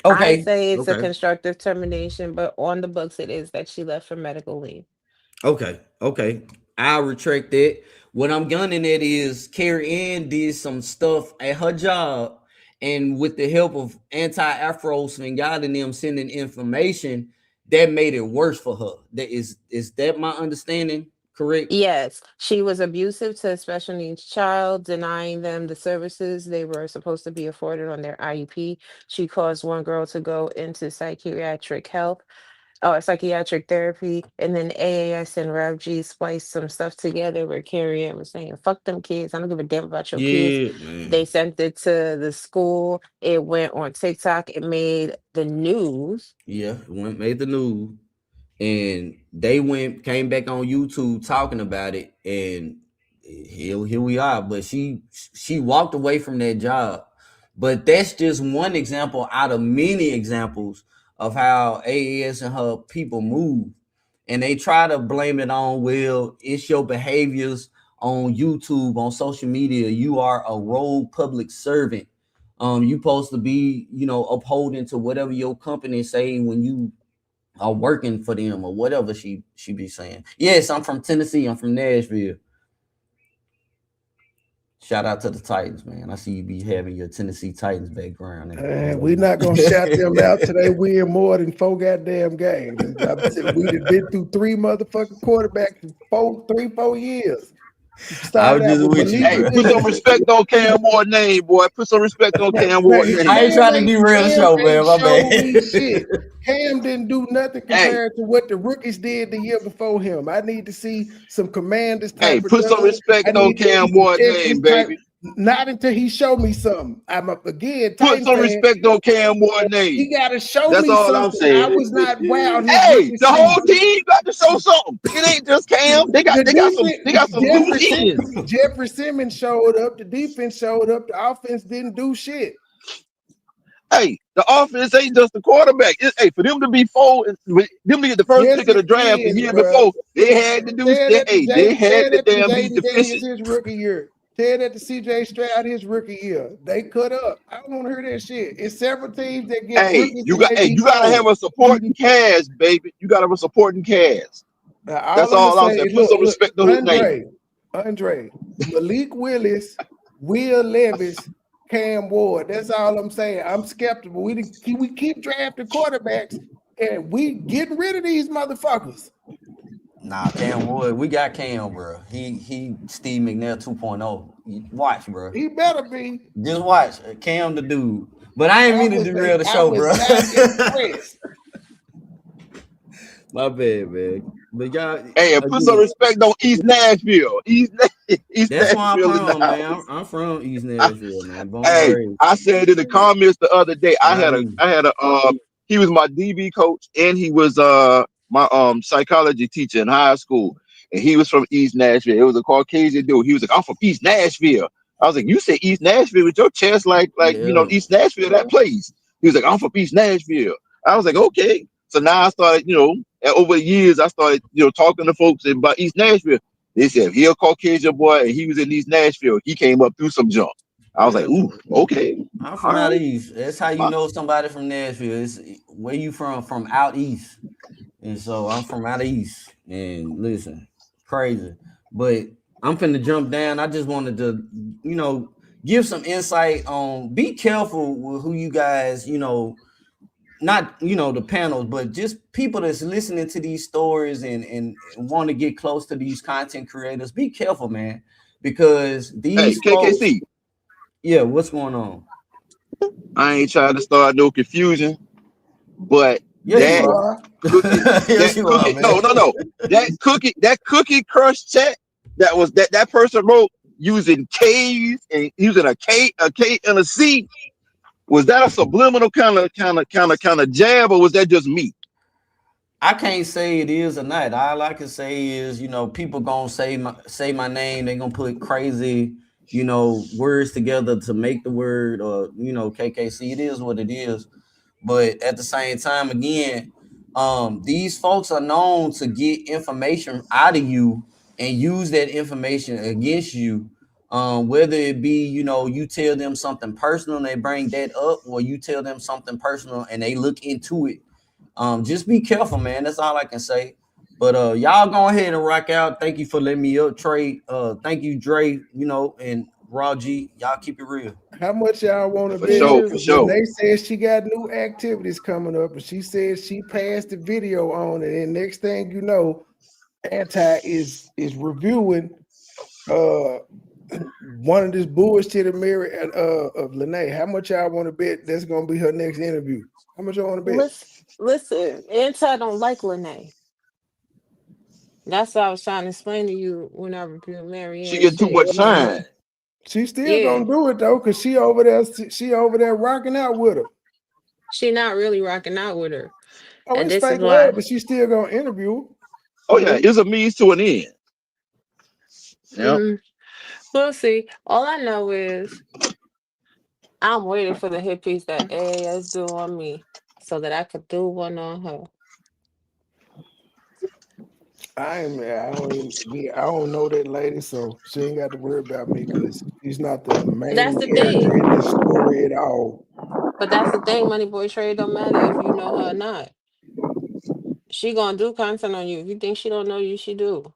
Okay. I say it's a constructive termination, but on the books it is that she left for medical leave. Okay. I'll retract that. What I'm gunning at is Carrie Ann did some stuff at her job, and with the help of anti-Afros and God and them sending information, that made it worse for her. Is that my understanding correct? Yes, she was abusive to a special needs child, denying them the services they were supposed to be afforded on their IEP. She caused one girl to go into psychiatric therapy, and then AAS and Rev G spliced some stuff together where Carrie Ann was saying, fuck them kids, I don't give a damn about your kids. Man. They sent it to the school. It went on TikTok. It made the news. Yeah, it made the news. And they came back on YouTube talking about it, and here we are. But she walked away from that job. But that's just one example out of many examples of how AAS and her people move. And they try to blame it on, well, it's your behaviors on YouTube, on social media. You are a rogue public servant. You supposed to be, upholding to whatever your company say when you are working for them or whatever she be saying. Yes, I'm from Tennessee. I'm from Nashville. Shout out to the Titans, man. I see you be having your Tennessee Titans background. And we're not gonna shout them out today. Win more than 4 goddamn games. We've been through 3 motherfucking quarterbacks in 4 years. Hey, put some respect on Cam Ward's name, boy. Put some respect on Cam Ward's name. I ain't trying to derail the show, man. My bad. Cam didn't do nothing compared to what the rookies did the year before him. I need to see some Commanders. Hey, put some respect on Cam Ward's name, baby. Not until he showed me something. I'm up again. Put some respect on Cam Ward's name. He got to show me something. That's all I'm saying. I was not wow. Hey, the whole team got to show something. It ain't just Cam. They got some loose ends. Jeffrey Simmons showed up. The defense showed up. The offense didn't do shit. Hey, the offense ain't just the quarterback. For them to be them to get the first pick of the draft the year before, they had to do. They had to damn be deficient. His rookie year. Tell that to CJ Stroud his rookie year. They cut up. I don't want to hear that shit. It's several teams that get rookies and they be You gotta have cold. a supporting cast, baby. You gotta have a supporting cast. All That's I'm gonna all I'm say saying. is, Put some look, respect on his name. Andre, Malik Willis, Will Levis, Cam Ward. That's all I'm saying. I'm skeptical. We keep drafting quarterbacks and we getting rid of these motherfuckers. Nah, Cam Ward, we got Cam, bro. He Steve McNair 2.0. Watch, bro. He better be. Just watch. Cam the dude. But I ain't mean to derail the show, bro. My bad, man. But y'all, Hey, and put some respect on East Nashville. East that's where I'm Nashville from, man. I'm from East Nashville, man. Hey, I said in the comments the other day, I had a he was my DB coach and he was my psychology teacher in high school, and he was from East Nashville. It was a Caucasian dude. He was like, I'm from East Nashville. I was like, you said East Nashville with your chest like East Nashville, that place. He was like, I'm from East Nashville. I was like, okay. So now I started, over the years, I started, talking to folks about East Nashville. They said, he a Caucasian boy and he was in East Nashville. He came up through some junk. I was like, ooh, okay. I'm from out east. That's how you know somebody from Nashville. It's where you from out east. And so I'm from out east. And listen, crazy. But I'm finna jump down. I just wanted to, give some insight on, be careful with who you guys, not the panels, but just people that's listening to these stories and want to get close to these content creators. Be careful, man, because these KKC. folks, yeah, what's going on? I ain't trying to start no confusion, but that cookie crush chat that person wrote using K's and using a K and a C. Was that a subliminal kind of jab, or was that just me? I can't say it is or not. All I can say is, people gonna say my name. They're gonna put crazy, words together to make the word, or KKC. It is what it is. But at the same time, again, these folks are known to get information out of you and use that information against you. Whether it be, you tell them something personal and they bring that up, or you tell them something personal and they look into it. Just be careful, man. That's all I can say. But y'all go ahead and rock out. Thank you for letting me up, Trey. Thank you, Dre, and Raw G. Y'all keep it real. How much y'all want to bet? For sure. They said she got new activities coming up, and she said she passed the video on it. And next thing you know, Anti is reviewing one of this bullshit of Mary of Lenae. How much y'all want to bet that's gonna be her next interview? How much y'all want to bet? Listen, Anti don't like Lenae. That's what I was trying to explain to you when I reviewed Mary. She get too much shine. She still gonna do it though, cause she over there rocking out with her. She not really rocking out with her. Oh, and it's fake love, but she still gonna interview her. Oh yeah, it's a means to an end. Yeah. We'll see. All I know is I'm waiting for the hit piece that AAS do on me so that I could do one on her. I don't know that lady, so she ain't got to worry about me because she's not the main character in this story at all. But that's the thing, MoneyBoy Trade don't matter if you know her or not. She gonna do content on you. If you think she don't know you, she do.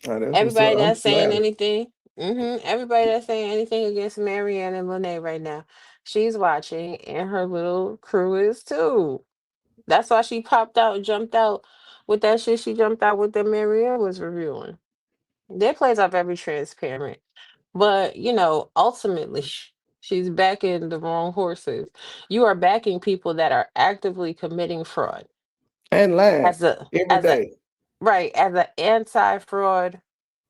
Everybody that's saying anything, everybody that's saying anything against Marianne and Lenae right now, she's watching, and her little crew is too. That's why she jumped out with that shit. She jumped out with that Marianne was reviewing. That plays off very transparent, but ultimately, she's backing the wrong horses. You are backing people that are actively committing fraud and lying every day. Right, as an anti-fraud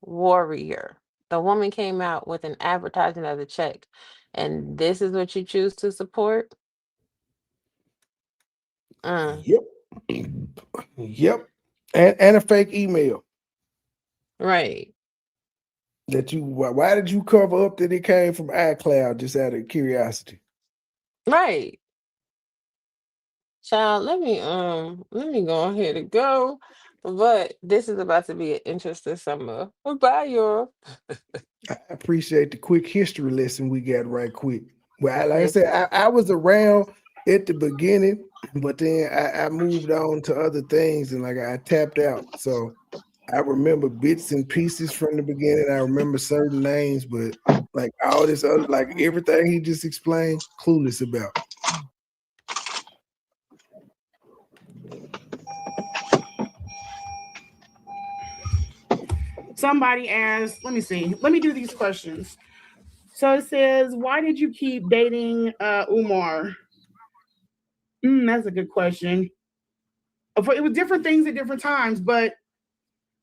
warrior. The woman came out with an advertisement as a check, and this is what you choose to support? Yep. And a fake email. Right. Why did you cover up that it came from iCloud just out of curiosity? Right. Child, let me go ahead and go. But this is about to be an interesting summer. Bye, y'all. I appreciate the quick history lesson we got right quick. Well, like I said, I was around at the beginning, but then I moved on to other things and like I tapped out. So I remember bits and pieces from the beginning. I remember certain names, but like all this other, like everything he just explained, clueless about. Somebody asked, let me see. Let me do these questions. So it says, why did you keep dating Umar? That's a good question. It was different things at different times, but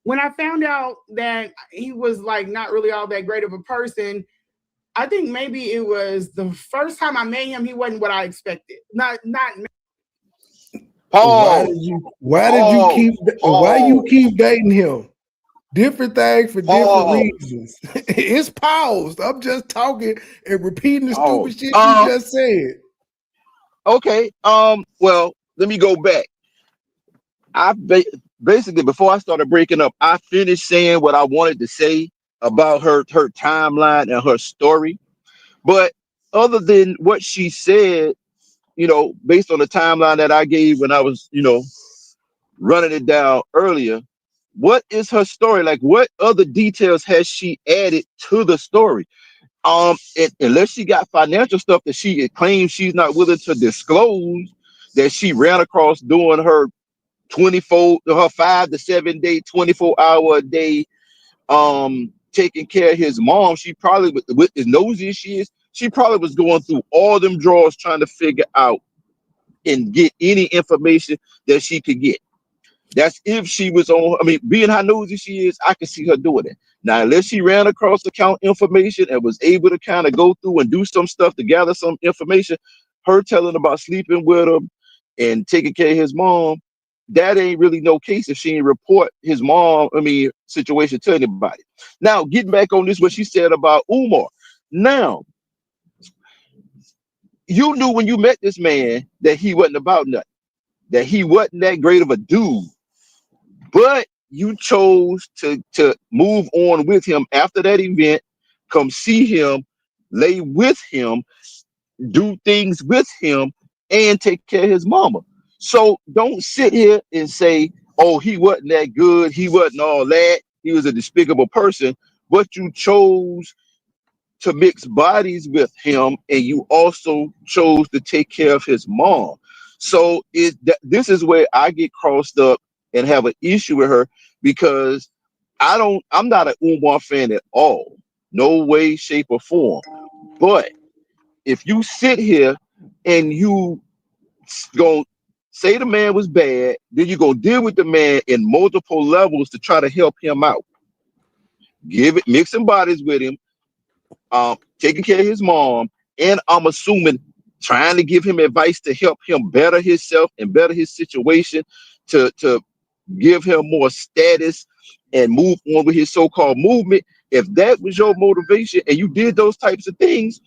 when I found out that he was like not really all that great of a person, I think maybe it was the first time I met him, he wasn't what I expected. Not Why did you keep dating him? Different things for different reasons. It's paused. I'm just talking and repeating the stupid shit you just said. Okay. Well, let me go back. Basically, before I started breaking up, I finished saying what I wanted to say about her timeline and her story. But other than what she said, based on the timeline that I gave when I was, running it down earlier, what is her story? Like, what other details has she added to the story? Unless she got financial stuff that she claims she's not willing to disclose, that she ran across doing her 5 to 7 day, 24-hour a day, taking care of his mom. She probably, with as nosy as she is, she probably was going through all them drawers trying to figure out and get any information that she could get. That's if she was on, being how nosy she is, I can see her doing it. Now, unless she ran across account information and was able to kind of go through and do some stuff to gather some information, her telling about sleeping with him and taking care of his mom, that ain't really no case if she ain't report his mom, situation to anybody. Now, getting back on this, what she said about Umar. Now, you knew when you met this man that he wasn't about nothing, that he wasn't that great of a dude. But you chose to move on with him after that event, come see him, lay with him, do things with him, and take care of his mama. So don't sit here and say, oh, he wasn't that good, he wasn't all that, he was a despicable person, but you chose to mix bodies with him, and you also chose to take care of his mom. So this is where I get crossed up and have an issue with her, because I'm not an Umar fan at all. No way, shape, or form. But if you sit here and you gonna say the man was bad, then you're gonna deal with the man in multiple levels to try to help him out. Mixing bodies with him, taking care of his mom, and I'm assuming trying to give him advice to help him better himself and better his situation, to give him more status and move on with his so-called movement. If that was your motivation and you did those types of things,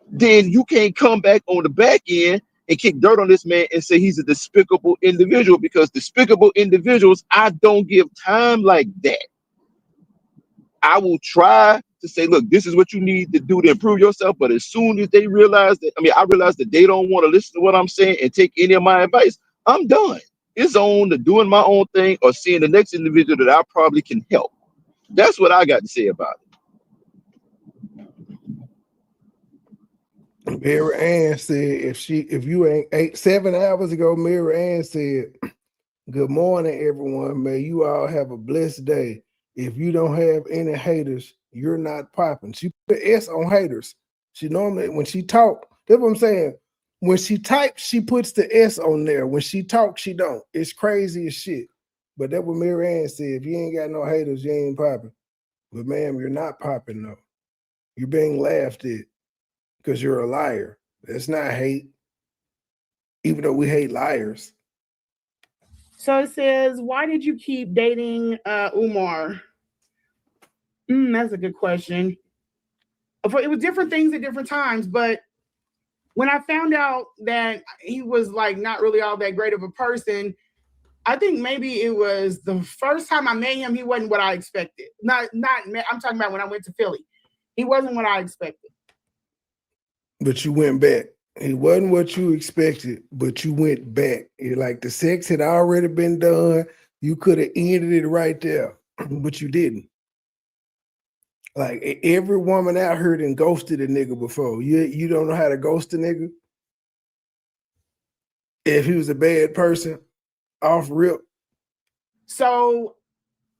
then you can't come back on the back end and kick dirt on this man and say he's a despicable individual, because despicable individuals, I don't give time like that. I will try to say, look, this is what you need to do to improve yourself. But as soon as they realize that, I realize that they don't want to listen to what I'm saying and take any of my advice, I'm done. It's on to doing my own thing or seeing the next individual that I probably can help. That's what I got to say about it. Mary Ann said, if you ain't 7 hours ago, Mary Ann said, good morning, everyone. May you all have a blessed day. If you don't have any haters, you're not popping. She put an S on haters. She normally, when she talk, that's what I'm saying. When she types, she puts the S on there. When she talks, she don't. It's crazy as shit. But that's what Mary Ann said. If you ain't got no haters, you ain't popping. But ma'am, you're not popping though. You're being laughed at because you're a liar. That's not hate. Even though we hate liars. So it says, why did you keep dating Umar? That's a good question. It was different things at different times, but when I found out that he was like not really all that great of a person, I think maybe it was the first time I met him, he wasn't what I expected. I'm talking about when I went to Philly. He wasn't what I expected. But you went back. It wasn't what you expected, but you went back. It, like the sex had already been done. You could have ended it right there, but you didn't. Like every woman out here done ghosted a nigga before. You don't know how to ghost a nigga? If he was a bad person, off rip. So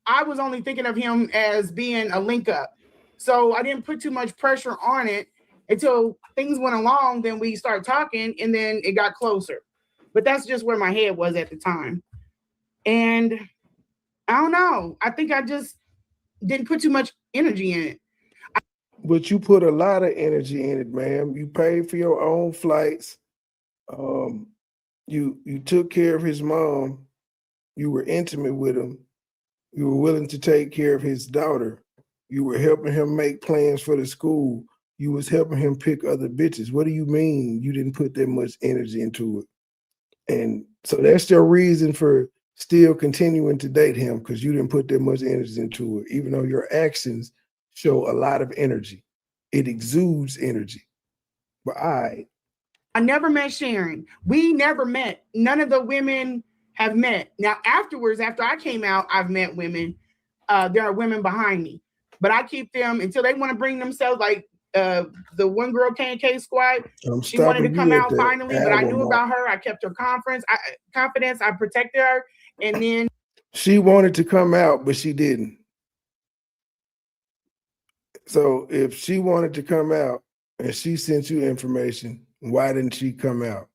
I was only thinking of him as being a link up. So I didn't put too much pressure on it until things went along. Then we started talking and then it got closer. But that's just where my head was at the time. And I don't know. I think I just didn't put too much energy in it. But you put a lot of energy in it, ma'am. You paid for your own flights. You took care of his mom. You were intimate with him. You were willing to take care of his daughter. You were helping him make plans for the school. You was helping him pick other bitches. What do you mean you didn't put that much energy into it? And so that's your reason for still continuing to date him, because you didn't put that much energy into it, even though your actions show a lot of energy. It exudes energy. But I never met Sharon. We never met. None of the women have met. Now, afterwards, after I came out, I've met women. There are women behind me, but I keep them until they want to bring themselves. Like the one girl, K Squad, she wanted to come out finally, but I knew about her. I kept her confidence. I protected her, and then she wanted to come out, but she didn't. So if she wanted to come out and she sent you information, why didn't she come out?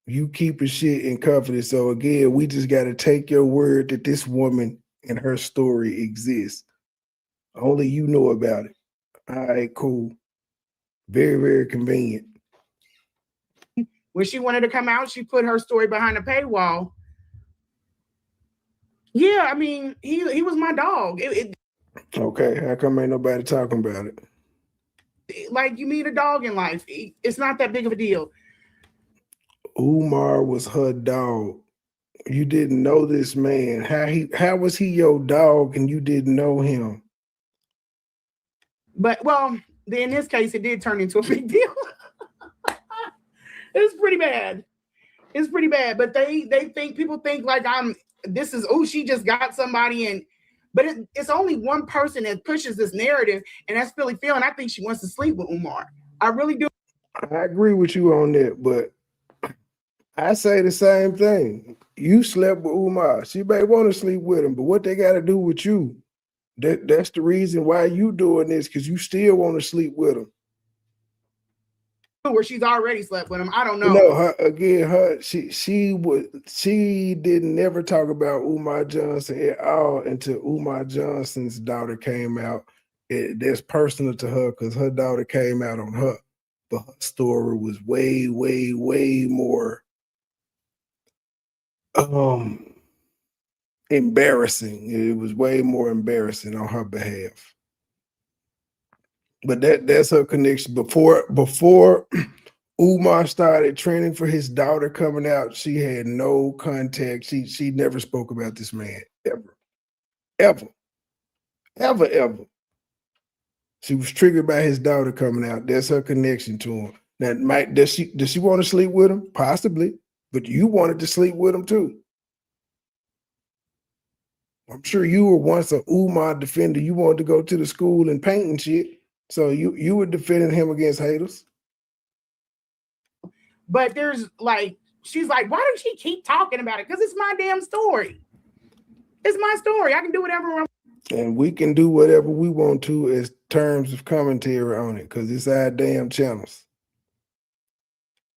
You keep your shit in confidence. So again, we just got to take your word that this woman and her story exists. Only you know about it. All right, cool. Very, very convenient. When she wanted to come out, she put her story behind a paywall. Yeah, I mean, he was my dog. Okay, how come ain't nobody talking about it? Like, you meet a dog in life. It's not that big of a deal. Umar was her dog. You didn't know this man. How was he your dog and you didn't know him? But well, in this case, it did turn into a big deal. It's pretty bad. It's pretty bad. But people think like she just got somebody, but it's only one person that pushes this narrative, and that's Philly Phil, and I think she wants to sleep with Umar. I really do. I agree with you on that, but I say the same thing. You slept with Umar. She may want to sleep with him, but what they got to do with you? That's the reason why you doing this, because you still want to sleep with him. Where she's already slept with him. I don't know. No, she didn't never talk about Umar Johnson at all until Umar Johnson's daughter came out. That's personal to her because her daughter came out on her. But her story was way, way, way more embarrassing. It was way more embarrassing on her behalf. But that's her connection. Before Umar started training for his daughter coming out, she had no contact. She never spoke about this man ever. She was triggered by his daughter coming out. That's her connection to him. Now, does she want to sleep with him? Possibly, but you wanted to sleep with him too. I'm sure you were once a Umar defender. You wanted to go to the school and paint and shit. So you were defending him against haters. But she's like, why does she keep talking about it? Because it's my damn story. It's my story. I can do whatever I want. And we can do whatever we want to as terms of commentary on it, because it's our damn channels.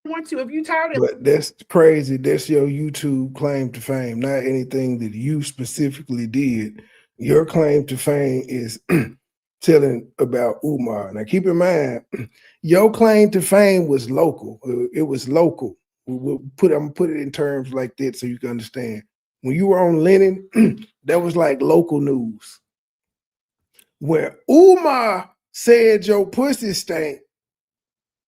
Want to if you tired of But that's crazy. That's your YouTube claim to fame, not anything that you specifically did. Your claim to fame is telling about Umar. Now keep in mind, your claim to fame was local. It was local. I'm gonna put it in terms like that so you can understand. When you were on Lenae, that was like local news. Where Umar said your pussy stank,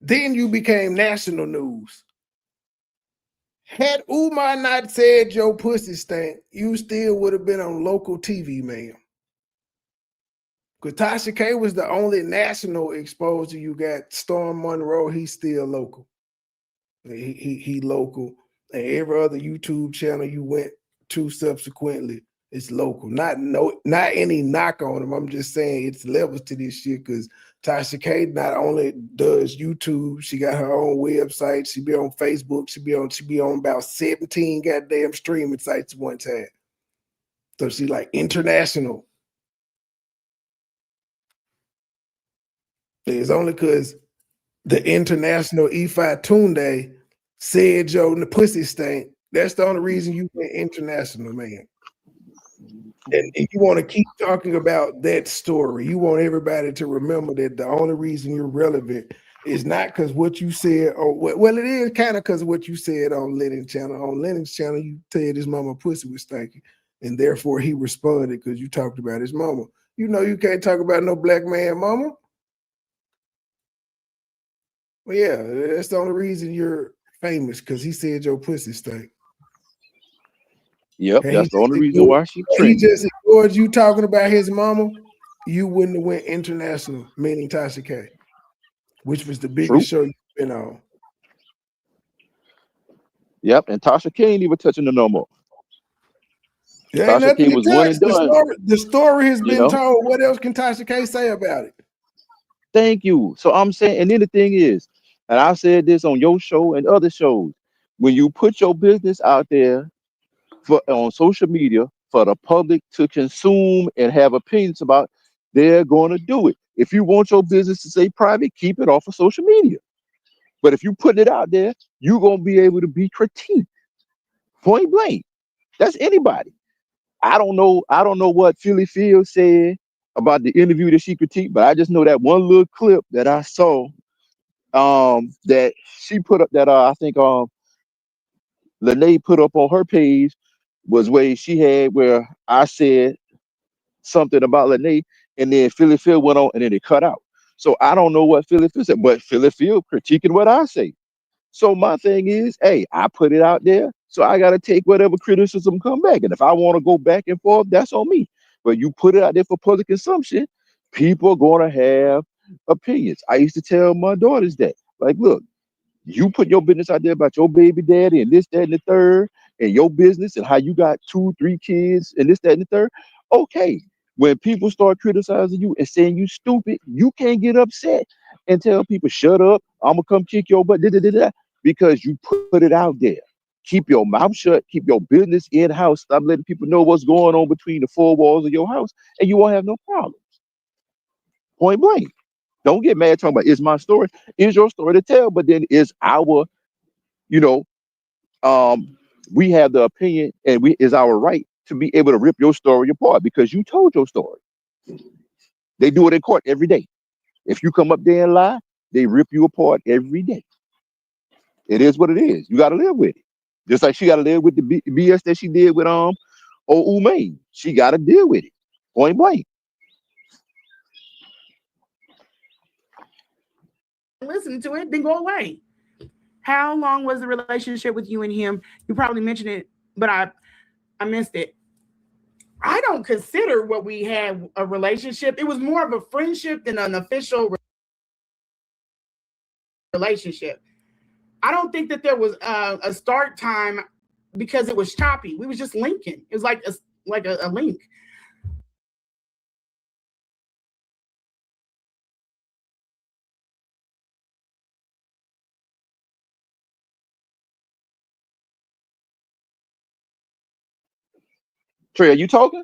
then you became national news. Had Umar not said your pussy stank, you still would have been on local TV, man. Because Tasha K was the only national exposure you got. Storm Monroe, he's still local. He local. And every other YouTube channel you went to subsequently, it's local. Not any knock on him. I'm just saying it's levels to this shit because Tasha K not only does YouTube, she got her own website. She be on Facebook. She be on about 17 goddamn streaming sites at one time. So she like international. It's only because the international E5 Tunde said Joe and the pussy stank. That's the only reason you went international, man. And you want to keep talking about that story. You want everybody to remember that the only reason you're relevant is not because what you said, or well, it is kind of because of what you said on Lenae's channel. On Lenae's channel, you said his mama pussy was stanky, and therefore he responded because you talked about his mama. You know you can't talk about no black man mama. Well, yeah, that's the only reason you're famous because he said your pussy stank. Yep, And that's the only reason why she trending. He just ignored you talking about his mama. You wouldn't have went international, meaning Tasha K, which was the biggest show you've been on. Yep, and Tasha K ain't even touching her no more. There ain't Tasha K nothing was to one touch. and done. The story has been told. What else can Tasha K say about it? Thank you. So I'm saying, and then the thing is, and I said this on your show and other shows, when you put your business out there on social media for the public to consume and have opinions about, they're going to do it. If you want your business to stay private, keep it off of social media. But if you put it out there, you're going to be able to be critiqued. Point blank. That's anybody. I don't know what Philly Field said about the interview that she critiqued, but I just know that one little clip that I saw that she put up that I think Lenae put up on her page was where she had where I said something about Lenae, and then Philly Field went on and then it cut out. So I don't know what Philly Field said, but Philly Field critiquing what I say. So my thing is, hey, I put it out there, so I got to take whatever criticism come back. And if I want to go back and forth, that's on me. But you put it out there for public consumption, people are going to have opinions. I used to tell my daughters that, like, look, you put your business out there about your baby daddy and this, that, and the third, and your business and how you got 2, 3 kids and this, that, and the third. Okay, when people start criticizing you and saying you stupid, you can't get upset and tell people, shut up, I'm gonna come kick your butt, because you put it out there. Keep your mouth shut, keep your business in-house, stop letting people know what's going on between the 4 walls of your house, and you won't have no problems. Point blank. Don't get mad talking about it's my story. It's your story to tell, but then it's our, we have the opinion and is our right to be able to rip your story apart because you told your story. They do it in court every day. If you come up there and lie, they rip you apart every day. It is what it is. You got to live with it. Just like she got to live with the BS that she did with Umaine. She got to deal with it. Point blank. Listen to it, then go away. How long was the relationship with you and him? You probably mentioned it, but I missed it. I don't consider what we had a relationship. It was more of a friendship than an official relationship. I don't think that there was a start time because it was choppy. We was just linking. It was like a link. Trey, are you talking?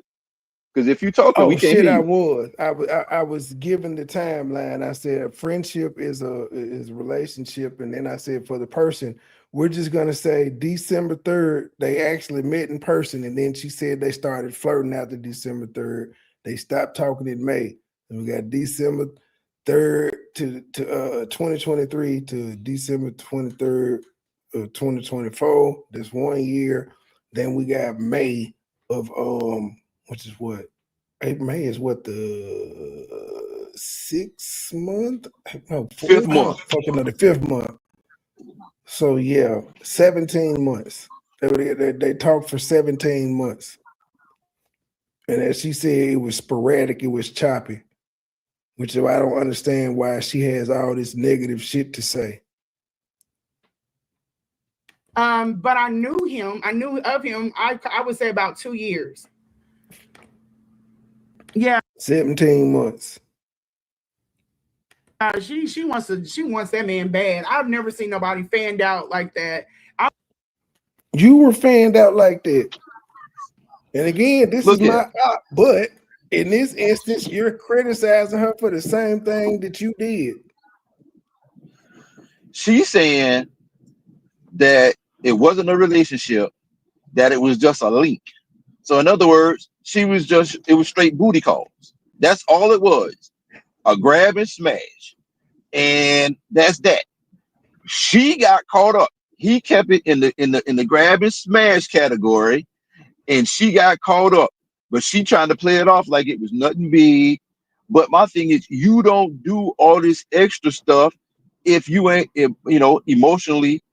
Because if you talking, we can't hear you. I was given the timeline. I said friendship is a relationship, and then I said for the person, we're just gonna say December 3rd they actually met in person, and then she said they started flirting after December 3rd. They stopped talking in May, and we got December 3rd to 2023 to December 23rd of 2024. That's 1 year. Then we got May of which is what? May is what, the 6th month? No, 5th month. Fucking the 5th month. So yeah, 17 months. They talked for 17 months. And as she said, it was sporadic, it was choppy. Which I don't understand why she has all this negative shit to say. But I knew him. I knew of him. I would say about 2 years. Yeah. 17 months. She wants that man bad. I've never seen nobody fanned out like that. You were fanned out like that. And again, this is my op, but in this instance, you're criticizing her for the same thing that you did. She's saying that it wasn't a relationship, that it was just a link. So in other words, it was straight booty calls. That's all it was. A grab and smash. And that's that. She got caught up. He kept it in the grab and smash category, and she got caught up. But she trying to play it off like it was nothing big. But my thing is, you don't do all this extra stuff if you ain't, emotionally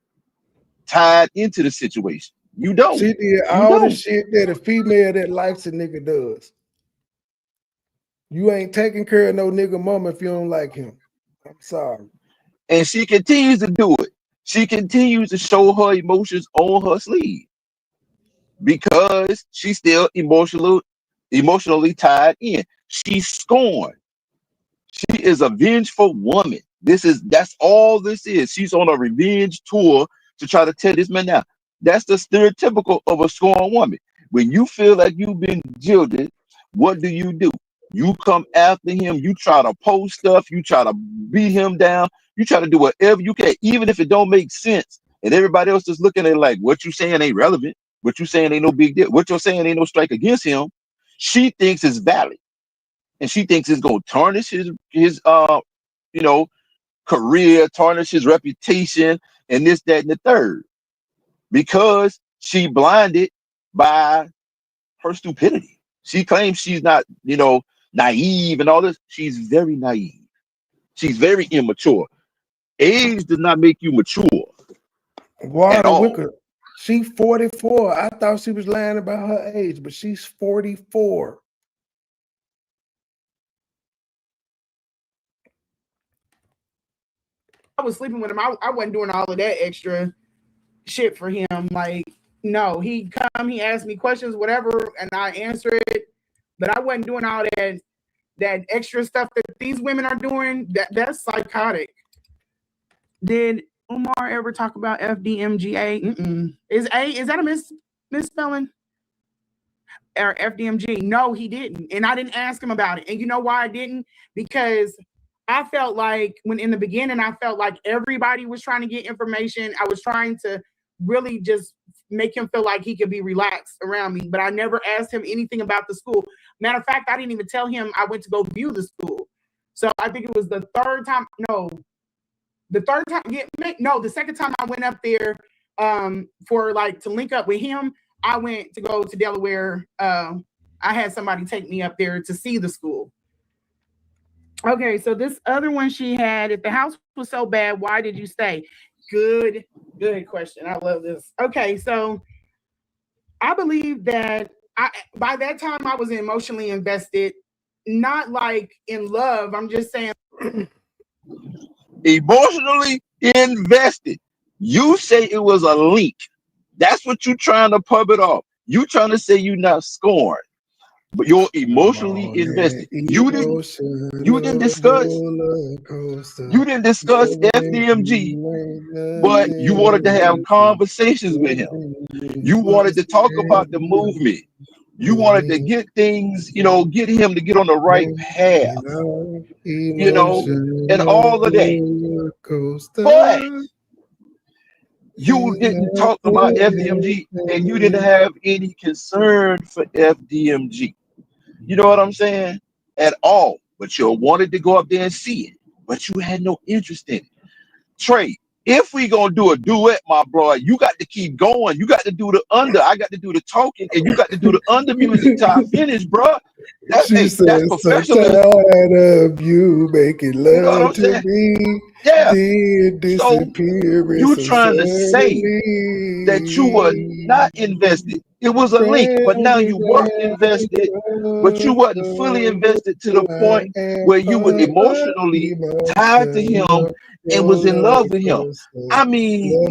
tied into the situation. You don't. She did all the shit that a female that likes a nigga does. You ain't taking care of no nigga mama if you don't like him. I'm sorry. And she continues to do it. She continues to show her emotions on her sleeve because she's still emotionally tied in. She's scorned. She is a vengeful woman. That's all this is. She's on a revenge tour to try to tear this man down. That's the stereotypical of a scorned woman. When you feel like you've been jilted, what do? You come after him. You try to post stuff. You try to beat him down. You try to do whatever you can, even if it don't make sense. And everybody else is looking at it like, what you saying ain't relevant. What you saying ain't no big deal. What you're saying ain't no strike against him. She thinks it's valid. And she thinks it's going to tarnish his career, tarnish his reputation, and this, that, and the third. Because she blinded by her stupidity. She claims she's not, naive and all this. She's very naive. She's very immature. Age does not make you mature. Water Wicker, she's 44. I thought she was lying about her age, but she's 44. I was sleeping with him. I wasn't doing all of that extra shit for him. Like, no, he'd come, he asked me questions, whatever, and I answer it. But I wasn't doing all that extra stuff that these women are doing. That's psychotic. Did Umar ever talk about FDMGA? Is that a misspelling? Or FDMG? No, he didn't. And I didn't ask him about it. And you know why I didn't? Because I felt like when in the beginning, I felt like everybody was trying to get information. I was trying to really just make him feel like he could be relaxed around me. But I never asked him anything about the school. Matter of fact, I didn't even tell him I went to go view the school. So I think it was the third time. No, the second time I went up there for to link up with him. I went to go to Delaware. I had somebody take me up there to see the school. Okay, so this other one she had, if the house was so bad, why did you stay? Good question. I love this. Okay, so I believe that by that time I was emotionally invested, not like in love. I'm just saying emotionally invested. You say it was a link. That's what you're trying to pub it off. You trying to say you're not scorned, but you're emotionally invested. You didn't discuss FDMG, but you wanted to have conversations with him. You wanted to talk about the movement. You wanted to get things, get him to get on the right path, and all of that. But you didn't talk about FDMG, and you didn't have any concern for FDMG. You know what I'm saying? At all. But you wanted to go up there and see it, but you had no interest in it. Trey, If we gonna do a duet, my bro, you got to keep going. You got to do the under. I got to do the talking, and you got to do the under music till I finish, bro. She That's said, "So professionalism. tired of you making You know what love I'm to saying? me, Yeah. then So disappearing you so trying to say that you were suddenly." not invested. It was a link, but now Stranded you were invested, but you wasn't fully invested to the point where you was emotionally tied to him and was in love with him. I mean,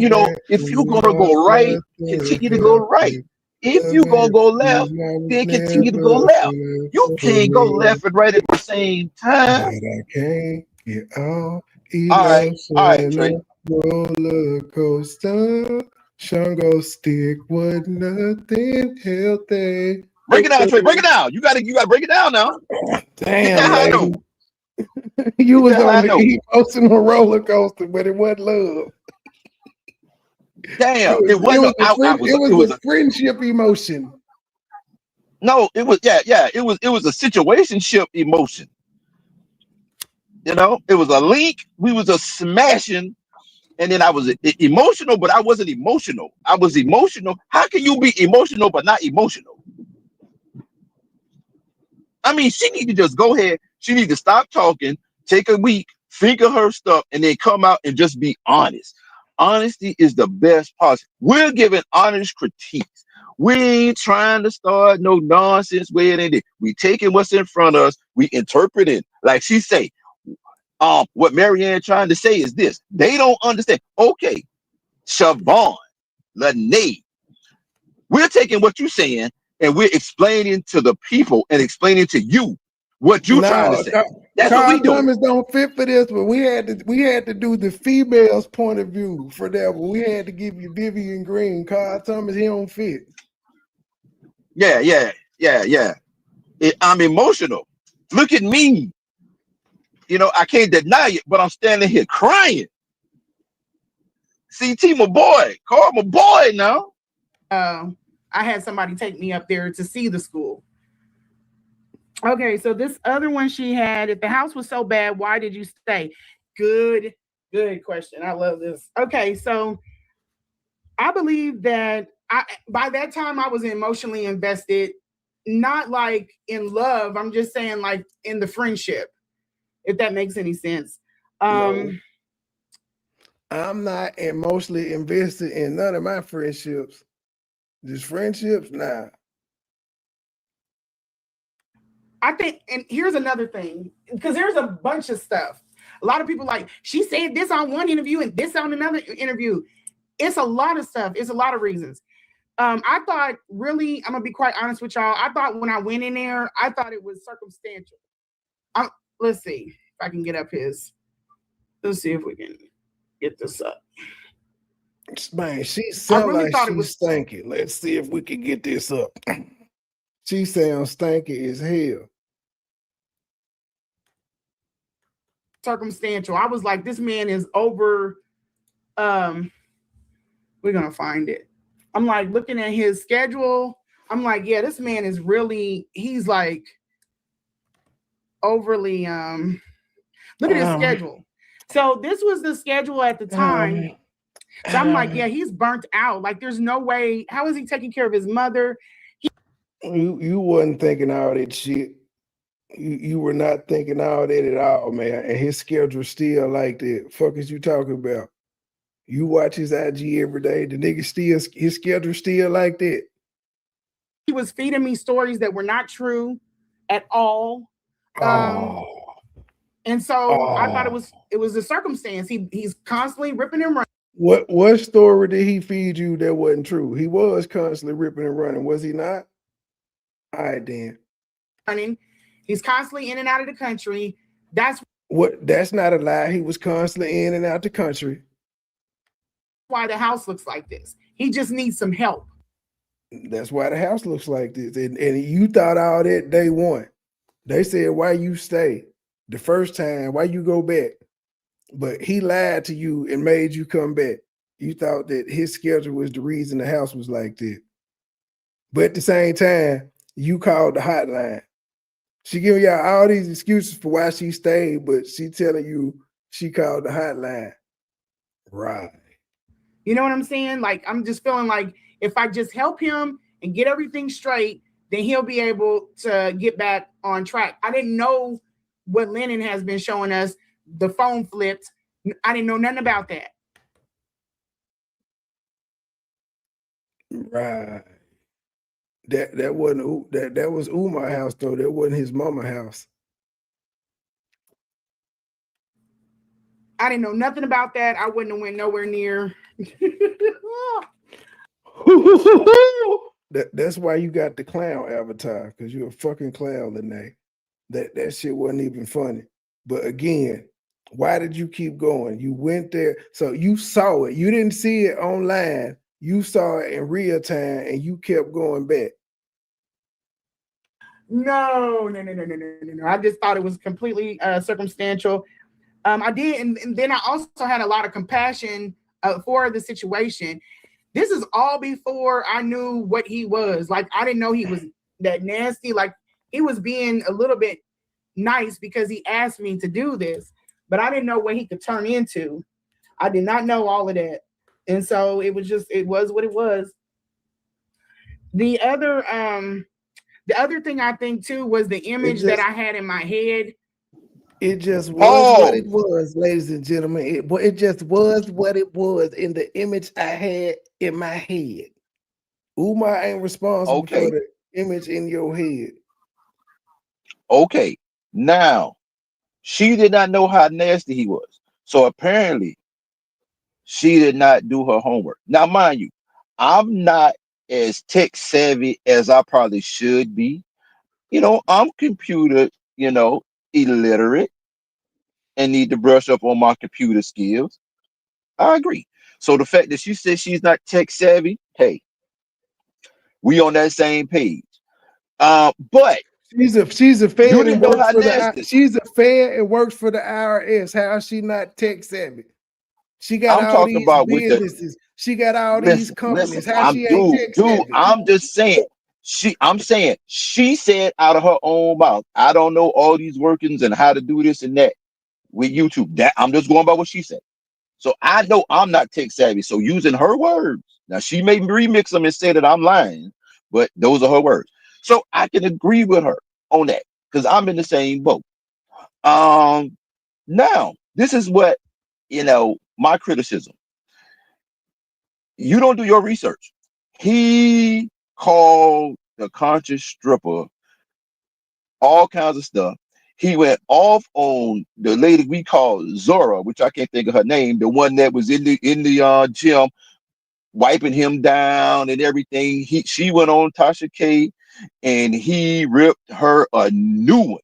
if you're gonna go right, continue to go right. If you're gonna go left, then continue to go left. You can't go left and right at the same But time. I can't get off All right, Trey. roller coaster. Shango stick was nothing healthy. Break it down, Trey. Break it down. You gotta break it down now. Get that Damn, high lady. note. You Get was that on high the note. emotional roller coaster, but it wasn't love. Damn, it It wasn't. was a friend, It was a friendship emotion. no. It was It was a situationship emotion. It was a link. We was a smashing, and then I was emotional, but I wasn't emotional. I was emotional. How can you be emotional but not emotional? I mean, she need to just go ahead. She need to stop talking, take a week, think of her stuff, and then come out and just be honest. Honesty is the best policy. We're giving honest critiques. We ain't trying to start no nonsense where it ain't. We taking what's in front of us. We interpreting. Like she say, what Marianne trying to say is this. They don't understand. Okay, Siobhan, Lenae, we're taking what you're saying and we're explaining to the people and explaining to you what you're trying to No, say. That's what Carl we doing. Thomas don't fit for this, but we had to do the female's point of view for that one. We had to give you Vivian Green. Carl Thomas, he don't fit. Yeah. I'm emotional. Look at me. I can't deny it, but I'm standing here crying. CT, my boy. Carl, my boy now. I had somebody take me up there to see the school. Okay, so this other one she had, if the house was so bad, why did you stay? Good question. I love this. Okay, so I believe that by that time I was emotionally invested, not like in love. I'm just saying like in the friendship, if that makes any sense. No. I'm not emotionally invested in none of my friendships. Just friendships, nah. I think, and here's another thing, because there's a bunch of stuff. A lot of people like, she said this on one interview and this on another interview. It's a lot of stuff. It's a lot of reasons. I thought really, I'm gonna be quite honest with y'all. I thought when I went in there, I thought it was circumstantial. Let's see if I can get up his. Let's see if we can get this up. Man, she sounds like she's stanky. Let's see if we can get this up. She sounds stanky as hell. Circumstantial. I was like, this man is over. We're gonna find it. I'm like looking at his schedule. I'm like, yeah, this man is really, he's like overly look at his schedule. So this was the schedule at the time. So I'm like, yeah, he's burnt out. Like, there's no way. How is he taking care of his mother? You wasn't thinking all that shit. You were not thinking all that at all, man. And his schedule still like that. Fuck is you talking about? You watch his IG every day. The nigga still, his schedule still like that. He was feeding me stories that were not true at all. And so I thought it was a circumstance. He's constantly ripping and running. What story did he feed you that wasn't true? He was constantly ripping and running, was he not? All right, then. Running. He's constantly in and out of the country. That's not a lie. He was constantly in and out the country. Why the house looks like this. He just needs some help. That's why the house looks like this. And you thought all that day one. They said, why you stay? The first time, why you go back? But he lied to you and made you come back. You thought that his schedule was the reason the house was like that. But at the same time, you called the hotline. She giving y'all all these excuses for why she stayed, but she telling you she called the hotline. Right. You know what I'm saying? Like, I'm just feeling like if I just help him and get everything straight, then he'll be able to get back on track. I didn't know what Lennon has been showing us. The phone flipped. I didn't know nothing about that. Right. That wasn't that was Umar house though. That wasn't his mama house. I didn't know nothing about that. I wouldn't have went nowhere near. That's why you got the clown avatar, because you're a fucking clown, Lenae. That shit wasn't even funny. But again, why did you keep going? You went there, so you saw it. You didn't see it online. You saw it in real time, and you kept going back. No. I just thought it was completely circumstantial. I did, and then I also had a lot of compassion for the situation. This is all before I knew what he was. Like, I didn't know he was that nasty. Like, he was being a little bit nice because he asked me to do this, but I didn't know what he could turn into. I did not know all of that. And so it was what it was. The other thing I think too was the image that I had in my head. It just was what it was, ladies and gentlemen. It just was what it was in the image I had in my head. Umar ain't responsible for the image in your head. Okay, now she did not know how nasty he was, so apparently she did not do her homework. Now, mind you, I'm not as tech savvy as I probably should be. I'm computer, illiterate, and need to brush up on my computer skills. I agree. So the fact that she said she's not tech savvy, hey, we on that same page. But she's a fan you and didn't know works how for nasty. she's a fan and works for the IRS. How is she not tech savvy? She got I'm all talking these about businesses. She got all these companies. How she ain't tech savvy? I'm just saying. She said out of her own mouth, I don't know all these workings and how to do this and that with YouTube. That I'm just going by what she said. So I know I'm not tech savvy. So using her words, now she may remix them and say that I'm lying, but those are her words. So I can agree with her on that because I'm in the same boat. Now this is what my criticism. You don't do your research. He called the conscious stripper all kinds of stuff. He went off on the lady we call Zora, which I can't think of her name, the one that was in the gym wiping him down and everything. She went on Tasha K and he ripped her a new one.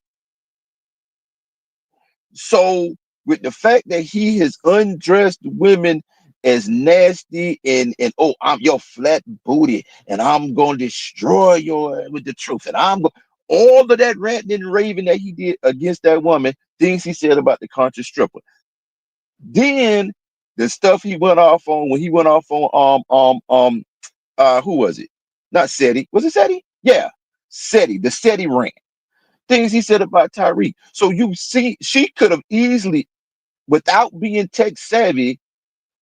So with the fact that he has undressed women as nasty and oh, I'm your flat booty and I'm gonna destroy your with the truth and all of that ranting and raving that he did against that woman, things he said about the conscious stripper. Then the stuff he went off on when he went off on who was it? Not Seti. Was it Seti? Yeah, Seti, the Seti rant. Things he said about Tyreek. So you see, she could have easily, without being tech savvy,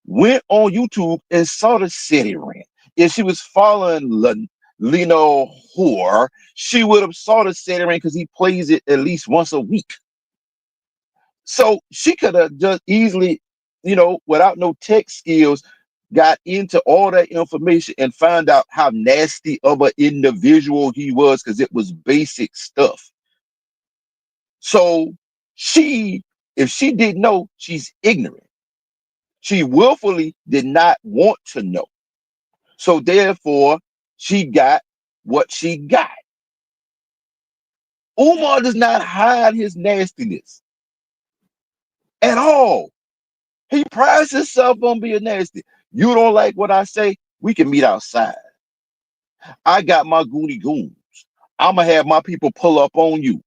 went on YouTube and saw the Seti rant. If she was following Lenae Whore, she would have saw the Seti rant because he plays it at least once a week. So she could have just easily, without no tech skills, got into all that information and found out how nasty of an individual he was because it was basic stuff. So if she didn't know, she's ignorant. She willfully did not want to know. So therefore, she got what she got. Umar does not hide his nastiness at all. He prides himself on being nasty. You don't like what I say? We can meet outside. I got my goony goons. I'm going to have my people pull up on you.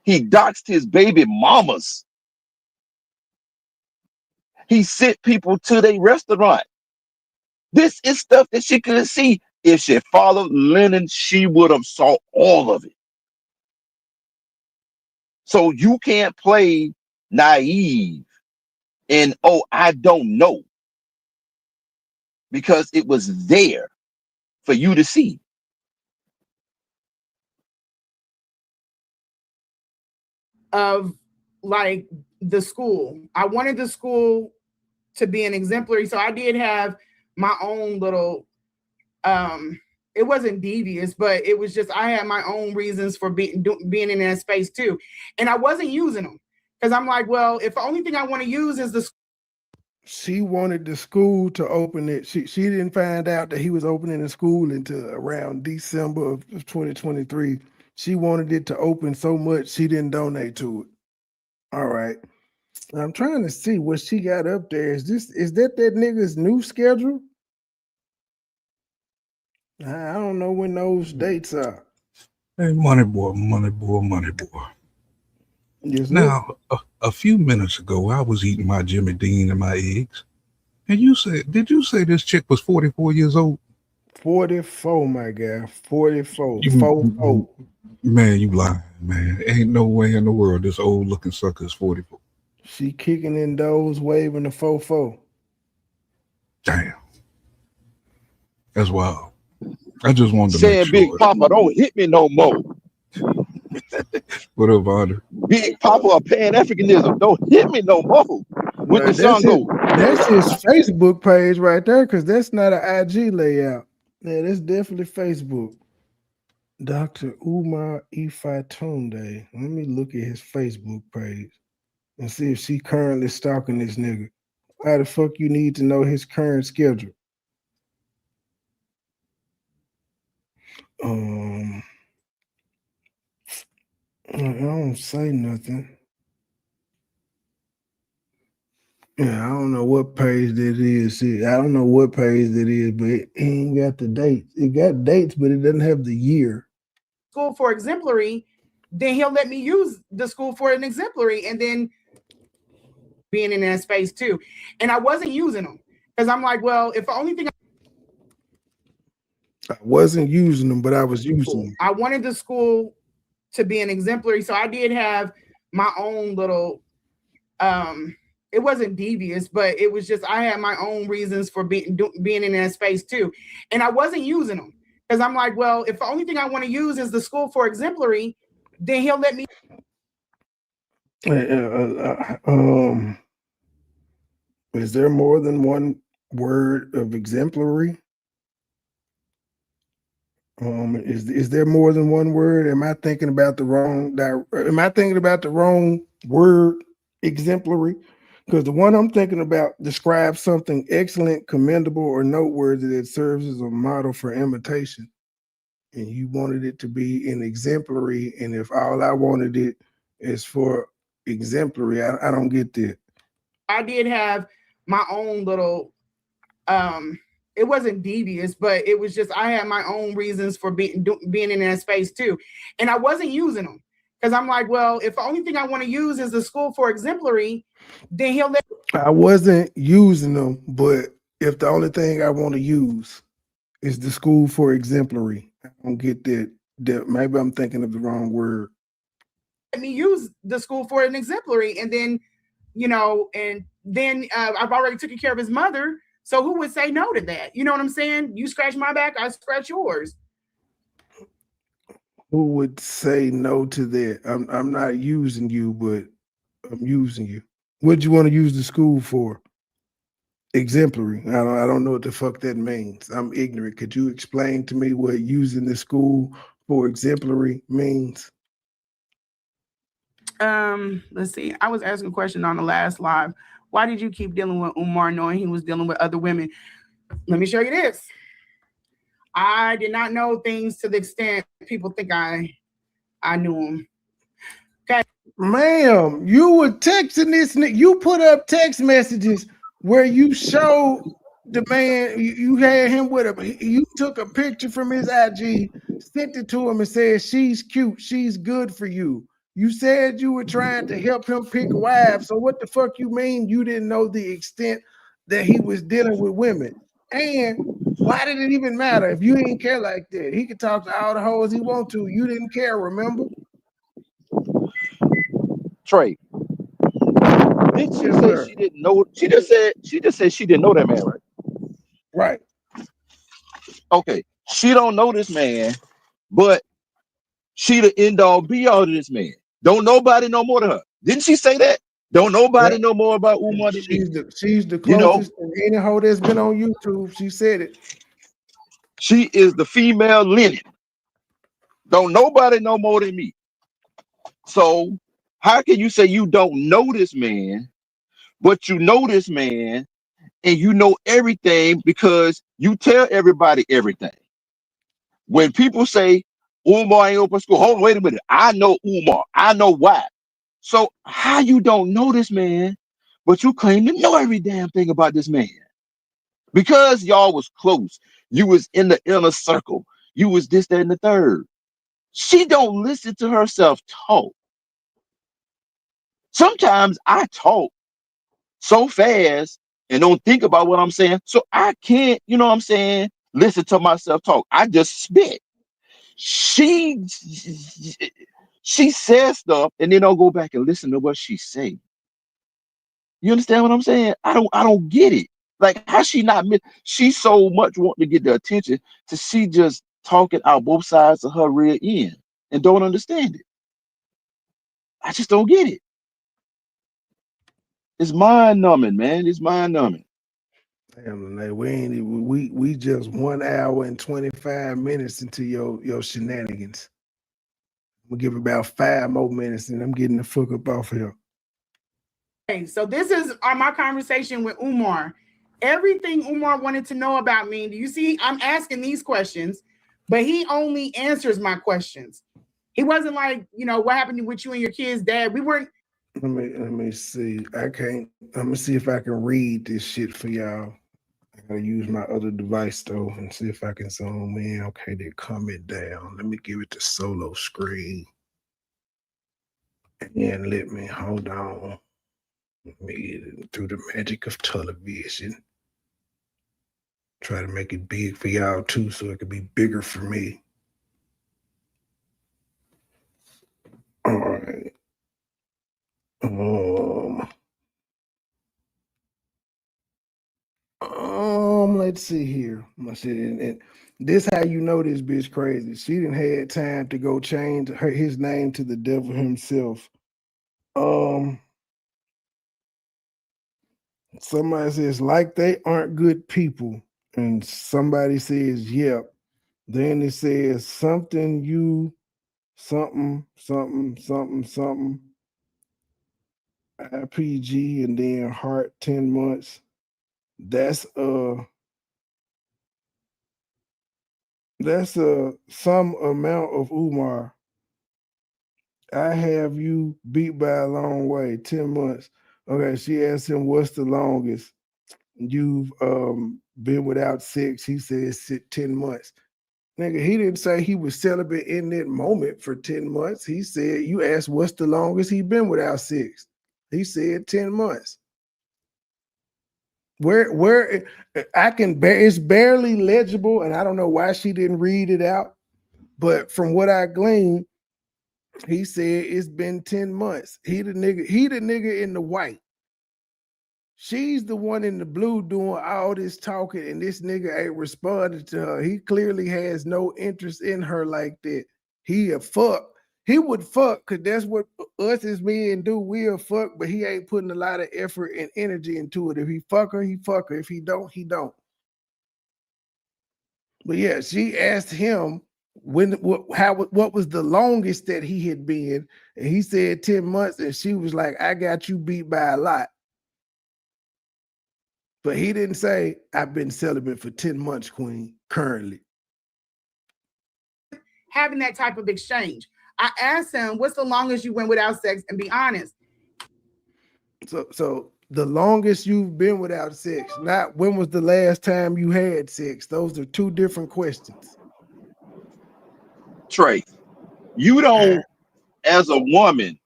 He doxed his baby mamas. He sent people to their restaurant. This is stuff that she couldn't see. If she followed Lennon, she would have saw all of it. So you can't play naive And oh, I don't know, because it was there for you to see. Of like the school. I wanted the school to be an exemplary. So I did have my own little it wasn't devious, but it was just I had my own reasons for being in that space too. And I wasn't using them. Because I'm like, well, if the only thing I want to use is the She wanted the school to open it. She didn't find out that he was opening the school until around December of 2023. She wanted it to open so much she didn't donate to it. All right. I'm trying to see what she got up there. Is that nigga's new schedule? I don't know when those dates are. Hey, MoneyBoy. Yes, now, a few minutes ago, I was eating my Jimmy Dean and my eggs. And did you say this chick was 44 years old? 44, my guy. 44. 44. Man, you lying, man. Ain't no way in the world this old looking sucker is 44. She kicking in those, waving the 44. Damn. That's wild. I just wanted to saying, make sure. Big Papa, don't hit me no more. What up, Vonda? Big Papa of Pan-Africanism, don't hit me no more. When the sun go. That's his Facebook page right there, because that's not an IG layout. Yeah, that's definitely Facebook. Dr. Umar Ifatunde. Let me look at his Facebook page and see if she currently stalking this nigga. Why the fuck you need to know his current schedule? I don't say nothing. Yeah, I don't know what page that is. See, I don't know what page that is, but it ain't got the dates. It got dates, but it doesn't have the year. School for exemplary, then he'll let me use the school for an exemplary and then being in that space too. And I wasn't using them because I'm like, well, if the only thing I wasn't using them, but I was using them. I wanted the school to be an exemplary. So I did have my own little it wasn't devious, but it was just I had my own reasons for being in that space too. And I wasn't using them because I'm like, well, if the only thing I want to use is the school for exemplary, then he'll let me. Is there more than one word of exemplary? Is there more than one word? Am I thinking about the wrong? Am I thinking about the wrong word? Exemplary, because the one I'm thinking about describes something excellent, commendable, or noteworthy that serves as a model for imitation. And you wanted it to be an exemplary, and if all I wanted it is for exemplary, I don't get that. I did have my own little it wasn't devious, but it was just I had my own reasons for being in that space too. And I wasn't using them because I'm like, well, if the only thing I want to use is the school for exemplary, then he'll let. I wasn't using them, but if the only thing I want to use is the school for exemplary, I don't get that. Maybe I'm thinking of the wrong word. Let me use the school for an exemplary, and then, and then I've already taken care of his mother. So who would say no to that? You know what I'm saying? You scratch my back, I scratch yours. Who would say no to that? I'm not using you, but I'm using you. What'd you want to use the school for? Exemplary. I don't know what the fuck that means. I'm ignorant. Could you explain to me what using the school for exemplary means? Let's see. I was asking a question on the last live. Why did you keep dealing with Umar knowing he was dealing with other women? Let me show you this. I did not know things to the extent people think I knew him. Okay. Ma'am, you were texting this. You put up text messages where you showed the man, you had him you took a picture from his IG, sent it to him and said, she's cute, she's good for you. You said you were trying to help him pick wives. So what the fuck you mean you didn't know the extent that he was dealing with women? And why did it even matter if you didn't care like that? He could talk to all the hoes he want to. You didn't care, remember? Trey, Did she Yes, say sir. she didn't know? She just said she didn't know that man, right? Right. Okay. She don't know this man, but she the end all be all to this man. Don't nobody know more than her. Didn't she say that? Don't nobody Yep. know more about Umar than me. She's the You know, closest, and any hoe that's been on YouTube, she said it. she is the female Lenae. Don't nobody know more than me. So how can you say you don't know this man, but you know this man and you know everything because you tell everybody everything? When people say Umar ain't open school, hold on, wait a minute. I know Umar. I know why. So how you don't know this man, but you claim to know every damn thing about this man? Because y'all was close. You was in the inner circle. You was this, that, and the third. She don't listen to herself talk. Sometimes I talk so fast and don't think about what I'm saying. So I can't, you know what I'm saying, listen to myself talk. I just spit. She says stuff and then I'll go back and listen to what she say. You understand what I'm saying? I don't get it. Like how she not she so much want to get the attention to she just talking out both sides of her rear end and don't understand it. I just don't get it. It's mind numbing, man. It's mind numbing. Damn, like, we just 1 hour and 25 minutes into your shenanigans. We'll give about 5 more minutes and I'm getting the fuck up off here. Okay, so this is my conversation with Umar. Everything Umar wanted to know about me. Do you see? I'm asking these questions, but he only answers my questions. He wasn't like, what happened with you and your kids, Dad? We weren't. Let me see. I'm gonna see if I can read this shit for y'all. I gotta use my other device though and see if I can zoom in. Okay, they comment down. Let me give it the solo screen. And let me hold on. Let me through the magic of television. Try to make it big for y'all too, so it could be bigger for me. All right. Let's see here. And this how you know this bitch crazy. She didn't had time to go change his name to the devil himself. Somebody says like they aren't good people, and somebody says yep. Then it says something IPG and then heart 10 months. That's some amount of Umar. I have you beat by a long way. 10 months. Okay, she asked him what's the longest you've been without sex. He says 10 months. Nigga, he didn't say he was celibate in that moment for 10 months. He said, you asked what's the longest he been without sex. He said 10 months. Where it's barely legible, and I don't know why she didn't read it out, but from what I gleaned, he said it's been 10 months. He the nigga in the white. She's the one in the blue doing all this talking, and this nigga ain't responding to her. He clearly has no interest in her like that. He a fuck. He would fuck because that's what us as men do. We'll fuck, but he ain't putting a lot of effort and energy into it. If he fuck her, he fuck her. If he don't, he don't. But yeah, she asked him what was the longest that he had been, and he said 10 months, and she was like, I got you beat by a lot. But he didn't say, I've been celibate for 10 months, Queen, currently. Having that type of exchange. I asked him, what's the longest you went without sex? And be honest. So the longest you've been without sex, not when was the last time you had sex. Those are two different questions. Trey, you don't, as a woman,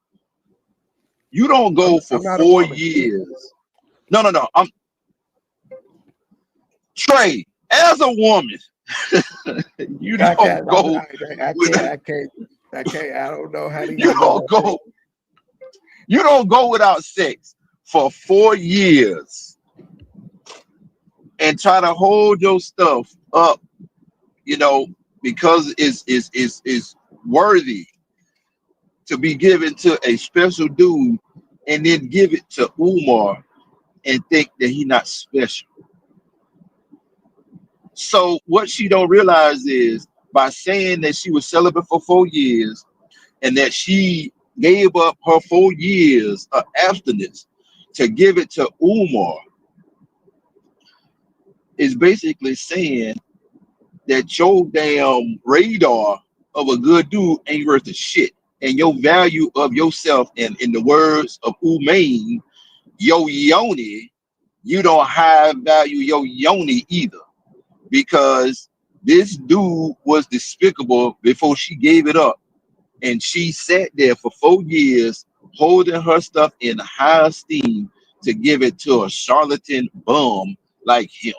you don't go for 4 years. No. Trey, as a woman, you don't go. I can't. I don't know how to. You don't go without sex for 4 years and try to hold your stuff up, you know, because it's worthy to be given to a special dude, and then give it to Umar and think that he not special. So what she don't realize is, by saying that she was celibate for 4 years and that she gave up her 4 years of abstinence to give it to Umar, is basically saying that your damn radar of a good dude ain't worth a shit. And your value of yourself, and in the words of Umain, yo yoni, you don't have value your yoni either. Because this dude was despicable before she gave it up. And she sat there for 4 years holding her stuff in high esteem to give it to a charlatan bum like him.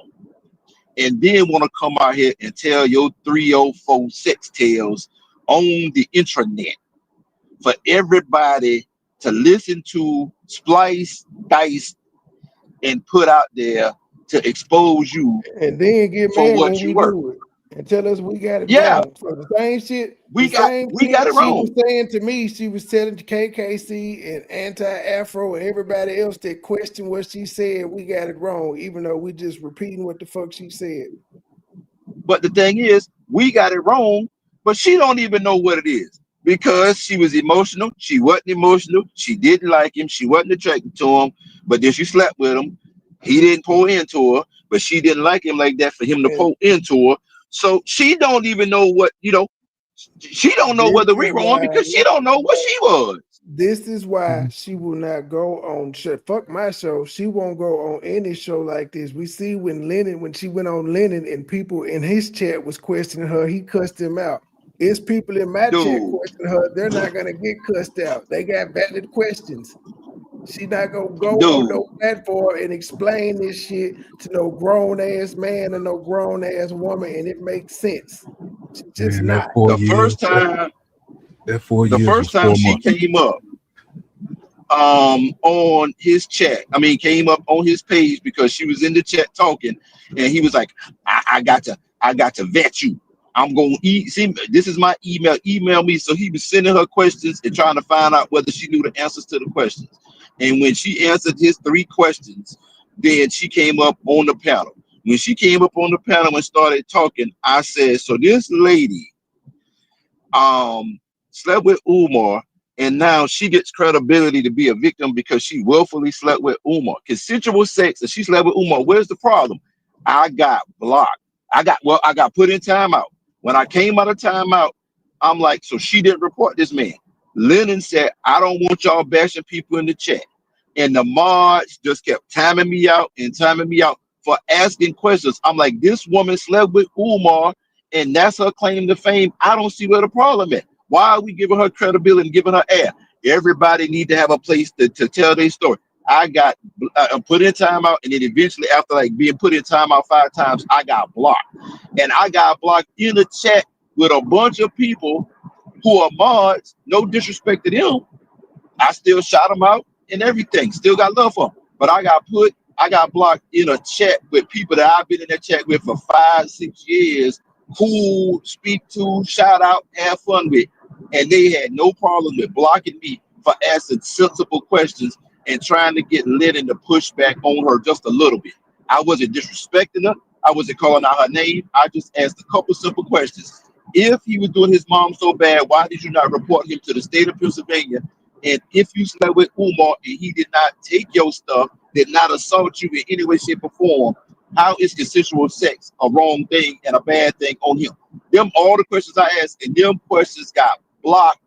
And then want to come out here and tell your 304 sex tales on the intranet for everybody to listen to, splice, dice, and put out there to expose you, and then get for mad what when you we were. do it and tell us we got it Yeah, wrong. So the same shit, we the got same it shit she wrong. was saying to me, she was telling to KKC and Anti-Afro and everybody else that questioned what she said. We got it wrong, even though we just repeating what the fuck she said. But the thing is, we got it wrong, but she don't even know what it is, because she was emotional. She wasn't emotional. She didn't like him. She wasn't attracted to him. But then she slept with him. He didn't pour into her, but she didn't like him like that for him to And pour into her. So she don't even know what, you know, she don't know this whether we is wrong, why because she don't know what she was. This is why she will not go on fuck my show. She won't go on any show like this. We see when she went on Lennon and people in his chat was questioning her, he cussed him out. It's people in my chat Dude, questioning her. They're not gonna get cussed out. They got valid questions. She not gonna go on dude, no platform and explain this shit to no grown ass man and no grown ass woman, and it makes sense. She just Man, not. the first time, that 4 the years first was time 4 she months. came up on his chat, came up on his page, because she was in the chat talking, and he was like, I got to vet you. I'm gonna see, this is my email me. So he was sending her questions and trying to find out whether she knew the answers to the questions. And when she answered his 3 questions, then she came up on the panel. When she came up on the panel and started talking, I said, so this lady slept with Umar, and now she gets credibility to be a victim because she willfully slept with Umar. Consensual sex, and she slept with Umar. Where's the problem? I got blocked. I got put in timeout. When I came out of timeout, I'm like, so she didn't report this man. Lennon said, I don't want y'all bashing people in the chat. And the mods just kept timing me out for asking questions. I'm like, this woman slept with Umar, and that's her claim to fame. I don't see where the problem is. Why are we giving her credibility and giving her air? Everybody need to have a place to tell their story. I got put in timeout, and then eventually, after like being put in timeout 5 times, I got blocked. And I got blocked in the chat with a bunch of people who are mods. No disrespect to them. I still shout them out and everything. Still got love for them. But I got blocked in a chat with people that I've been in that chat with for 5, 6 years, who speak to, shout out, have fun with. And they had no problem with blocking me for asking sensible questions and trying to get Lennon to push back on her just a little bit. I wasn't disrespecting her. I wasn't calling out her name. I just asked a couple simple questions. If he was doing his mom so bad, why did you not report him to the state of Pennsylvania? And if you slept with Umar and he did not take your stuff, did not assault you in any way, shape, or form, how is consensual sex a wrong thing and a bad thing on him? Them all the questions I asked, and them questions got blocked,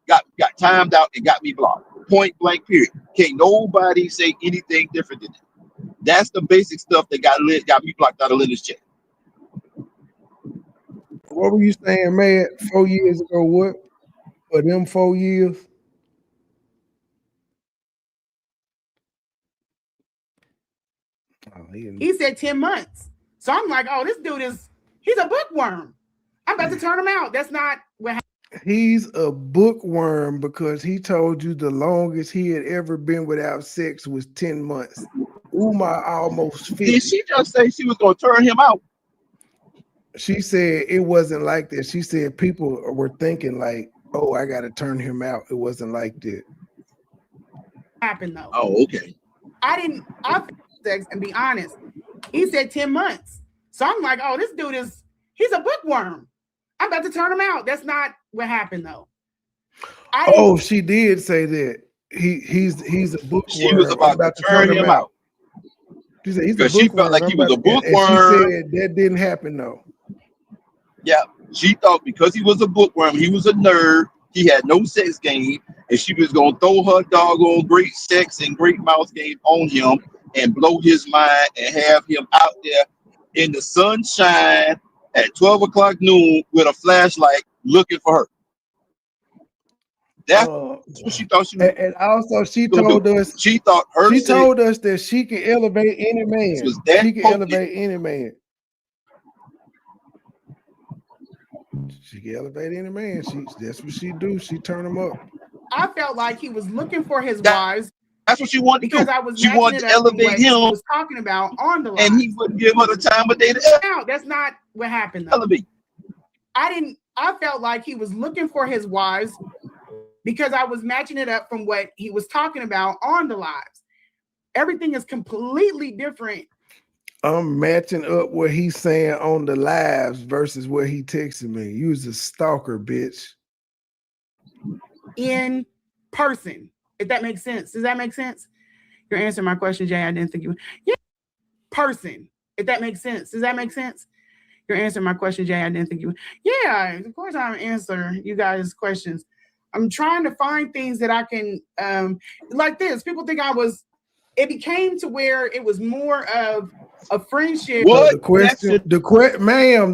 got timed out, and got me blocked. Point blank, period. Can't nobody say anything different than that. That's the basic stuff that got me blocked out of Linda's chat. What were you saying, man? 4 years ago, what? For them 4 years? Oh, He said 10 months. So I'm like, oh, this dude he's a bookworm. I'm about to turn him out. That's not what happened. He's a bookworm because he told you the longest he had ever been without sex was 10 months. Umar almost 50. Did she just say she was gonna turn him out? She said it wasn't like that. She said people were thinking like, oh, I gotta turn him out. It wasn't like that. Happened though. Oh, okay. I sex and be honest. He said 10 months. So I'm like, oh, this dude he's a bookworm. I'm about to turn him out. That's not what happened though. Oh, she did say that. He's a bookworm. She was about to turn him out. She said he's a Because bookworm. she felt like he was a bookworm. And she said that didn't happen though. Yeah, she thought because he was a bookworm, he was a nerd, he had no sex game, and she was gonna throw her doggone great sex and great mouse game on him and blow his mind and have him out there in the sunshine at 12 o'clock noon with a flashlight looking for her. That's what she thought she was. And also she told us she thought her she told us that she can elevate any man. She can elevate any man. She can elevate any man. That's what she do. She turn him up. I felt like he was looking for his wives. That's what she wanted because to do. I was She wanted to elevate him. He was talking about on the line. And he wouldn't give her the time of day to No, that's not what happened though. elevate. I felt like he was looking for his wives because I was matching it up from what he was talking about on the lives. Everything is completely different. I'm matching up what he's saying on the lives versus what he texted me. You was a stalker, bitch. In person, if that makes sense. Does that make sense? You're answering my question, Jay. I didn't think you. Yeah, person. If that makes sense. Does that make sense? You're answering my question, Jay. I didn't think you. Yeah, of course I'm answering you guys' questions. I'm trying to find things that I can like this. People think it became to where it was more of a friendship. What? The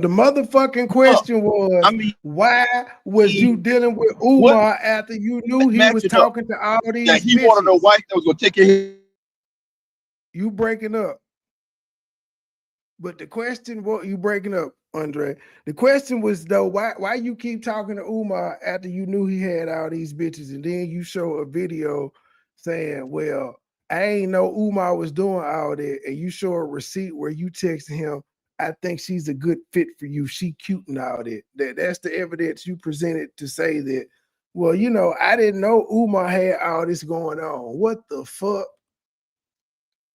motherfucking question was, why was you dealing with Umar after you knew he was talking to all these bitches? He wanted a wife that was gonna take care of him. You breaking up. But the question, what you breaking up, Andre? The question was though, why you keep talking to Umar after you knew he had all these bitches, and then you show a video saying, well, I ain't know Umar was doing all that, and you show a receipt where you texted him, I think she's a good fit for you. She cute and all that. That's the evidence you presented to say that, well, you know, I didn't know Umar had all this going on. What the fuck?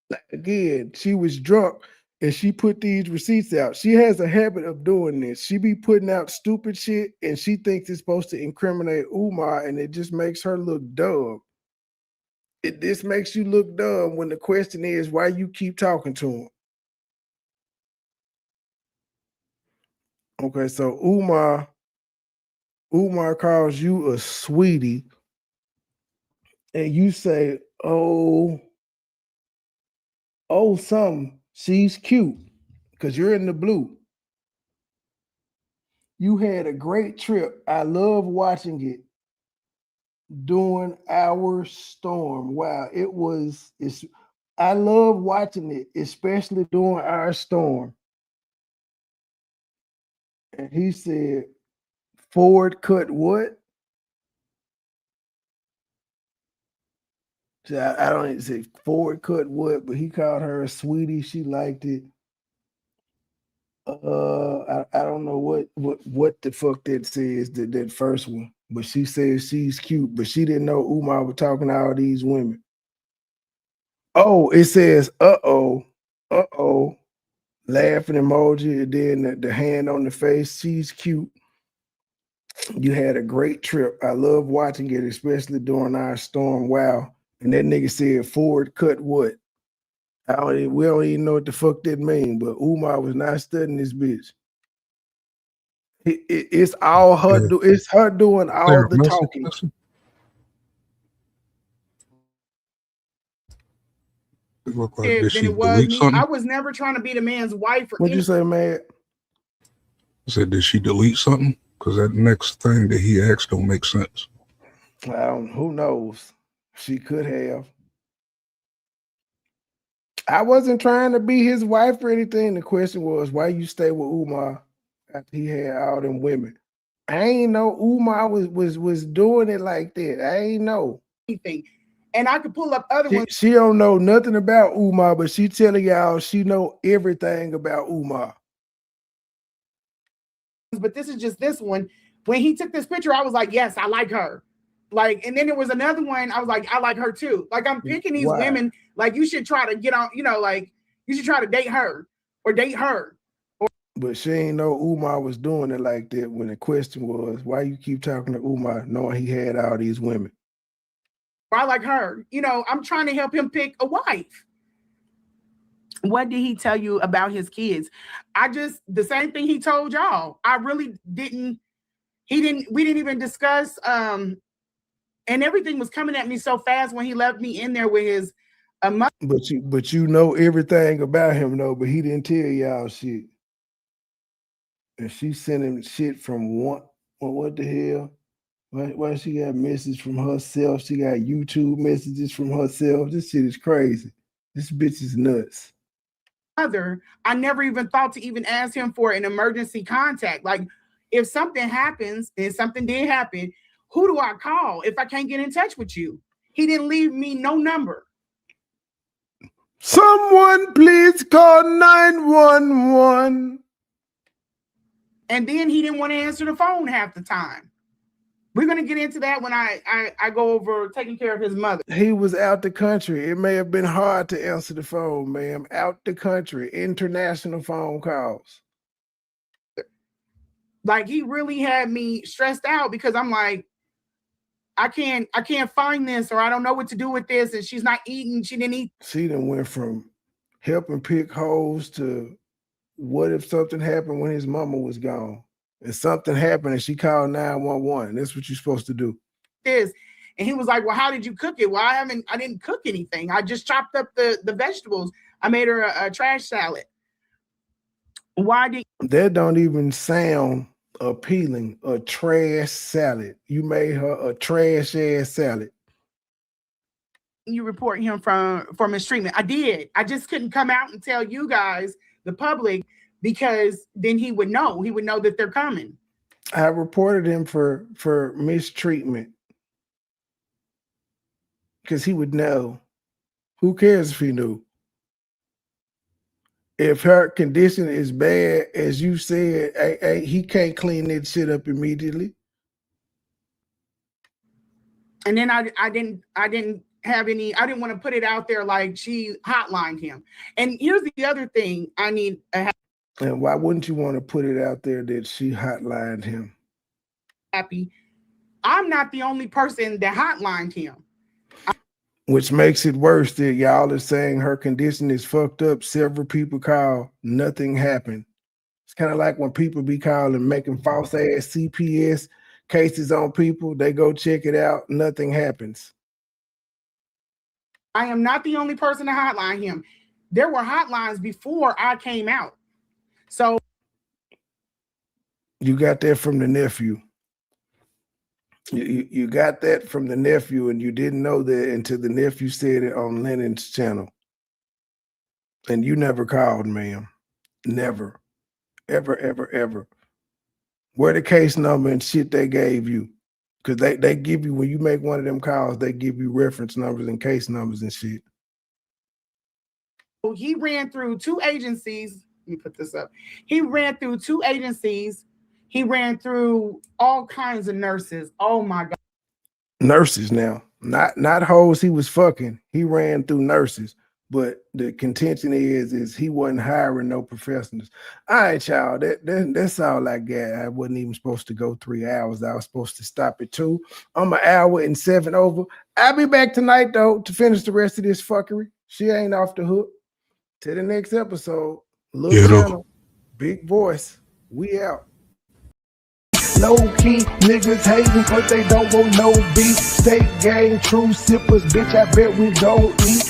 Like, again, she was drunk and she put these receipts out. She has a habit of doing this. She be putting out stupid shit and she thinks it's supposed to incriminate Umar, and it just makes her look dumb. This makes you look dumb when the question is why you keep talking to him. Okay, so Umar calls you a sweetie, and you say, oh, something. She's cute because you're in the blue. You had a great trip. I love watching it during our storm. Wow, I love watching it, especially during our storm. And he said, Ford cut what? So I don't even say Ford cut what, but he called her a sweetie. She liked it. I don't know what the fuck that says, that first one, but she says she's cute, but she didn't know Umar was talking to all these women. Oh, it says uh-oh, laughing emoji, and then the hand on the face. She's cute. You had a great trip. I love watching it, especially during our storm. Wow. And that nigga said Ford cut what? We don't even know what the fuck that mean, but Umar was not studying this bitch. It's all her. It's her doing all the talking. It looked like did she it was delete something? I was never trying to be the man's wife. What'd you say, Matt? I said, did she delete something? Because that next thing that he asked don't make sense. Who knows? She could have. I wasn't trying to be his wife or anything. The question was, why you stay with Umar after he had all them women? I ain't know Umar was doing it like that. I ain't know anything. And I could pull up other ones. She don't know nothing about Umar, but she telling y'all she know everything about Umar. But this is just this one. When he took this picture, I was like, yes, I like her. Like, and then there was another one. I was like, I like her too. Like, I'm picking these women. Like, you should try to get on, you know, like you should try to date her or date her. But she ain't know Umar was doing it like that when the question was, why you keep talking to Umar knowing he had all these women? I like her. You know, I'm trying to help him pick a wife. What did he tell you about his kids? The same thing he told y'all. I really didn't, we didn't even discuss, and everything was coming at me so fast when he left me in there with his mother. But you know everything about him though, but he didn't tell y'all shit. And she sent him shit from what the hell? Why she got messages from herself? She got YouTube messages from herself. This shit is crazy. This bitch is nuts. I never even thought to even ask him for an emergency contact. Like, if something happens, and something did happen, who do I call if I can't get in touch with you? He didn't leave me no number. Someone please call 911. And then he didn't want to answer the phone half the time. We're going to get into that when I go over taking care of his mother. He was out the country. It may have been hard to answer the phone, ma'am. Out the country, international phone calls. Like, he really had me stressed out because I'm like, I can't find this, or I don't know what to do with this. And she's not eating. She didn't eat. She done went from helping pick holes to what if something happened when his mama was gone? And something happened and she called 911. That's what you're supposed to do. And he was like, well, how did you cook it? Well, I didn't cook anything. I just chopped up the vegetables. I made her a trash salad. That don't even sound appealing. A trash salad. You made her a trash ass salad. You report him for mistreatment. I did. I just couldn't come out and tell you guys, the public, because then he would know. He would know that they're coming. I reported him for mistreatment because he would know. Who cares if he knew? If her condition is bad, as you said, he can't clean that shit up immediately. And then I didn't have any. I didn't want to put it out there like she hotlined him. And here's the other thing I need. And why wouldn't you want to put it out there that she hotlined him? Happy. I'm not the only person that hotlined him. Which makes it worse that y'all are saying her condition is fucked up. Several people call, nothing happened. It's kind of like when people be calling, making false ass CPS cases on people. They go check it out, nothing happens. I am not the only person to hotline him. There were hotlines before I came out. So you got that from the nephew. You got that from the nephew, and you didn't know that until the nephew said it on Lenae's channel. And you never called, ma'am. Never. Ever, ever, ever. Where the case number and shit they gave you. Because they give you, when you make one of them calls, they give you reference numbers and case numbers and shit. He ran through 2 agencies. Let me put this up. He ran through 2 agencies. He ran through all kinds of nurses. Oh my God. Nurses now. Not hoes he was fucking. He ran through nurses. But the contention is he wasn't hiring no professionals. All right, y'all. That's all I got. I wasn't even supposed to go 3 hours. I was supposed to stop at 2. I'm an hour and 7 over. I'll be back tonight, though, to finish the rest of this fuckery. She ain't off the hook. Till the next episode. Little channel, big voice. We out. Low key, niggas hating, but they don't want no beef. State gang, true sippers, bitch, I bet we don't eat.